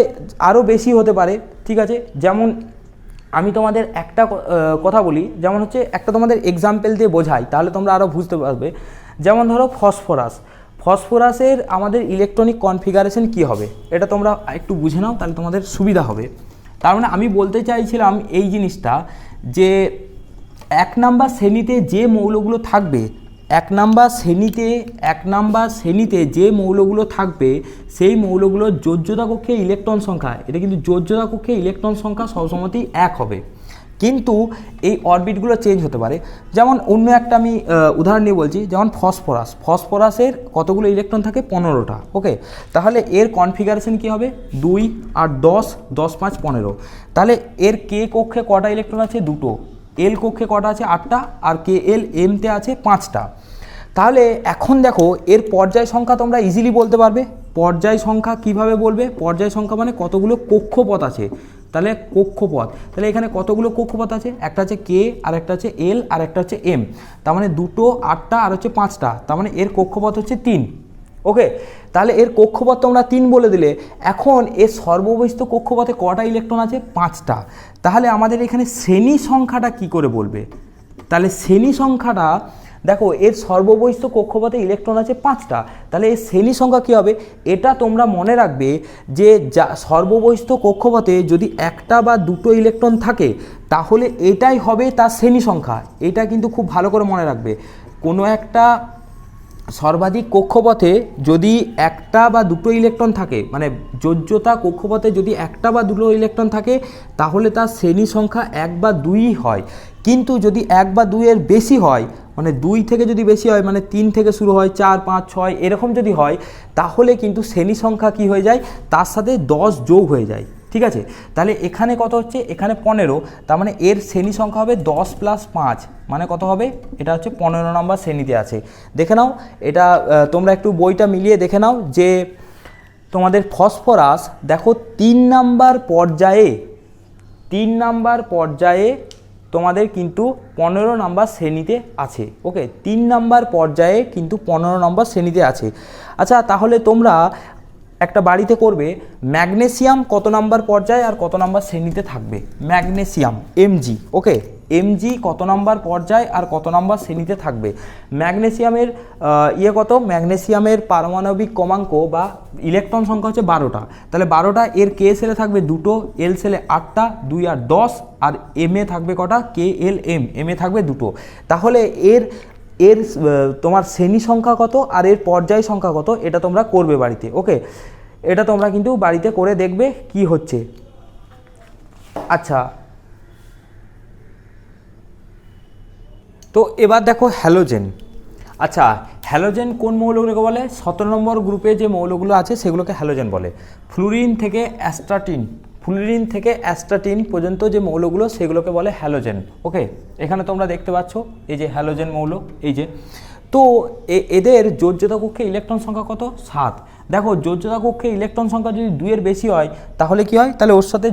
আরও বেশি হতে পারে, ঠিক আছে। যেমন আমি তোমাদের একটা কথা বলি, যেমন হচ্ছে একটা তোমাদের এক্সাম্পল দিয়ে বোঝাই, তাহলে তোমরা আরও বুঝতে পারবে। যেমন ধরো ফসফরাসের আমাদের ইলেকট্রনিক কনফিগারেশন কি হবে, এটা তোমরা একটু বুঝে নাও, তাহলে তোমাদের সুবিধা হবে। তার মানে আমি বলতে চাইছিলাম এই জিনিসটা যে 1 নাম্বার শ্রেণীতে যে মৌলগুলো থাকবে, 1 নাম্বার শ্রেণীতে যে মৌলগুলো থাকবে সেই মৌলগুলোর যোজ্যতা কক্ষে ইলেকট্রন সংখ্যা, এটা কিন্তু যোজ্যতা কক্ষে ইলেকট্রন সংখ্যা সবসময়তেই 1 হবে, কিন্তু এই অরবিটগুলো চেঞ্জ হতে পারে। যেমন অন্য একটা আমি উদাহরণ নিয়ে বলছি, যেমন ফসফরাসের কতগুলো ইলেকট্রন থাকে? 15টা। ওকে, তাহলে এর কনফিগারেশন কি হবে? 2 আর 10, 10 5 15। তাহলে এর কে কক্ষে কটা ইলেকট্রন আছে? 2টো। এল কক্ষে কটা আছে? 8টা। আর কে এল এমতে আছে 5টা। তাহলে এখন দেখো এর পর্যায় সংখ্যা তোমরা ইজিলি বলতে পারবে। পর্যায় সংখ্যা কিভাবে বলবে? পর্যায় সংখ্যা মানে কতগুলো কক্ষপথ আছে, তাহলে কক্ষপথ। তাহলে এখানে কতগুলো কক্ষপথ আছে? একটা আছে কে, আর একটা আছে এল, আর একটা হচ্ছে এম। তার মানে 2টো, 8টা আর হচ্ছে 5টা, তার মানে এর কক্ষপথ হচ্ছে 3। ওকে, তাহলে এর কক্ষপথ তোমরা 3 বলে দিলে। এখন এর সর্ববহিস্থ কক্ষপথে কটা ইলেকট্রন আছে? 5টা। তাহলে আমাদের এখানে শ্রেণী সংখ্যাটা কি করে বলবে? তাহলে শ্রেণী সংখ্যাটা দেখো, এর সর্ববহিস্থ কক্ষপথে ইলেকট্রন আছে 5টা, তাহলে এর শ্রেণী সংখ্যা কী হবে? এটা তোমরা মনে রাখবে যে সর্ববহিস্থ কক্ষপথে যদি 1টা বা 2টো ইলেকট্রন থাকে তাহলে এটাই হবে তার শ্রেণী সংখ্যা। এটা কিন্তু খুব ভালো করে মনে রাখবে। কোনো একটা সর্বাধিক কক্ষপথে যদি 1টা বা 2টো ইলেকট্রন থাকে, মানে যোজ্যতা কক্ষপথে যদি 1টা বা 2টো ইলেকট্রন থাকে তাহলে তার শ্রেণী সংখ্যা 1 বা 2ই হয়। কিন্তু যদি 1 বা 2 এর বেশি হয়, মানে 2 থেকে যদি বেশি হয়, মানে 3 থেকে শুরু হয়, 4 5 6 এরকম যদি হয়, তাহলে কিন্তু শ্রেণী সংখ্যা কি হয়ে যায়? তার সাথে 10 যোগ হয়ে যায়। ঠিক আছে, তাহলে এখানে কত হচ্ছে? এখানে 15, তার মানে এর শ্রেণী সংখ্যা হবে 10 + 5, মানে কত হবে? এটা হচ্ছে 15 নম্বর শ্রেণীতে আছে। দেখে নাও, এটা তোমরা একটু বইটা মিলিয়ে দেখে নাও যে তোমাদের ফসফরাস দেখো 3 নাম্বার পর্যায়ে তোমাদের কিন্তু 15 নম্বর শ্রেণীতে আছে। ওকে, 3 নাম্বার পর্যায়ে কিন্তু 15 নম্বর শ্রেণীতে আছে। আচ্ছা, তাহলে তোমরা একটা বাড়িতে করবে, ম্যাগনেসিয়াম কত নাম্বার পর্যায়ে আর কত নাম্বার শ্রেণীতে থাকবে? Magnesium Mg. ওকে, এমজি কত নাম্বার পর্যায়ে আর কত নাম্বার শ্রেণীতে থাকবে? ম্যাগনেসিয়ামের কত? ম্যাগনেসিয়ামের পারমাণবিক ক্রমাঙ্ক বা ইলেকট্রন সংখ্যা হচ্ছে 12টা। তাহলে 12টা, এর কে সেলে থাকবে 2টো, এল সেলে 8টা, 2 আর 10, আর এম এ থাকবে কটা? কে এল এম, এম এ থাকবে 2টো। তাহলে এর তোমার শ্রেণী সংখ্যা কত আর এর পর্যায় সংখ্যা কত, এটা তোমরা করবে বাড়িতে। ওকে, এটা তোমরা কিন্তু বাড়িতে করে দেখবে কি হচ্ছে। আচ্ছা, তো এবার দেখো হ্যালোজেন। আচ্ছা, হ্যালোজেন কোন মৌলগুলোকে বলে? 17 নম্বর গ্রুপে যে মৌলগুলো আছে সেগুলোকে হ্যালোজেন বলে। ফ্লুরিন থেকে অ্যাস্টাটিন পর্যন্ত যে মৌলগুলো সেগুলোকে বলে হ্যালোজেন। ওকে, এখানে তোমরা দেখতে পাচ্ছ এই যে হ্যালোজেন মৌল, এই যে। তো এদের যোজ্যতা কক্ষে ইলেকট্রন সংখ্যা কত? 7। দেখো, যোজ্যতা কক্ষে ইলেকট্রন সংখ্যা যদি 2 এর বেশি হয় তাহলে কি হয়? তাহলে ওর সাথে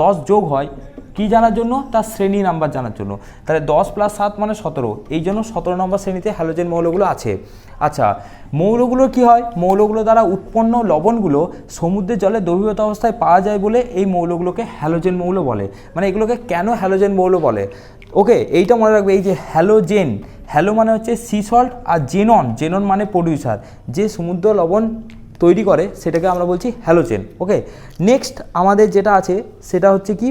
10 যোগ হয়। কি জানার জন্য? তার শ্রেণী নাম্বার জানার জন্য। তাহলে 10 + 7 মানে 17, এই জন্য 17 নম্বর শ্রেণীতে হ্যালোজেন মৌলগুলো আছে। আচ্ছা, মৌলগুলো কি হয়? মৌলগুলো দ্বারা উৎপন্ন লবণগুলো সমুদ্রের জলে দ্রবীভূত অবস্থায় পাওয়া যায় বলে এই মৌলগুলোকে হ্যালোজেন মৌল বলে। মানে এগুলোকে কেন হ্যালোজেন মৌল বলে? ওকে, এইটা মনে রাখবে, এই যে হ্যালোজেন, হ্যালো মানে হচ্ছে সি সল্ট, আর জেনন মানে প্রডিউসার, যে সমুদ্র লবণ তৈরি করে সেটাকে আমরা বলছি হ্যালোজেন। ওকে, নেক্সট আমাদের যেটা আছে সেটা হচ্ছে কি,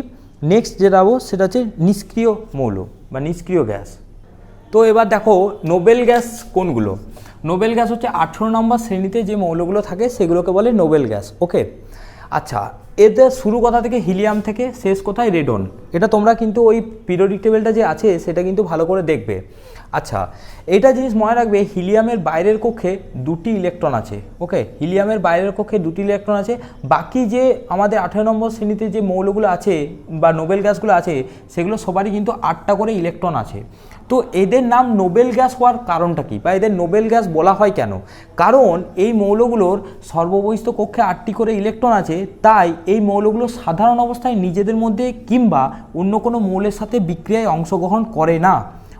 সেটা হচ্ছে নিষ্ক্রিয় মৌল বা নিষ্ক্রিয় গ্যাস। তো এবার দেখো নোবেল গ্যাস কোনগুলো? নোবেল গ্যাস হচ্ছে 18 নম্বর শ্রেণীতে যে মৌলগুলো থাকে সেগুলোকে বলে নোবেল গ্যাস। ওকে, আচ্ছা, এদের শুরু কথা থেকে হিলিয়াম থেকে শেষ কোথায়? রেডন। এটা তোমরা কিন্তু ওই পিরিয়ডিক টেবিলটা যে আছে সেটা কিন্তু ভালো করে দেখবে। আচ্ছা, এটা জিনিস মনে রাখবে, হিলিয়ামের বাইরের কক্ষে দুটি ইলেকট্রন আছে। ওকে, হিলিয়ামের বাইরের কক্ষে দুটি ইলেকট্রন আছে। বাকি যে আমাদের 18 নম্বর শ্রেণীতে যে মৌলগুলো আছে বা নোবেল গ্যাসগুলো আছে, সেগুলো সবারই কিন্তু 8টা করে ইলেকট্রন আছে। তো এদের নাম নোবেল গ্যাস হওয়ার কারণটা কি, বা এদের নোবেল গ্যাস বলা হয় কেন? কারণ এই মৌলগুলোর সর্ববহিস্থ কক্ষে 8টি করে ইলেকট্রন আছে, তাই এই মৌলগুলো সাধারণ অবস্থায় নিজেদের মধ্যে কিংবা অন্য কোনো মৌলের সাথে বিক্রিয়ায় অংশগ্রহণ করে না।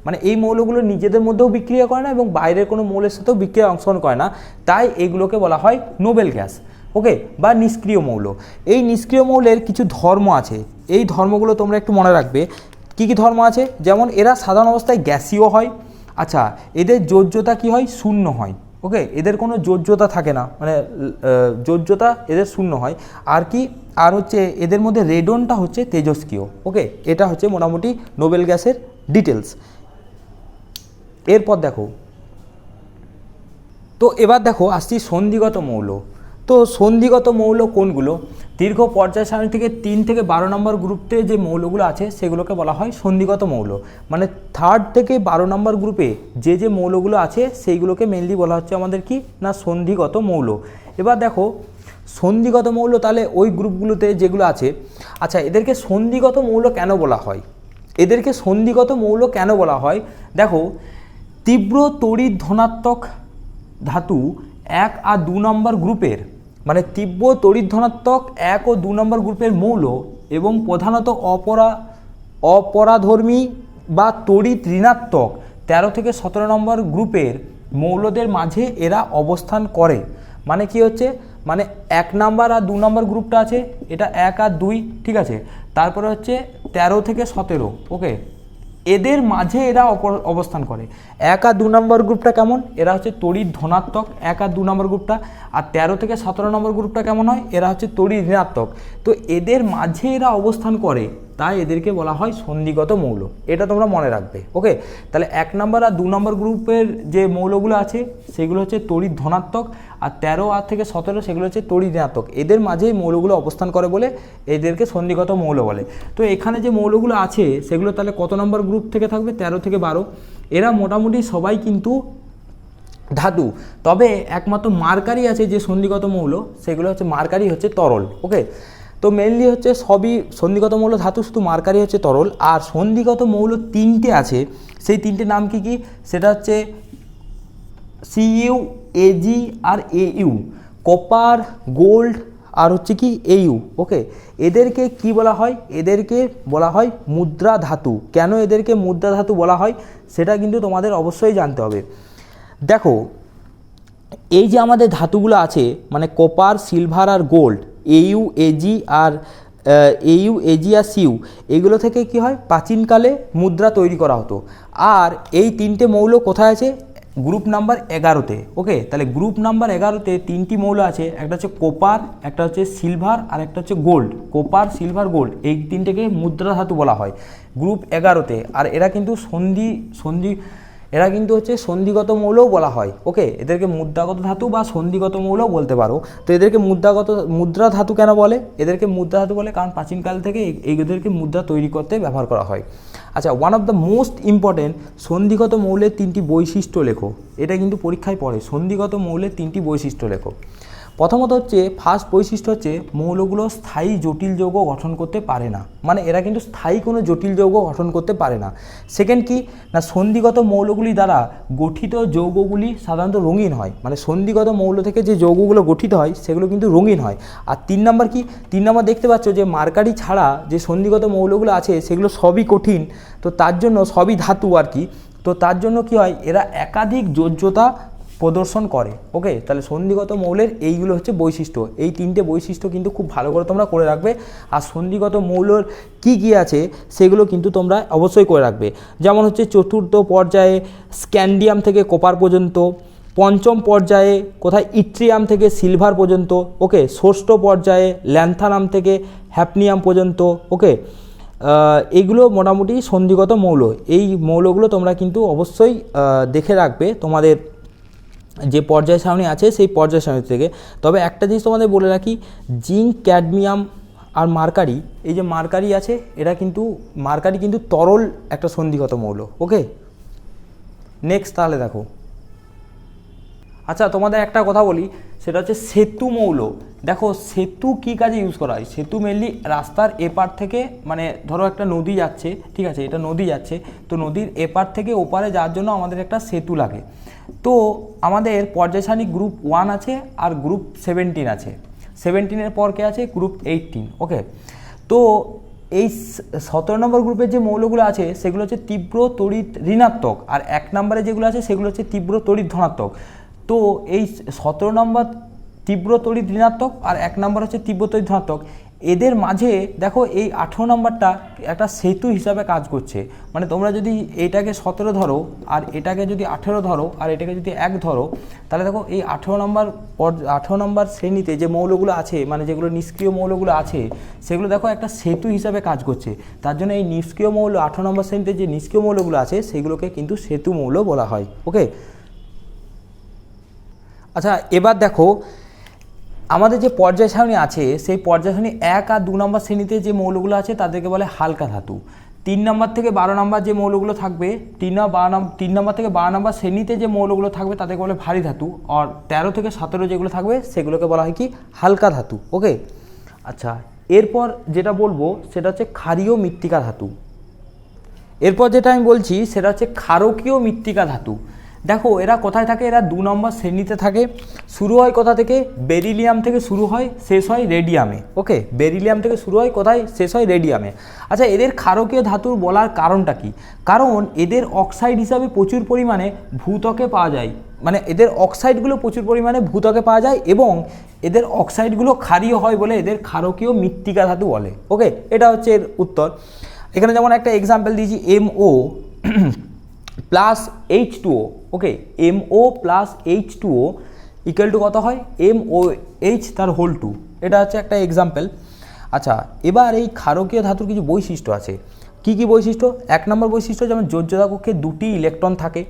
মানে এই মৌলগুলো নিজেদের মধ্যেও বিক্রিয়া করে না এবং বাইরের কোনো মৌলের সাথেও বিক্রিয়ায় অংশগ্রহণ করে না, তাই এগুলোকে বলা হয় নোবেল গ্যাস। ওকে, বা নিষ্ক্রিয় মৌল। এই নিষ্ক্রিয় মৌলের কিছু ধর্ম আছে, এই ধর্মগুলো তোমরা একটু মনে রাখবে। কী কী ধর্ম আছে? যেমন এরা সাধারণ অবস্থায় গ্যাসীয় হয়। আচ্ছা, এদের যোজ্যতা কি হয়? শূন্য হয়। ওকে, এদের কোনো যোজ্যতা থাকে না, মানে যোজ্যতা এদের শূন্য হয়। আর কি, আর হচ্ছে এদের মধ্যে রেডনটা হচ্ছে তেজস্ক্রিয়। ওকে, এটা হচ্ছে মোটামুটি নোবেল গ্যাসের ডিটেলস। এরপর দেখো, তো এবার দেখো আসছি সন্ধিগত মৌল। তো সন্ধিগত মৌল কোনগুলো? দীর্ঘ পর্যায় সারণী থেকে 3 থেকে 12 নম্বর গ্রুপে যে মৌলগুলো আছে সেগুলোকে বলা হয় সন্ধিগত মৌল। মানে 3rd থেকে 12 নম্বর গ্রুপে যে যে মৌলগুলো আছে সেইগুলোকে মেনলি বলা হচ্ছে আমাদের কি না সন্ধিগত মৌল। এবার দেখো সন্ধিগত মৌল তাহলে ওই গ্রুপগুলোতে যেগুলো আছে। আচ্ছা, এদেরকে সন্ধিগত মৌল কেন বলা হয়? এদেরকে সন্ধিগত মৌল কেন বলা হয়? দেখো, তীব্র তড়িৎ ধনাত্মক ধাতু 1 আর 2 নম্বর গ্রুপের, মানে তীব্র তড়িৎ ধনাত্মক 1 ও 2 নম্বর গ্রুপের মৌল এবং প্রধানত অপরাধর্মী বা তড়িৎ ঋণাত্মক 13 থেকে 17 নম্বর গ্রুপের মৌলদের মাঝে এরা অবস্থান করে। মানে কি হচ্ছে, মানে 1 নাম্বার আর 2 নম্বর গ্রুপটা আছে, এটা 1 আর 2, ঠিক আছে। তারপরে হচ্ছে 13 থেকে 17। ওকে, এদের মাঝে এরা অবস্থান করে। 1 আর 2 নম্বর গ্রুপটা কেমন? এরা হচ্ছে তড়িৎ ধনাত্মক 1 আর 2 নম্বর গ্রুপটা। আর 13 থেকে 17 নম্বর গ্রুপটা কেমন হয়? এরা হচ্ছে তড়িৎ ঋণাত্মক। তো এদের মাঝে এরা অবস্থান করে, তাই এদেরকে বলা হয় সন্ধিগত মৌল। এটা তোমরা মনে রাখবে। ওকে, তাহলে 1 নম্বর আর 2 নম্বর গ্রুপের যে মৌলগুলো আছে সেগুলো হচ্ছে তড়িৎ ধনাত্মক, আর 13 আর থেকে 17 সেগুলো হচ্ছে তড়িৎ ঋণাত্মক। এদের মাঝেই মৌলগুলো অবস্থান করে বলে এদেরকে সন্ধিগত মৌল বলে। তো এখানে যে মৌলগুলো আছে সেগুলো তাহলে কত নম্বর গ্রুপ থেকে থাকবে? 13 থেকে 12। এরা মোটামুটি সবাই কিন্তু ধাতু, তবে একমাত্র মার্কারি আছে যে সন্ধিগত মৌল, সেগুলো হচ্ছে মার্কারি হচ্ছে তরল। ওকে, তো মেনলি হচ্ছে সবই সন্ধিগত মৌল ধাতু, শুধু মার্কারি হচ্ছে তরল। আর সন্ধিগত মৌল 3টে আছে, সেই 3টে নাম কি কি? সেটা হচ্ছে Cu, Ag আর Au, কপার, গোল্ড আর হচ্ছে কি Au। ওকে, এদেরকে কি বলা হয়? এদেরকে বলা হয় মুদ্রা ধাতু। কেন এদেরকে মুদ্রা ধাতু বলা হয় সেটা কিন্তু তোমাদের অবশ্যই জানতে হবে। দেখো, এই যে আমাদের ধাতুগুলো আছে, মানে কপার, সিলভার আর গোল্ড, Au, Ag আর Cu, এগুলো থেকে কি হয়? প্রাচীনকালে মুদ্রা তৈরি করা হতো। আর এই 3টে মৌল কোথায় আছে? Group number 11তে। ওকে, তাহলে গ্রুপ নাম্বার 11তে 3টি মৌল আছে, একটা হচ্ছে কপার, একটা হচ্ছে সিলভার আর একটা হচ্ছে গোল্ড। কপার, সিলভার, গোল্ড, এই 3টেকে মুদ্রা ধাতু বলা হয় গ্রুপ 11তে। আর এরা কিন্তু এরা কিন্তু হচ্ছে সন্ধিগত মৌলও বলা হয়। ওকে, এদেরকে মুদ্রাগত ধাতু বা সন্ধিগত মৌলও বলতে পারো। তো এদেরকে মুদ্রা ধাতু কেন বলে? এদেরকে মুদ্রা ধাতু বলে কারণ প্রাচীনকাল থেকে এদেরকে মুদ্রা তৈরি করতে ব্যবহার করা হয়। আচ্ছা, one of the most important, সন্ধিগত মৌলের 3টি বৈশিষ্ট্য লেখো। এটা কিন্তু পরীক্ষায় পড়ে, সন্ধিগত মৌলের 3টি বৈশিষ্ট্য লেখো। প্রথমত হচ্ছে, ফার্স্ট বৈশিষ্ট্য হচ্ছে মৌলগুলো স্থায়ী জটিল যৌগ গঠন করতে পারে না। মানে এরা কিন্তু স্থায়ী কোনো জটিল যৌগ গঠন করতে পারে না। সেকেন্ড কি না, সন্ধিগত মৌলগুলি দ্বারা গঠিত যৌগগুলি সাধারণত রঙিন হয়। মানে সন্ধিগত মৌল থেকে যে যৌগগুলো গঠিত হয় সেগুলো কিন্তু রঙিন হয়। আর 3 নম্বর কি? 3 নম্বর দেখতে পাচ্ছ যে মার্কারি ছাড়া যে সন্ধিগত মৌলগুলো আছে সেগুলো সবই কঠিন, তো তার জন্য সবই ধাতু আর কি। তো তার জন্য কি হয়? এরা একাধিক যোজ্যতা প্রদর্শন করে। ওকে, তাহলে সন্ধিগত মৌলের এইগুলো হচ্ছে বৈশিষ্ট্য। এই 3টে বৈশিষ্ট্য কিন্তু খুব ভালো করে তোমরা করে রাখবে। আর সন্ধিগত মৌলের কি কি আছে সেগুলো কিন্তু তোমরা অবশ্যই করে রাখবে। যেমন হচ্ছে 4র্থ পর্যায়ে স্ক্যান্ডিয়াম থেকে কপার পর্যন্ত, 5ম পর্যায়ে কোথায় ইট্রিয়াম থেকে সিলভার পর্যন্ত। ওকে, 6ষ্ঠ পর্যায়ে ল্যান্থানাম থেকে হ্যাপনিয়াম পর্যন্ত। ওকে, এইগুলো মোটামুটি সন্ধিগত মৌল। এই মৌলগুলো তোমরা কিন্তু অবশ্যই দেখে রাখবে তোমাদের যে পর্যায় সারণী আছে সেই পর্যায় সারণী থেকে। তবে একটা জিনিস তোমাদের বলে রাখি, জিঙ্ক, ক্যাডমিয়াম আর মার্কারি, এই যে মার্কারি আছে, মার্কারি কিন্তু তরল একটা সন্ধিগত মৌল। ওকে, নেক্সট তাহলে দেখো, আচ্ছা তোমাদের একটা কথা বলি, সেটা হচ্ছে সেতু মৌল। দেখো সেতু কী কাজে ইউজ করা হয়? সেতু মেনলি রাস্তার এপার থেকে, মানে ধরো একটা নদী যাচ্ছে, ঠিক আছে, এটা নদী যাচ্ছে, তো নদীর এপার থেকে ওপারে যাওয়ার জন্য আমাদের একটা সেতু লাগে। তো আমাদের পর্যায় সারণী গ্রুপ 1 আছে আর গ্রুপ 17 আছে। 17-এর পর কে আছে? গ্রুপ 18। ওকে, তো এই 17 নম্বর গ্রুপের যে মৌলগুলো আছে সেগুলো হচ্ছে তীব্র তড়িৎ ঋণাত্মক, আর 1 নম্বরে যেগুলো আছে সেগুলো হচ্ছে তীব্র তড়িৎ ধনাত্মক। তো এই 17 নম্বর তীব্র তড়িৎ ঋণাত্মক আর 1 নম্বর হচ্ছে তীব্র তড়িৎ ধনাত্মক, এদের মাঝে দেখো এই 18 নম্বরটা একটা সেতু হিসাবে কাজ করছে। মানে তোমরা যদি এইটাকে 17 ধরো আর এটাকে যদি 18 ধরো আর এটাকে যদি 1 ধরো, তাহলে দেখো এই 18 নম্বর শ্রেণীতে যে মৌলগুলো আছে, মানে যেগুলো নিষ্ক্রিয় মৌলগুলো আছে, সেগুলো দেখো একটা সেতু হিসাবে কাজ করছে। তার জন্য এই নিষ্ক্রিয় মৌল 18 নম্বর শ্রেণীতে যে নিষ্ক্রিয় মৌলগুলো আছে সেগুলোকে কিন্তু সেতু মৌল বলা হয়। ওকে, আচ্ছা এবার দেখো আমাদের যে পর্যায় সারণী আছে সেই পর্যায় সারণী 1 আর 2 নম্বর শ্রেণীতে যে মৌলগুলো আছে তাদেরকে বলে হালকা ধাতু। 3 নম্বর থেকে 12 নম্বর যে মৌলগুলো থাকবে, 3 নম্বর থেকে 12 নম্বর শ্রেণীতে যে মৌলগুলো থাকবে তাদেরকে বলে ভারী ধাতু, আর 13 থেকে 17 যেগুলো থাকবে সেগুলোকে বলা হয় কি? হালকা ধাতু। ওকে, আচ্ছা এরপর যেটা বলবো সেটা হচ্ছে ক্ষারীয় মৃত্তিকা ধাতু। এরপর যেটা আমি বলছি সেটা হচ্ছে ক্ষারকীয় মৃত্তিকা ধাতু। দেখো এরা কোথায় থাকে? এরা 2 নম্বর শ্রেণীতে থাকে। শুরু হয় কোথা থেকে? বেরিলিয়াম থেকে শুরু হয়, শেষ হয় রেডিয়ামে। ওকে, বেরিলিয়াম থেকে শুরু হয় কোথায়? শেষ হয় রেডিয়ামে। আচ্ছা এদের ক্ষারকীয় ধাতুর বলার কারণটা কি? কারণ এদের অক্সাইড হিসাবে প্রচুর পরিমাণে ভূত্বকে পাওয়া যায়, মানে এদের অক্সাইডগুলো প্রচুর পরিমাণে ভূত্বকে পাওয়া যায় এবং এদের অক্সাইডগুলো ক্ষারীয় হয় বলে এদের ক্ষারকীয় মৃত্তিকা ধাতু বলে। ওকে, এটা হচ্ছে এর উত্তর। এখানে যেমন একটা এক্সাম্পল দিয়েছি, MO plus H2O। Okay, MO plus H2O equal to কত হয়? MOH তার হোল 2। এটা হচ্ছে একটা এক্সাম্পল। আচ্ছা এবার এই ক্ষারকীয় ধাতুর কিছু বৈশিষ্ট্য আছে। কি কি বৈশিষ্ট্য? 1 নম্বর বৈশিষ্ট্য, যেমন যোজ্যতা কক্ষে 2টি ইলেকট্রন থাকে।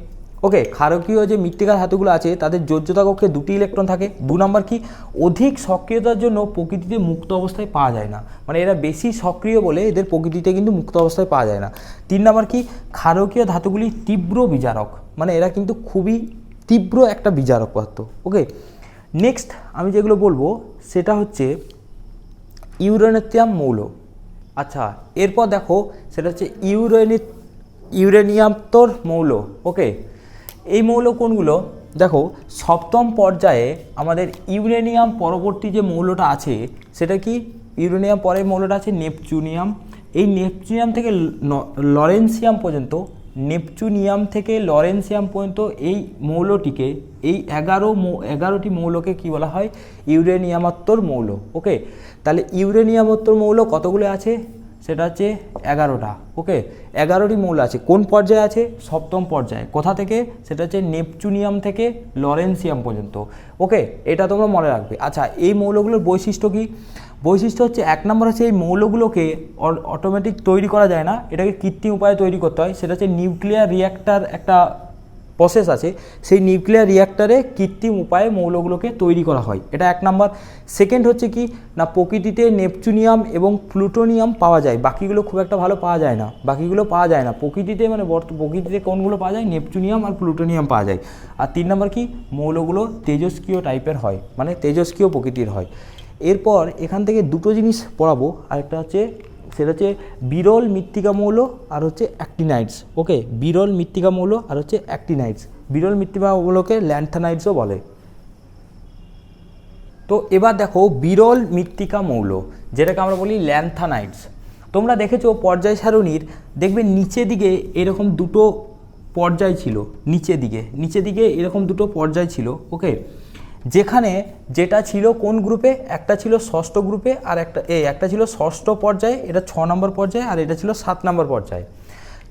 ওকে, ক্ষারকীয় যে মৃত্তিকা ধাতুগুলো আছে তাদের যোজ্যতা কক্ষে 2টি ইলেকট্রন থাকে। 2 নম্বর কি? অধিক সক্রিয়তার জন্য প্রকৃতিতে মুক্ত অবস্থায় পাওয়া যায় না, মানে এরা বেশি সক্রিয় বলে এদের প্রকৃতিতে কিন্তু মুক্ত অবস্থায় পাওয়া যায় না। 3 নম্বর কি? ক্ষারকীয় ধাতুগুলি তীব্র বিজারক, মানে এরা কিন্তু খুবই তীব্র একটা বিজারক পদার্থ। ওকে, নেক্সট আমি যেগুলো বলবো সেটা হচ্ছে ইউরেনিয়াম মৌল। আচ্ছা এরপর দেখো সেটা হচ্ছে ইউরেনিয়ামতর মৌল। ওকে, এই মৌল কোনগুলো? দেখো 7ম পর্যায়ে আমাদের ইউরেনিয়াম পরবর্তী যে মৌলটা আছে সেটা কি? ইউরেনিয়াম পরের মৌলটা আছে নেপচুনিয়াম। এই নেপচুনিয়াম থেকে লরেন্সিয়াম পর্যন্ত, নেপচুনিয়াম থেকে লরেন্সিয়াম পর্যন্ত এই মৌলটিকে, এই 11টি মৌলকে কি বলা হয়? ইউরেনিয়ামোত্তর মৌল। ওকে, তাহলে ইউরেনিয়ামোত্তর মৌল কতগুলো আছে? সেটা হচ্ছে 11টা। ওকে, 11টি মৌল আছে। কোন পর্যায়ে আছে? 7ম পর্যায়ে। কোথা থেকে? সেটা হচ্ছে নেপচুনিয়াম থেকে লরেন্সিয়াম পর্যন্ত। ওকে, এটা তোমরা মনে রাখবে। আচ্ছা এই মৌলগুলোর বৈশিষ্ট্য কি? বৈশিষ্ট্য হচ্ছে 1 নম্বর হচ্ছে এই মৌলগুলোকে অটোমেটিক তৈরি করা যায় না, এটাকে কৃত্রিম উপায়ে তৈরি করতে হয়। সেটা হচ্ছে নিউক্লিয়ার রিঅ্যাক্টর, একটা প্রসেস আছে, সেই নিউক্লিয়ার রিঅ্যাক্টরে কৃত্রিম উপায়ে মৌলগুলোকে তৈরি করা হয়। এটা 1 নম্বর। সেকেন্ড হচ্ছে কি না, প্রকৃতিতে নেপচুনিয়াম এবং প্লুটোনিয়াম পাওয়া যায়, বাকিগুলো খুব একটা ভালো পাওয়া যায় না, প্রকৃতিতে, মানে প্রকৃতিতে কোনগুলো পাওয়া যায়? নেপচুনিয়াম আর প্লুটোনিয়াম পাওয়া যায়। আর 3 নম্বর কি? মৌলগুলো তেজস্ক্রিয় টাইপের হয়, মানে তেজস্ক্রিয় প্রকৃতির হয়। এরপর এখান থেকে দুটো জিনিস পড়াবো, আরেকটা হচ্ছে সেটা হচ্ছে বিরল মৃত্তিকা মৌল আর হচ্ছে অ্যাক্টিনাইডস। ওকে, বিরল মৃত্তিকা মৌল আর হচ্ছে অ্যাক্টিনাইডস। বিরল মৃত্তিকা মৌলকে ল্যান্থানাইডসও বলে। তো এবার দেখো বিরল মৃত্তিকা মৌল, যেটাকে আমরা বলি ল্যান্থানাইডস। তোমরা দেখেছো পর্যায় সারণীর, দেখবে নিচে দিকে এরকম দুটো পর্যায় ছিল, নিচে দিকে এরকম দুটো পর্যায় ছিল। ওকে, যেখানে যেটা ছিল কোন গ্রুপে? একটা ছিল ষষ্ঠ গ্রুপে আর একটা ছিল ষষ্ঠ পর্যায়ে, এটা 6 নম্বর পর্যায়ে, আর এটা ছিল 7 নম্বর পর্যায়ে।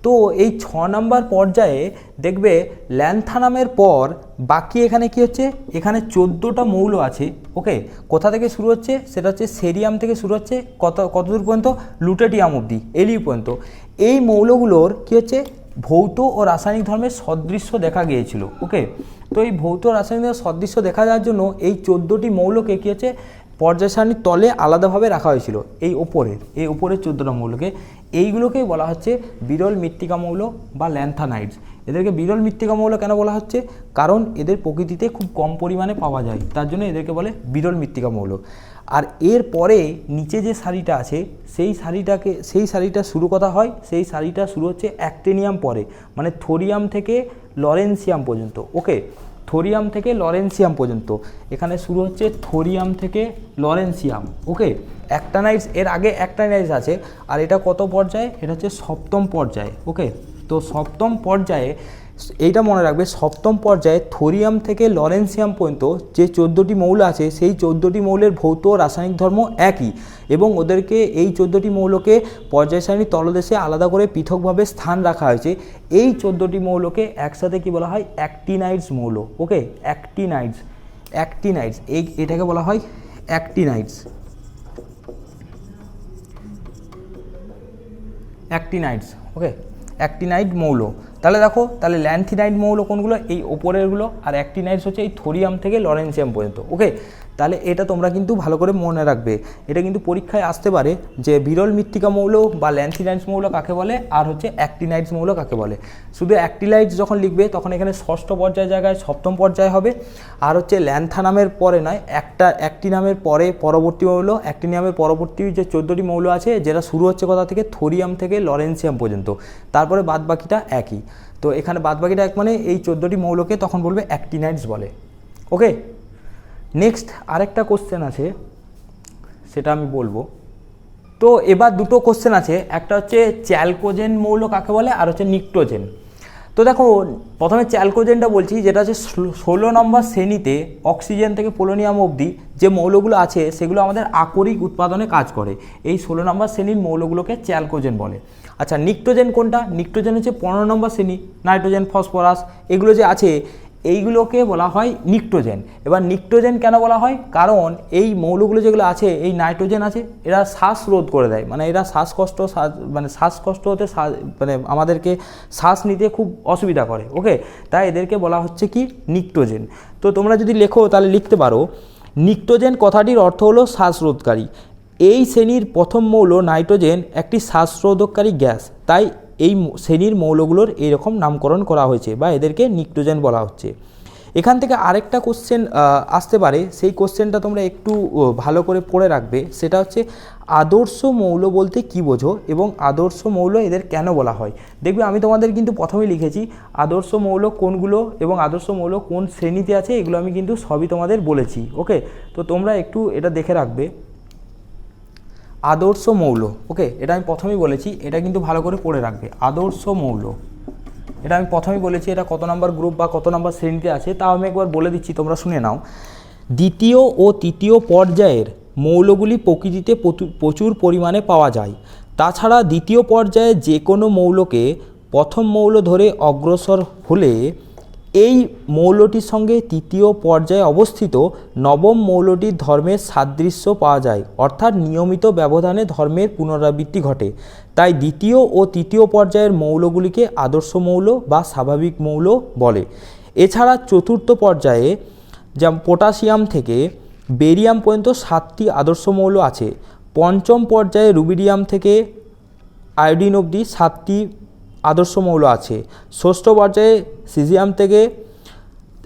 তো এই 6 নম্বর পর্যায়ে দেখবে ল্যান্থানামের পর বাকি এখানে কি হচ্ছে? এখানে 14টা মৌল আছে। ওকে, কোথা থেকে শুরু হচ্ছে? সেটা হচ্ছে সেরিয়াম থেকে শুরু হচ্ছে কতদূর পর্যন্ত? লুটেটিয়াম অবধি, এলিউ পর্যন্ত। এই মৌলগুলোর কি হচ্ছে? ভৌত ও রাসায়নিক ধর্মের সদৃশ্য দেখা গিয়েছিল। ওকে, তো এই ভৌত রাসায়নিক সদৃশ্য দেখা যাওয়ার জন্য এই 14টি মৌলকে কী হচ্ছে? পর্যায় সারণীর তলে আলাদাভাবে রাখা হয়েছিল এই ওপরের 14টা মৌলকে, এইগুলোকেই বলা হচ্ছে বিরল মৃত্তিকা মৌল বা ল্যান্থানাইডস। এদেরকে বিরল মৃত্তিকা মৌল কেন বলা হচ্ছে? কারণ এদের প্রকৃতিতে খুব কম পরিমাণে পাওয়া যায়, তার জন্য এদেরকে বলে বিরল মৃত্তিকা মৌল। আর এর পরে নিচে যে সারিটা আছে সেই সারিটা শুরু কথা হয়, সেই সারিটা শুরু হচ্ছে অ্যাক্টিনিয়াম পরে, মানে থোরিয়াম থেকে লরেন্সিয়াম পর্যন্ত। ওকে, থোরিয়াম থেকে লরেন্সিয়াম পর্যন্ত, এখানে শুরু হচ্ছে থোরিয়াম থেকে লরেন্সিয়াম। ওকে, অ্যাক্টানাইডস এর আগে অ্যাক্টানাইডস আছে, আর এটা কত পর্যায়ে? এটা হচ্ছে সপ্তম পর্যায়ে। ওকে, তো সপ্তম পর্যায়ে এইটা মনে রাখবে, সপ্তম পর্যায়ে থোরিয়াম থেকে লরেন্সিয়াম পর্যন্ত যে 14টি মৌল আছে, সেই 14টি মৌলের ভৌত রাসায়নিক ধর্ম একই, এবং ওদেরকে এই 14টি মৌলকে পর্যায় সারণীর তলদেশে আলাদা করে পৃথকভাবে স্থান রাখা হয়েছে। এই 14টি মৌলকে একসাথে কি বলা হয়? অ্যাক্টিনাইডস মৌল। ওকে, অ্যাক্টিনাইডস এটাকে বলা হয় অ্যাক্টিনাইডস। ওকে, অ্যাক্টিনাইড মৌল। তাহলে দেখো, তাহলে ল্যান্থিনাইড মৌল কোনগুলো? এই ওপরেরগুলো। আর অ্যাক্টিনাইডস হচ্ছে এই থোরিয়াম থেকে লরেন্সিয়াম পর্যন্ত। ওকে, তাহলে এটা তোমরা কিন্তু ভালো করে মনে রাখবে। এটা কিন্তু পরীক্ষায় আসতে পারে যে বিরল মৃত্তিকা মৌল বা ল্যান্থিনাইডস মৌল কাকে বলে, আর হচ্ছে অ্যাক্টিনাইডস মৌল কাকে বলে। শুধু অ্যাক্টিনাইডস যখন লিখবে তখন এখানে ষষ্ঠ পর্যায়ের জায়গায় সপ্তম পর্যায় হবে, আর হচ্ছে ল্যান্থানামের পরে নয়, অ্যাক্টিনামের পরে পরবর্তী মৌল, অ্যাক্টিনিয়ামের পরবর্তী যে 14টি মৌল আছে, যেটা শুরু হচ্ছে কোথা থেকে? থোরিয়াম থেকে লরেন্সিয়াম পর্যন্ত। তারপরে বাদবাকিটা একই। তো এখানে বাদবাকিটা এক, মানে এই 14টি মৌলকে তখন বলবে অ্যাক্টিনাইডস বলে। ওকে, নেক্সট আরেকটা কোশ্চেন আছে, সেটা আমি বলবো। তো এবার দুটো কোশ্চেন আছে, একটা হচ্ছে চ্যালকোজেন মৌল কাকে বলে, আর হচ্ছে নিক্টোজেন। তো দেখো, প্রথমে চ্যালকোজেনটা বলছি, যেটা হচ্ছে 16 নম্বর শ্রেণীতে অক্সিজেন থেকে পোলোনিয়াম অবধি যে মৌলগুলো আছে, সেগুলো আমাদের আকরিক উৎপাদনে কাজ করে। এই 16 নম্বর শ্রেণীর মৌলগুলোকে চ্যালকোজেন বলে। আচ্ছা, নিক্টোজেন কোনটা? নিক্টোজেন হচ্ছে 15 নম্বর শ্রেণী, নাইট্রোজেন, ফসফরাস এগুলো যে আছে, এইগুলোকে বলা হয় নিক্টোজেন। এবার নিক্টোজেন কেন বলা হয়? কারণ এই মৌলগুলো যেগুলো আছে, এই নাইট্রোজেন আছে, এরা শ্বাস রোধ করে দেয়, মানে এরা শ্বাসকষ্ট হতে মানে আমাদেরকে শ্বাস নিতে খুব অসুবিধা করে। ওকে, তাই এদেরকে বলা হচ্ছে কি? নিক্টোজেন। তো তোমরা যদি লেখো তাহলে লিখতে পারো, নিক্টোজেন কথাটির অর্থ হলো শ্বাসরোধকারী। এই শ্রেণীর প্রথম মৌল নাইট্রোজেন একটি শ্বাসরোধকারী গ্যাস, তাই এই শ্রেণীর মৌলগুলোর এইরকম নামকরণ করা হয়েছে, বা এদেরকে নিক্টোজেন বলা হচ্ছে। এখান থেকে আরেকটা কোশ্চেন আসতে পারে, সেই কোশ্চেনটা তোমরা একটু ভালো করে পড়ে রাখবে। সেটা হচ্ছে আদর্শ মৌল বলতে কী বোঝো, এবং আদর্শ মৌল এদের কেন বলা হয়। দেখবে আমি তোমাদের কিন্তু প্রথমেই লিখেছি আদর্শ মৌল কোনগুলো এবং আদর্শ মৌল কোন শ্রেণীতে আছে, এগুলো আমি কিন্তু সবই তোমাদের বলেছি। ওকে, তো তোমরা একটু এটা দেখে রাখবে, আদর্শ মৌল। ওকে, এটা আমি প্রথমেই বলেছি, এটা কিন্তু ভালো করে পড়ে রাখবে। আদর্শ মৌল, এটা আমি প্রথমেই বলেছি, এটা কত নম্বর গ্রুপ বা কত নম্বর শ্রেণীতে আছে তাও আমি একবার বলে দিচ্ছি, তোমরা শুনে নাও। দ্বিতীয় ও তৃতীয় পর্যায়ের মৌলগুলি প্রকৃতিতে প্রচুর পরিমাণে পাওয়া যায়। তাছাড়া দ্বিতীয় পর্যায়ে যে কোনো মৌলকে প্রথম মৌল ধরে অগ্রসর হলে এই মৌলটির সঙ্গে তৃতীয় পর্যায়ে অবস্থিত নবম মৌলটির ধর্মের সাদৃশ্য পাওয়া যায়, অর্থাৎ নিয়মিত ব্যবধানে ধর্মের পুনরাবৃত্তি ঘটে। তাই দ্বিতীয় ও তৃতীয় পর্যায়ের মৌলগুলিকে আদর্শ মৌল বা স্বাভাবিক মৌল বলে। এছাড়া চতুর্থ পর্যায়ে যেমন পটাশিয়াম থেকে বেরিয়াম পর্যন্ত 7টি আদর্শ মৌল আছে। পঞ্চম পর্যায়ে রুবিডিয়াম থেকে আয়োডিন অবধি 7টি আদর্শ মৌল আছে। ষষ্ঠ পর্যায়ে সিজিয়াম থেকে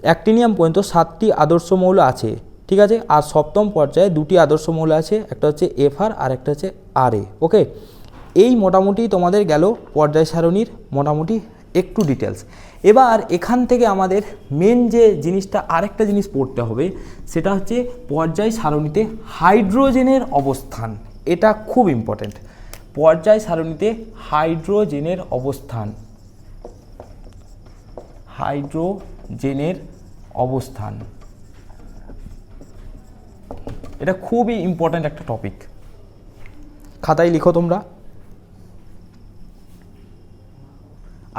অ্যাক্টিনিয়াম পর্যন্ত 7টি আদর্শ মৌল আছে। ঠিক আছে, আর সপ্তম পর্যায়ে 2টি আদর্শ মৌল আছে, একটা হচ্ছে এফআর আর একটা হচ্ছে আরএ। ওকে, এই মোটামুটি তোমাদের গেল পর্যায় সারণীর মোটামুটি একটু ডিটেলস। এবার এখান থেকে আমাদের মেন যে জিনিসটা, আরেকটা জিনিস পড়তে হবে, সেটা হচ্ছে পর্যায় সারণীতে হাইড্রোজেনের অবস্থান। এটা খুব ইম্পর্ট্যান্ট। পর্যায় সারণীতে হাইড্রোজেনের অবস্থান, হাইড্রোজেনের অবস্থান, এটা খুবই ইম্পর্ট্যান্ট একটা টপিক, খাতায় লিখো তোমরা।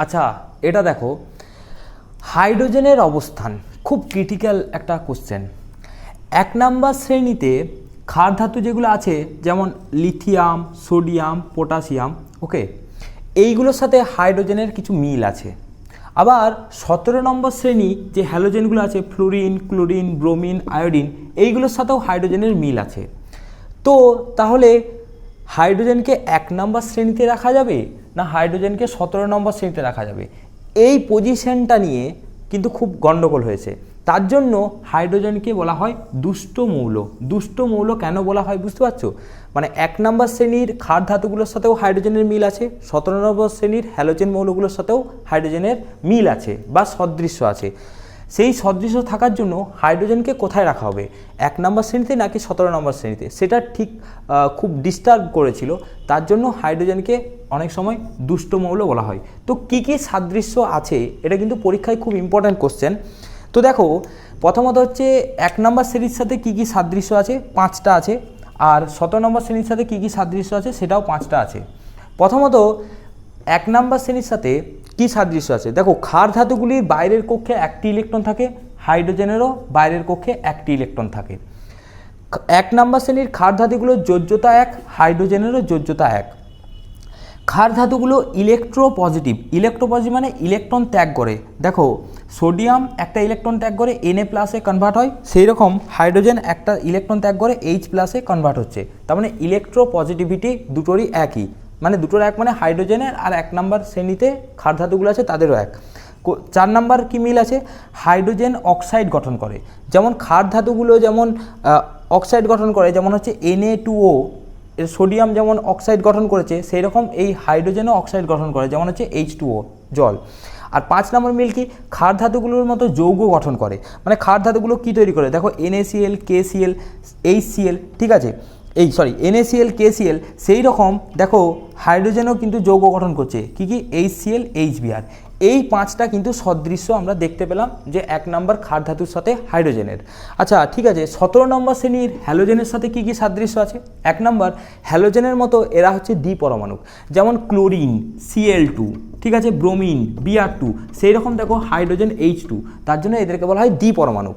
আচ্ছা, এটা দেখো, হাইড্রোজেনের অবস্থান খুব ক্রিটিক্যাল একটা কোশ্চেন। 1 নম্বর শ্রেণীতে ক্ষার ধাতু যেগুলো আছে, যেমন লিথিয়াম, সোডিয়াম, পটাশিয়াম, ওকে, এইগুলোর সাথে হাইড্রোজেনের কিছু মিল আছে। আবার 17 নম্বর শ্রেণী যে হ্যালোজেনগুলো আছে ফ্লুরিন, ক্লোরিন, ব্রোমিন, আয়োডিন, এইগুলোর সাথেও হাইড্রোজেনের মিল আছে। তো তাহলে হাইড্রোজেনকে 1 নম্বর শ্রেণীতে রাখা যাবে না হাইড্রোজেনকে 17 নম্বর শ্রেণীতে রাখা যাবে, এই পজিশনটা নিয়ে কিন্তু খুব গণ্ডগোল হয়েছে। তার জন্য হাইড্রোজেনকে বলা হয় দুষ্ট মৌল। দুষ্ট মৌল কেন বলা হয় বুঝতে পারছো? মানে 1 নম্বর শ্রেণীর ক্ষার ধাতুগুলোর সাথেও হাইড্রোজেনের মিল আছে, 17 নম্বর শ্রেণীর হ্যালোজেন মৌলগুলোর সাথেও হাইড্রোজেনের মিল আছে বা সদৃশ্য আছে। সেই সদৃশ্য থাকার জন্য হাইড্রোজেনকে কোথায় রাখা হবে, 1 নম্বর শ্রেণীতে নাকি 17 নম্বর শ্রেণীতে, সেটা ঠিক খুব ডিস্টার্ব করেছিল। তার জন্য হাইড্রোজেনকে অনেক সময় দুষ্ট মৌল বলা হয়। তো কী কী সাদৃশ্য আছে, এটা কিন্তু পরীক্ষায় খুব ইম্পর্ট্যান্ট কোশ্চেন। তো দেখো, প্রথমত হচ্ছে 1 নম্বর শ্রেণীর সাথে কী কী সাদৃশ্য আছে, 5টা আছে। আর 17 নম্বর শ্রেণীর সাথে কী কী সাদৃশ্য আছে, সেটাও 5টা আছে। প্রথমত 1 নম্বর শ্রেণীর সাথে কী সাদৃশ্য আছে, দেখো ক্ষার ধাতুগুলির বাইরের কক্ষে 1টি ইলেকট্রন থাকে, হাইড্রোজেনেরও বাইরের কক্ষে 1টি ইলেকট্রন থাকে। 1 নম্বর শ্রেণীর ক্ষার ধাতুগুলোর যোজ্যতা 1, হাইড্রোজেনেরও যোজ্যতা 1। ক্ষার ধাতুগুলো ইলেকট্রোপজিটিভ। ইলেকট্রোপজিটিভ মানে ইলেকট্রন ত্যাগ করে। দেখো, সোডিয়াম একটা ইলেকট্রন ত্যাগ করে Na+এ কনভার্ট হয়, সেই রকম হাইড্রোজেন একটা ইলেকট্রন ত্যাগ করে H+এ কনভার্ট হচ্ছে। তার মানে ইলেকট্রোপজিটিভিটি দুটোরই একই, মানে দুটোর এক, মানে হাইড্রোজেনের আর 1 নম্বর শ্রেণীতে ক্ষার ধাতুগুলো আছে তাদেরও এক। 4 নম্বর কি মিল আছে, হাইড্রোজেন অক্সাইড গঠন করে। যেমন ক্ষার ধাতুগুলো যেমন অক্সাইড গঠন করে, যেমন হচ্ছে Na2O, এর সোডিয়াম যেমন অক্সাইড গঠন করেছে, সেই রকম এই হাইড্রোজেনও অক্সাইড গঠন করে, যেমন হচ্ছে H2O, জল। আর 5 নম্বর মিল কি, ক্ষার ধাতুগুলোর মতো যৌগ গঠন করে। মানে ক্ষার ধাতুগুলো কী তৈরি করে, দেখো NaCl, KCl, HCl, ঠিক আছে, NaCl, KCl, সেই রকম দেখো হাইড্রোজেনও কিন্তু যৌগ গঠন করছে, কি কি, HCl, HBr। এই 5টা কিন্তু সদৃশ্য আমরা দেখতে পেলাম যে 1 নম্বর ক্ষার ধাতুর সাথে হাইড্রোজেনের। আচ্ছা ঠিক আছে, 17 নম্বর শ্রেণীর হ্যালোজেনের সাথে কি কি সাদৃশ্য আছে। 1 নম্বর, হ্যালোজেনের মতো এরা হচ্ছে দ্বিপরমাণু, যেমন ক্লোরিন Cl2, ঠিক আছে, ব্রোমিন Br2, সেই রকম দেখো হাইড্রোজেন H2, তার জন্য এদেরকে বলা হয় দ্বিপরমাণু।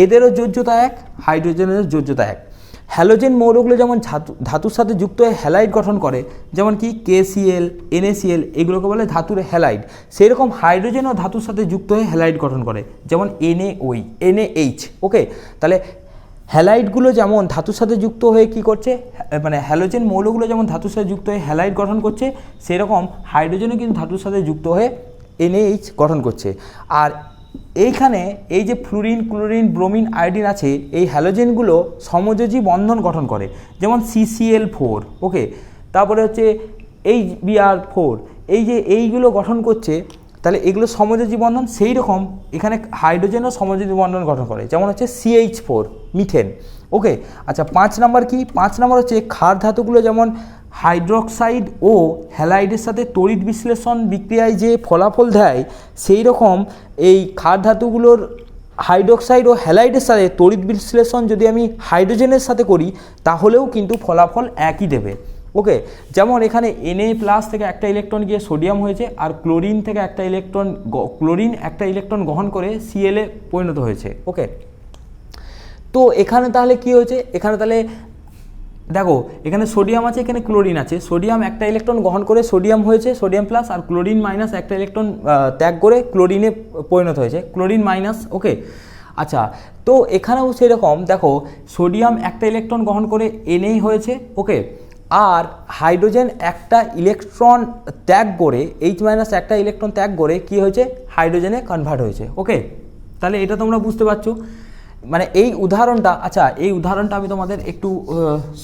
এদেরও যোজ্যতা 1, হাইড্রোজেনের যোজ্যতা 1। হ্যালোজেন মৌলগুলো যেমন ধাতুর সাথে যুক্ত হয়ে হ্যালাইড গঠন করে, যেমন কি KCl, NaCl, এগুলোকে বলে ধাতুর হ্যালাইড। সেই রকম হাইড্রোজেনও ধাতুর সাথে যুক্ত হয়ে হ্যালাইড গঠন করে, যেমন NaH। ওকে, তাহলে হ্যালাইডগুলো যেমন ধাতুর সাথে যুক্ত হয়ে কি করছে, মানে হ্যালোজেন মৌলগুলো যেমন ধাতুর সাথে যুক্ত হয়ে হ্যালাইড গঠন করছে, সেরকম হাইড্রোজেনও কিন্তু ধাতুর সাথে যুক্ত হয়ে NaH গঠন করছে। আর এইখানে এই যে ফ্লুরিন, ক্লোরিন, ব্রোমিন, আয়োডিন আছে, এই হ্যালোজেনগুলো সমযোজী বন্ধন গঠন করে, যেমন CCl4, ওকে, তারপরে হচ্ছে HBr4, এই যে এইগুলো গঠন করছে, তাহলে এগুলো সমযোজী বন্ধন। সেই রকম এখানে হাইড্রোজেনও সমযোজী বন্ধন গঠন করে, যেমন হচ্ছে CH4, মিথেন। ওকে, আচ্ছা 5 নম্বর কি, 5 নম্বর হচ্ছে ক্ষার ধাতুগুলো যেমন হাইড্রোক্সাইড ও হ্যালাইডের সাথে তড়িৎ বিশ্লেষণ বিক্রিয়ায় যে ফলাফল দেয়, সেই রকম এই ক্ষার ধাতুগুলোর হাইড্রোক্সাইড ও হ্যালাইডের সাথে তড়িৎ বিশ্লেষণ যদি আমি হাইড্রোজেনের সাথে করি, তাহলেও কিন্তু ফলাফল একই দেবে। ওকে, যেমন এখানে Na+ থেকে একটা ইলেকট্রন গিয়ে সোডিয়াম হয়েছে, আর ক্লোরিন থেকে একটা ইলেকট্রন গ্রহণ করে Cl এ পরিণত হয়েছে। ওকে, তো এখানে তাহলে কি হয়েছে, এখানে তাহলে দেখো এখানে সোডিয়াম আছে, এখানে ক্লোরিন আছে, সোডিয়াম একটা ইলেকট্রন গ্রহণ করে সোডিয়াম হয়েছে, সোডিয়াম প্লাস, আর ক্লোরিন মাইনাস একটা ইলেকট্রন ত্যাগ করে ক্লোরিনে পরিণত হয়েছে, ক্লোরিন মাইনাস। ওকে, আচ্ছা তো এখানেও সেরকম দেখো সোডিয়াম একটা ইলেকট্রন গ্রহণ করে Na হয়েছে, ওকে, আর হাইড্রোজেন একটা ইলেকট্রন ত্যাগ করে H- একটা ইলেকট্রন ত্যাগ করে কি হয়েছে, হাইড্রোজেনে কনভার্ট হয়েছে। ওকে, তাহলে এটা তোমরা বুঝতে পারছো। মানে এই উদাহরণটা, আচ্ছা এই উদাহরণটা আমি তোমাদের একটু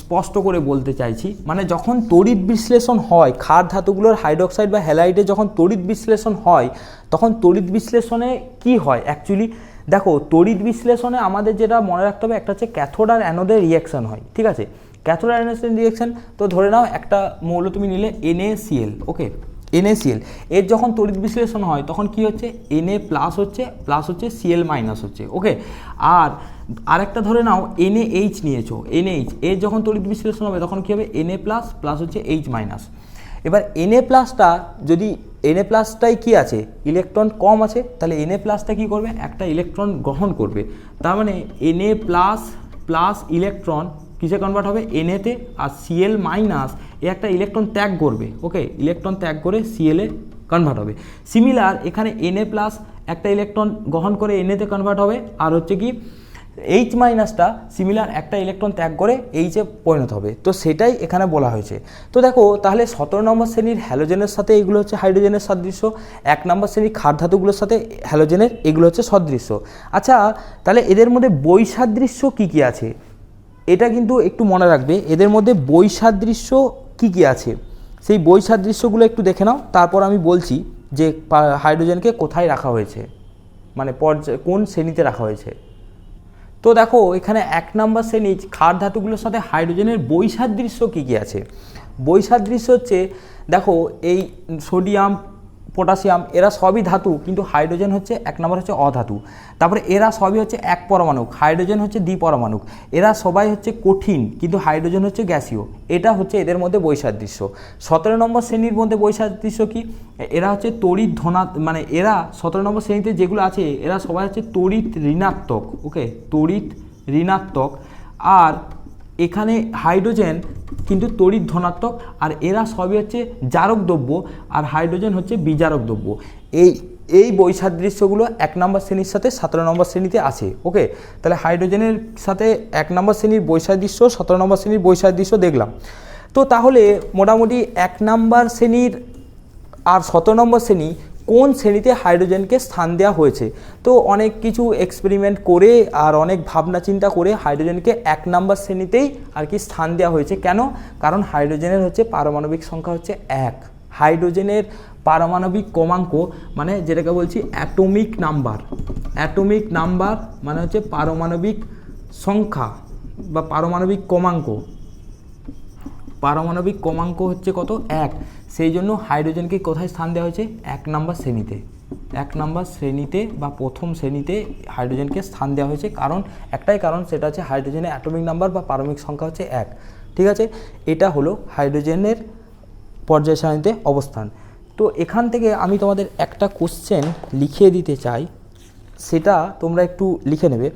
স্পষ্ট করে বলতে চাইছি। মানে যখন তড়িৎ বিশ্লেষণ হয় ক্ষার ধাতুগুলোর হাইড্রোক্সাইড বা হ্যালাইডে যখন তড়িৎ বিশ্লেষণ হয়, তখন তড়িৎ বিশ্লেষণে কি হয় অ্যাকচুয়ালি, দেখো তড়িৎ বিশ্লেষণে আমাদের যেটা মনে রাখতে হবে, একটা হচ্ছে ক্যাথোড আর অ্যানোডের রিঅ্যাকশন হয়, ঠিক আছে, ক্যাথোড আর অ্যানোডের রিঅ্যাকশন। তো ধরে নাও একটা মৌল তুমি নিলে NaCl, ওকে, NaCl, এর যখন তড়িৎ বিশ্লেষণ হয় তখন কি হচ্ছে, Na+ হচ্ছে Cl- হচ্ছে। ওকে, আর আরেকটা ধরে নাও NaH নিয়েছো, NaH এর যখন তড়িৎ বিশ্লেষণ হবে তখন কি হবে, Na+ হচ্ছে H-। এবার Na+টা যদি Na+টাই কি আছে, ইলেকট্রন কম আছে, তাহলে Na+টা কি করবে, একটা ইলেকট্রন গ্রহণ করবে। তার মানে Na++ ইলেকট্রন কিসে কনভার্ট হবে, Na তে, আর Cl- এ একটা ইলেকট্রন ত্যাগ করবে। ওকে, ইলেকট্রন ত্যাগ করে Cl এ কনভার্ট হবে। সিমিলার এখানে Na প্লাস একটা ইলেকট্রন গ্রহণ করে Na-তে কনভার্ট হবে, আর হচ্ছে কি H মাইনাসটা সিমিলার একটা ইলেকট্রন ত্যাগ করে H-এ পরিণত হবে। তো সেটাই এখানে বলা হয়েছে। তো দেখো তাহলে 17 নম্বর শ্রেণীর হ্যালোজেনের সাথে এগুলো হচ্ছে হাইড্রোজেনের সাদৃশ্য, 1 নম্বর শ্রেণীর ক্ষার ধাতুগুলোর সাথে হ্যালোজেনের এগুলো হচ্ছে সদৃশ্য। আচ্ছা, তাহলে এদের মধ্যে বৈসাদৃশ্য কী কী আছে এটা কিন্তু একটু মনে রাখবে। এদের মধ্যে বৈসাদৃশ্য কী কী আছে সেই বৈসাদৃশ্যগুলো একটু দেখে নাও, তারপর আমি বলছি যে হাইড্রোজেনকে কোথায় রাখা হয়েছে, মানে কোন শ্রেণীতে রাখা হয়েছে। তো দেখো এখানে 1 নম্বর শ্রেণী ক্ষার ধাতুগুলোর সাথে হাইড্রোজেনের বৈসাদৃশ্য কী কী আছে। বৈসাদৃশ্য হচ্ছে দেখো এই সোডিয়াম, পটাশিয়াম এরা সবই ধাতু, কিন্তু হাইড্রোজেন হচ্ছে 1 নম্বর হচ্ছে অধাতু। তারপরে এরা সবই হচ্ছে এক পরমাণুক, হাইড্রোজেন হচ্ছে দ্বিপরমাণুক। এরা সবাই হচ্ছে কঠিন, কিন্তু হাইড্রোজেন হচ্ছে গ্যাসীয়। এটা হচ্ছে এদের মধ্যে বৈসাদৃশ্য। 17 নম্বর শ্রেণীর মধ্যে বৈসাদৃশ্য কি, এরা হচ্ছে তড়িৎ মানে এরা 17 নম্বর শ্রেণীতে যেগুলো আছে এরা সবাই হচ্ছে তড়িৎ ঋণাত্মক। ওকে, তড়িৎ ঋণাত্মক। আর এখানে হাইড্রোজেন কিন্তু তড়িৎ ধনাত্মক, আর এরা সবই হচ্ছে জারক দ্রব্য, আর হাইড্রোজেন হচ্ছে বিজারক দ্রব্য। এই বৈসাদৃশ্যগুলো 1 নম্বর শ্রেণীর সাথে 17 নম্বর শ্রেণীতে আছে। ওকে, তাহলে হাইড্রোজেনের সাথে 1 নম্বর শ্রেণীর বৈসাদৃশ্য, 17 নম্বর শ্রেণীর বৈসাদৃশ্য দেখলাম। তো তাহলে মোটামুটি 1 নম্বর শ্রেণীর আর 17 নম্বর শ্রেণী কোন শ্রেণীতে হাইড্রোজেনকে স্থান দেওয়া হয়েছে। তো অনেক কিছু এক্সপেরিমেন্ট করে আর অনেক ভাবনা চিন্তা করে হাইড্রোজেনকে 1 নম্বর শ্রেণীতেই আর কি স্থান দেওয়া হয়েছে। কেন? কারণ হাইড্রোজেনের হচ্ছে পারমাণবিক সংখ্যা হচ্ছে 1। হাইড্রোজেনের পারমাণবিক ক্রমাঙ্ক মানে যেটাকে বলছি অ্যাটমিক নাম্বার। অ্যাটমিক নাম্বার মানে হচ্ছে পারমাণবিক সংখ্যা বা পারমাণবিক ক্রমাঙ্ক। পারমাণবিক ক্রমাঙ্ক হচ্ছে কত? 1। সেই জন্য হাইড্রোজেনকে কোথায় স্থান দেওয়া হয়েছে? 1 নম্বর শ্রেণীতে। 1 নম্বর শ্রেণীতে বা প্রথম শ্রেণীতে হাইড্রোজেনকে স্থান দেওয়া হয়েছে। কারণ একটাই কারণ, সেটা হচ্ছে হাইড্রোজেনের অ্যাটমিক নাম্বার বা পারমাণবিক সংখ্যা হচ্ছে 1। ঠিক আছে, এটা হলো হাইড্রোজেনের পর্যায় সারণীতে অবস্থান। তো এখান থেকে আমি তোমাদের একটা কোশ্চেন লিখিয়ে দিতে চাই, সেটা তোমরা একটু লিখে নেবে।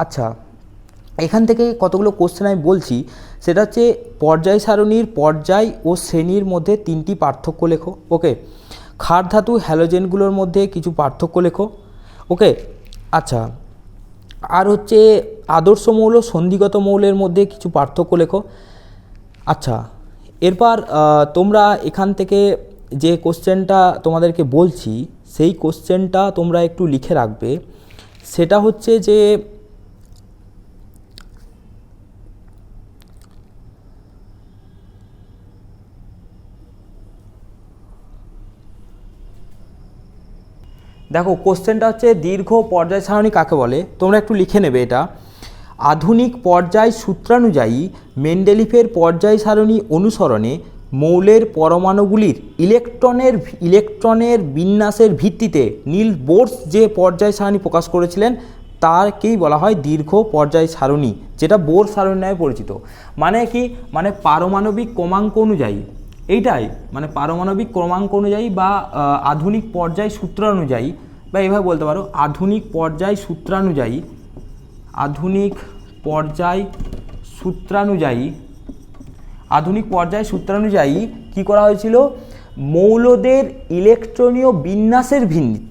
আচ্ছা, এখান থেকে কতগুলো কোশ্চেন আমি বলছি, সেটা হচ্ছে পর্যায় সারণীর পর্যায় ও শ্রেণীর মধ্যে 3টি পার্থক্য লেখো। ওকে, ক্ষার ধাতু হ্যালোজেনগুলোর মধ্যে কিছু পার্থক্য লেখো। ওকে, আচ্ছা, আর হচ্ছে আদর্শ মৌল সন্ধিগত মৌলের মধ্যে কিছু পার্থক্য লেখো। আচ্ছা, এরপর তোমরা এখান থেকে যে কোশ্চেনটা তোমাদেরকে বলছি সেই কোশ্চেনটা তোমরা একটু লিখে রাখবে। সেটা হচ্ছে যে দেখো কোশ্চেনটা হচ্ছে দীর্ঘ পর্যায় সারণী কাকে বলে, তোমরা একটু লিখে নেবে এটা। আধুনিক পর্যায় সূত্রানুযায়ী মেন্ডেলিফের পর্যায় সারণী অনুসরণে মৌলের পরমাণুগুলির ইলেকট্রনের বিন্যাসের ভিত্তিতে নীলস বোরস যে পর্যায় সারণী প্রকাশ করেছিলেন তাকেই বলা হয় দীর্ঘ পর্যায় সারণী, যেটা বোর সারণী নামে পরিচিত। মানে কি, মানে পারমাণবিক ক্রমাঙ্ক অনুযায়ী, এইটাই মানে পারমাণবিক ক্রমাঙ্ক অনুযায়ী বা আধুনিক পর্যায় সূত্রানুযায়ী, বা এভাবে বলতে পারো আধুনিক পর্যায় সূত্রানুযায়ী। আধুনিক পর্যায় সূত্রানুযায়ী কী করা হয়েছিল? মৌলদের ইলেকট্রনীয় বিন্যাসের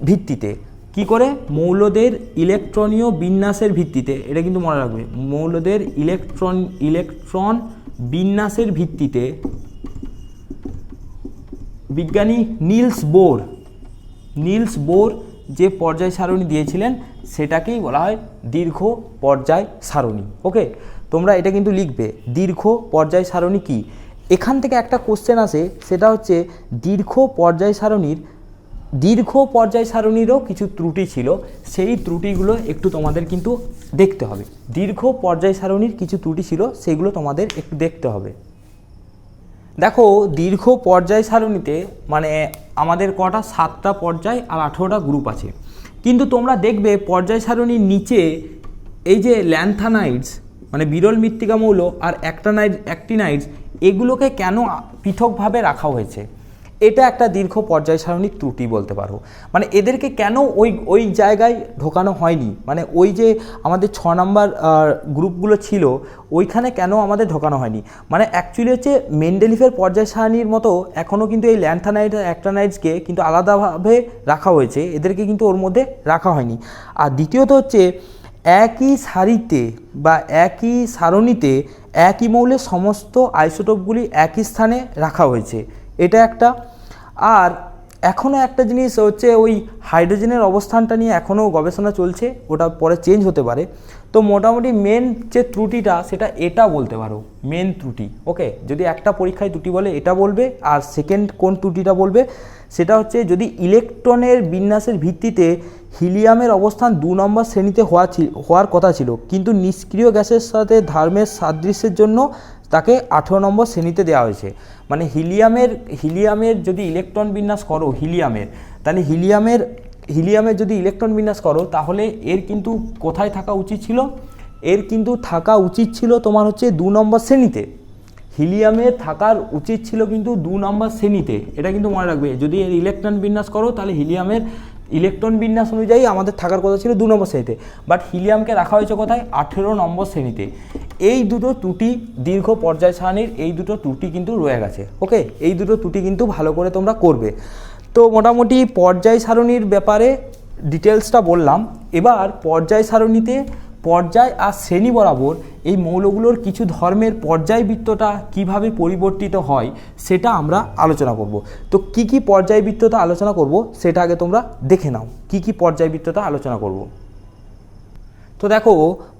ভিত্তিতে। কি করে? মৌলদের ইলেকট্রনীয় বিন্যাসের ভিত্তিতে, এটা কিন্তু মনে রাখবে, মৌলদের ইলেকট্রন বিন্যাসের ভিত্তিতে বিজ্ঞানী নীলস বোর যে পর্যায় সারণী দিয়েছিলেন সেটাকেই বলা হয় দীর্ঘ পর্যায় সারণী। ওকে, তোমরা এটা কিন্তু লিখবে, দীর্ঘ পর্যায় সারণী কি। এখান থেকে একটা কোশ্চেন আসে, সেটা হচ্ছে দীর্ঘ পর্যায় সারণীরও কিছু ত্রুটি ছিল, সেই ত্রুটিগুলো একটু তোমাদের কিন্তু দেখতে হবে। দীর্ঘ পর্যায় সারণীর কিছু ত্রুটি ছিল, সেগুলো তোমাদের একটু দেখতে হবে। দেখো দীর্ঘ পর্যায় সারণীতে মানে আমাদের কটা 7টা পর্যায় আর 18টা গ্রুপ আছে, কিন্তু তোমরা দেখবে পর্যায় সারণীর নিচে এই যে ল্যান্থানাইডস মানে বিরল মৃত্তিকা মৌল আর অ্যাক্টিনাইডস, এগুলোকে কেন পৃথকভাবে রাখা হয়েছে? এটা একটা দীর্ঘ পর্যায় সারণীর ত্রুটি বলতে পারো। মানে এদেরকে কেন ওই জায়গায় ঢোকানো হয়নি, মানে ওই যে আমাদের 6 নম্বর গ্রুপগুলো ছিল ওইখানে কেন আমাদের ঢোকানো হয়নি, মানে অ্যাকচুয়ালি হচ্ছে মেন্ডেলিফের পর্যায় সারণীর মতো এখনও কিন্তু এই ল্যান্থানাইড আর অ্যাক্টিনাইডসকে কিন্তু আলাদাভাবে রাখা হয়েছে, এদেরকে কিন্তু ওর মধ্যে রাখা হয়নি। আর দ্বিতীয়ত হচ্ছে একই সারিতে বা একই সারণীতে একই মৌলের সমস্ত আইসোটোপগুলি একই স্থানে রাখা হয়েছে, এটা একটা। আর এখনও একটা জিনিস হচ্ছে ওই হাইড্রোজেনের অবস্থানটা নিয়ে এখনও গবেষণা চলছে, ওটা পরে চেঞ্জ হতে পারে। তো মোটামুটি মেন যে ত্রুটিটা সেটা এটা বলতে পারো মেন ত্রুটি। ওকে, যদি একটা পরীক্ষায় ত্রুটি বলে এটা বলবে, আর সেকেন্ড কোন ত্রুটিটা বলবে সেটা হচ্ছে যদি ইলেকট্রনের বিন্যাসের ভিত্তিতে হিলিয়ামের অবস্থান 2 নম্বর শ্রেণীতে হওয়ার কথা ছিল, কিন্তু নিষ্ক্রিয় গ্যাসের সাথে ধর্মের সাদৃশ্যের জন্য তাকে 18 নম্বর শ্রেণীতে দেওয়া হয়েছে। মানে হিলিয়ামের যদি ইলেকট্রন বিন্যাস করো তাহলে হিলিয়ামের যদি ইলেকট্রন বিন্যাস করো তাহলে এর কিন্তু কোথায় থাকা উচিত ছিল, এর কিন্তু থাকা উচিত ছিল তোমার হচ্ছে 2 নম্বর শ্রেণীতে। হিলিয়ামের থাকার উচিত ছিল কিন্তু 2 নম্বর শ্রেণীতে, এটা কিন্তু মনে রাখবে। যদি এর ইলেকট্রন বিন্যাস করো তাহলে হিলিয়ামের ইলেকট্রন বিন্যাস অনুযায়ী আমাদের থাকার কথা ছিল 2 নম্বর শ্রেণীতে, বাট হিলিয়ামকে রাখা হয়েছে কোথায়, 18 নম্বর শ্রেণীতে। এই দুটো ত্রুটি দীর্ঘ পর্যায় সারণীর, এই দুটো ত্রুটি কিন্তু রয়ে গেছে। ওকে, এই দুটো ত্রুটি কিন্তু ভালো করে তোমরা করবে। তো মোটামুটি পর্যায় সারণীর ব্যাপারে ডিটেলসটা বললাম। এবার পর্যায় সারণীতে পর্যায় আর শ্রেণী বরাবর এই মৌলগুলোর কিছু ধর্মের পর্যায়বৃত্তটা কিভাবে পরিবর্তিত হয় সেটা আমরা আলোচনা করব। তো কি কি পর্যায়বৃত্ততা আলোচনা করব সেটা আগে তোমরা দেখে নাও, কি কি পর্যায়বৃত্ততা আলোচনা করব। তো দেখো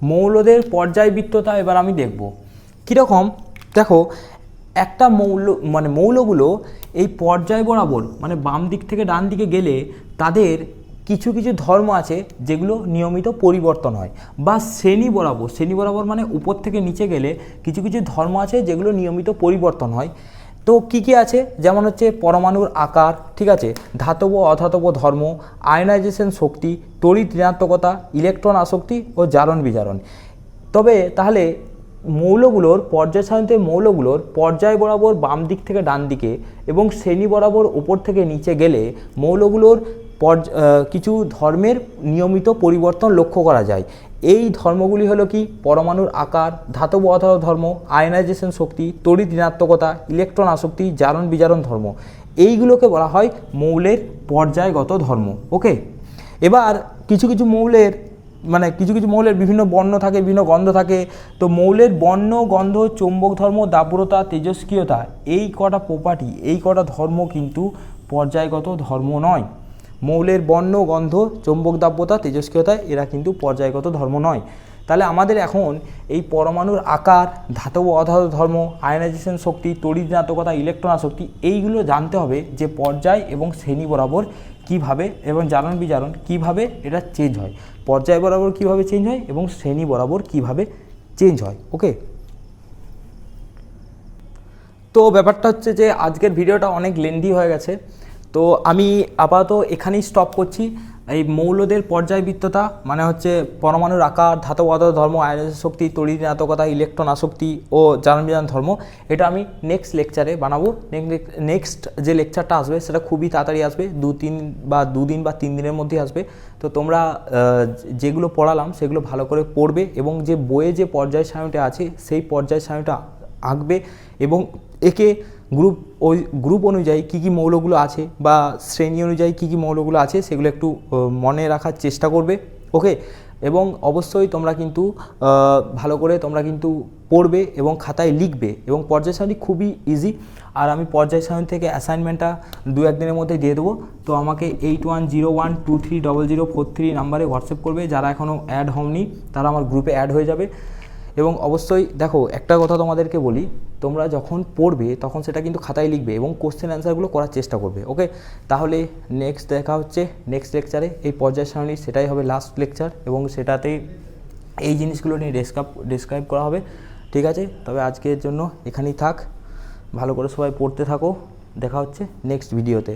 মৌলদের পর্যায়বৃত্ততা এবার আমি দেখব কীরকম। দেখো একটা মৌলগুলো এই পর্যায় বরাবর মানে বাম দিক থেকে ডান দিকে গেলে তাদের কিছু কিছু ধর্ম আছে যেগুলো নিয়মিত পরিবর্তন হয়, বা শ্রেণী বরাবর মানে উপর থেকে নিচে গেলে কিছু কিছু ধর্ম আছে যেগুলো নিয়মিত পরিবর্তন হয়। তো কি কি আছে, যেমন হচ্ছে পরমাণুর আকার, ঠিক আছে, ধাতব অধাতব ধর্ম, আয়নাইজেশন শক্তি, তড়িৎ ঋণাত্মকতা, ইলেকট্রন আসক্তি ও জারণ বিজারণ। তবে তাহলে মৌলগুলোর পর্যায় সারণীতে মৌলগুলোর পর্যায় বরাবর বাম দিক থেকে ডান দিকে এবং শ্রেণী বরাবর উপর থেকে নিচে গেলে মৌলগুলোর কিছু ধর্মের নিয়মিত পরিবর্তন লক্ষ্য করা যায়। এই ধর্মগুলি হলো কি, পরমাণুর আকার, ধাতব অধাতব ধর্ম, আয়নাইজেশন শক্তি, তড়িৎ ঋণাত্মকতা, ইলেকট্রন আসক্তি, জারণ বিজারণ ধর্ম। এইগুলোকে বলা হয় মৌলের পর্যায়গত ধর্ম। ওকে, এবার কিছু কিছু মৌলের বিভিন্ন বর্ণ থাকে, বিভিন্ন গন্ধ থাকে। তো মৌলের বর্ণ, গন্ধ, চৌম্বক ধর্ম, দাব্যতা, তেজস্ক্রিয়তা, এই কটা প্রপার্টি, এই কটা ধর্ম কিন্তু পর্যায়গত ধর্ম নয়। মৌলের বর্ণ, গন্ধ, চৌম্বক দাব্যতা, তেজস্ক্রিয়তা এরা কিন্তু পর্যায়গত ধর্ম নয়। তাহলে আমাদের এখন এই পরমাণুর আকার, ধাতব অধাতব ধর্ম, আয়নাইজেশন শক্তি, তড়িৎ ঋণাত্মকতা, ইলেকট্রন আসক্তি এইগুলো জানতে হবে যে পর্যায় এবং শ্রেণী বরাবর কিভাবে এবং জারণ বিজারণ কিভাবে এটা চেঞ্জ হয়, পর্যায় বরাবর কিভাবে চেঞ্জ হয় এবং শ্রেণী বরাবর কিভাবে চেঞ্জ হয়। ওকে, তো ব্যাপারটা হচ্ছে যে আজকের ভিডিওটা অনেক লেন্দি হয়ে গেছে, তো আমি আপাতত এখানেই স্টপ করছি। এই মৌলদের পর্যায়বৃত্ততা মানে হচ্ছে পরমাণুর আকার, ধাতব অধাতব ধর্ম, আয়নাইজেশন শক্তি, তড়িৎ ঋণাত্মকতা, ইলেকট্রন আসক্তি ও জারণ বিজারণ ধর্ম, এটা আমি নেক্সট লেকচারে বানাবো। নেক্সট যে লেকচারটা আসবে সেটা খুবই তাড়াতাড়ি আসবে, 2 বা 3 দিনের মধ্যে আসবে। তো তোমরা যেগুলো পড়ালাম সেগুলো ভালো করে পড়বে এবং যে বইয়ে যে পর্যায় সারণীটা আছে সেই পর্যায় সারণীটা আঁকবে এবং একে গ্রুপ অনুযায়ী কী কী মৌলগুলো আছে বা শ্রেণী অনুযায়ী কী কী মৌলগুলো আছে সেগুলো একটু মনে রাখার চেষ্টা করবে। ওকে, এবং অবশ্যই তোমরা কিন্তু ভালো করে তোমরা কিন্তু পড়বে এবং খাতায় লিখবে, এবং পর্যায় সারণী খুবই ইজি। আর আমি পর্যায় সারণী থেকে অ্যাসাইনমেন্টটা 2-1 দিনের মধ্যে দিয়ে দেবো। তো আমাকে 8101230043 নাম্বারে হোয়াটসঅ্যাপ করবে। যারা এখনও অ্যাড হওনি তারা আমার গ্রুপে অ্যাড হয়ে যাবে। এবং অবশ্যই দেখো একটা কথা তোমাদেরকে বলি, তোমরা যখন পড়বে তখন সেটা কিন্তু খাতায় লিখবে এবং কোশ্চেন অ্যান্সারগুলো করার চেষ্টা করবে। ওকে, তাহলে নেক্সট দেখা হচ্ছে নেক্সট লেকচারে। এই পর্যায় সারণী সেটাই হবে লাস্ট লেকচার এবং সেটাতে এই জিনিসগুলো নিয়ে ডেসক্রাইব করা হবে। ঠিক আছে, তবে আজকের জন্য এখানেই থাক, ভালো করে সবাই পড়তে থাকো, দেখা হচ্ছে নেক্সট ভিডিওতে।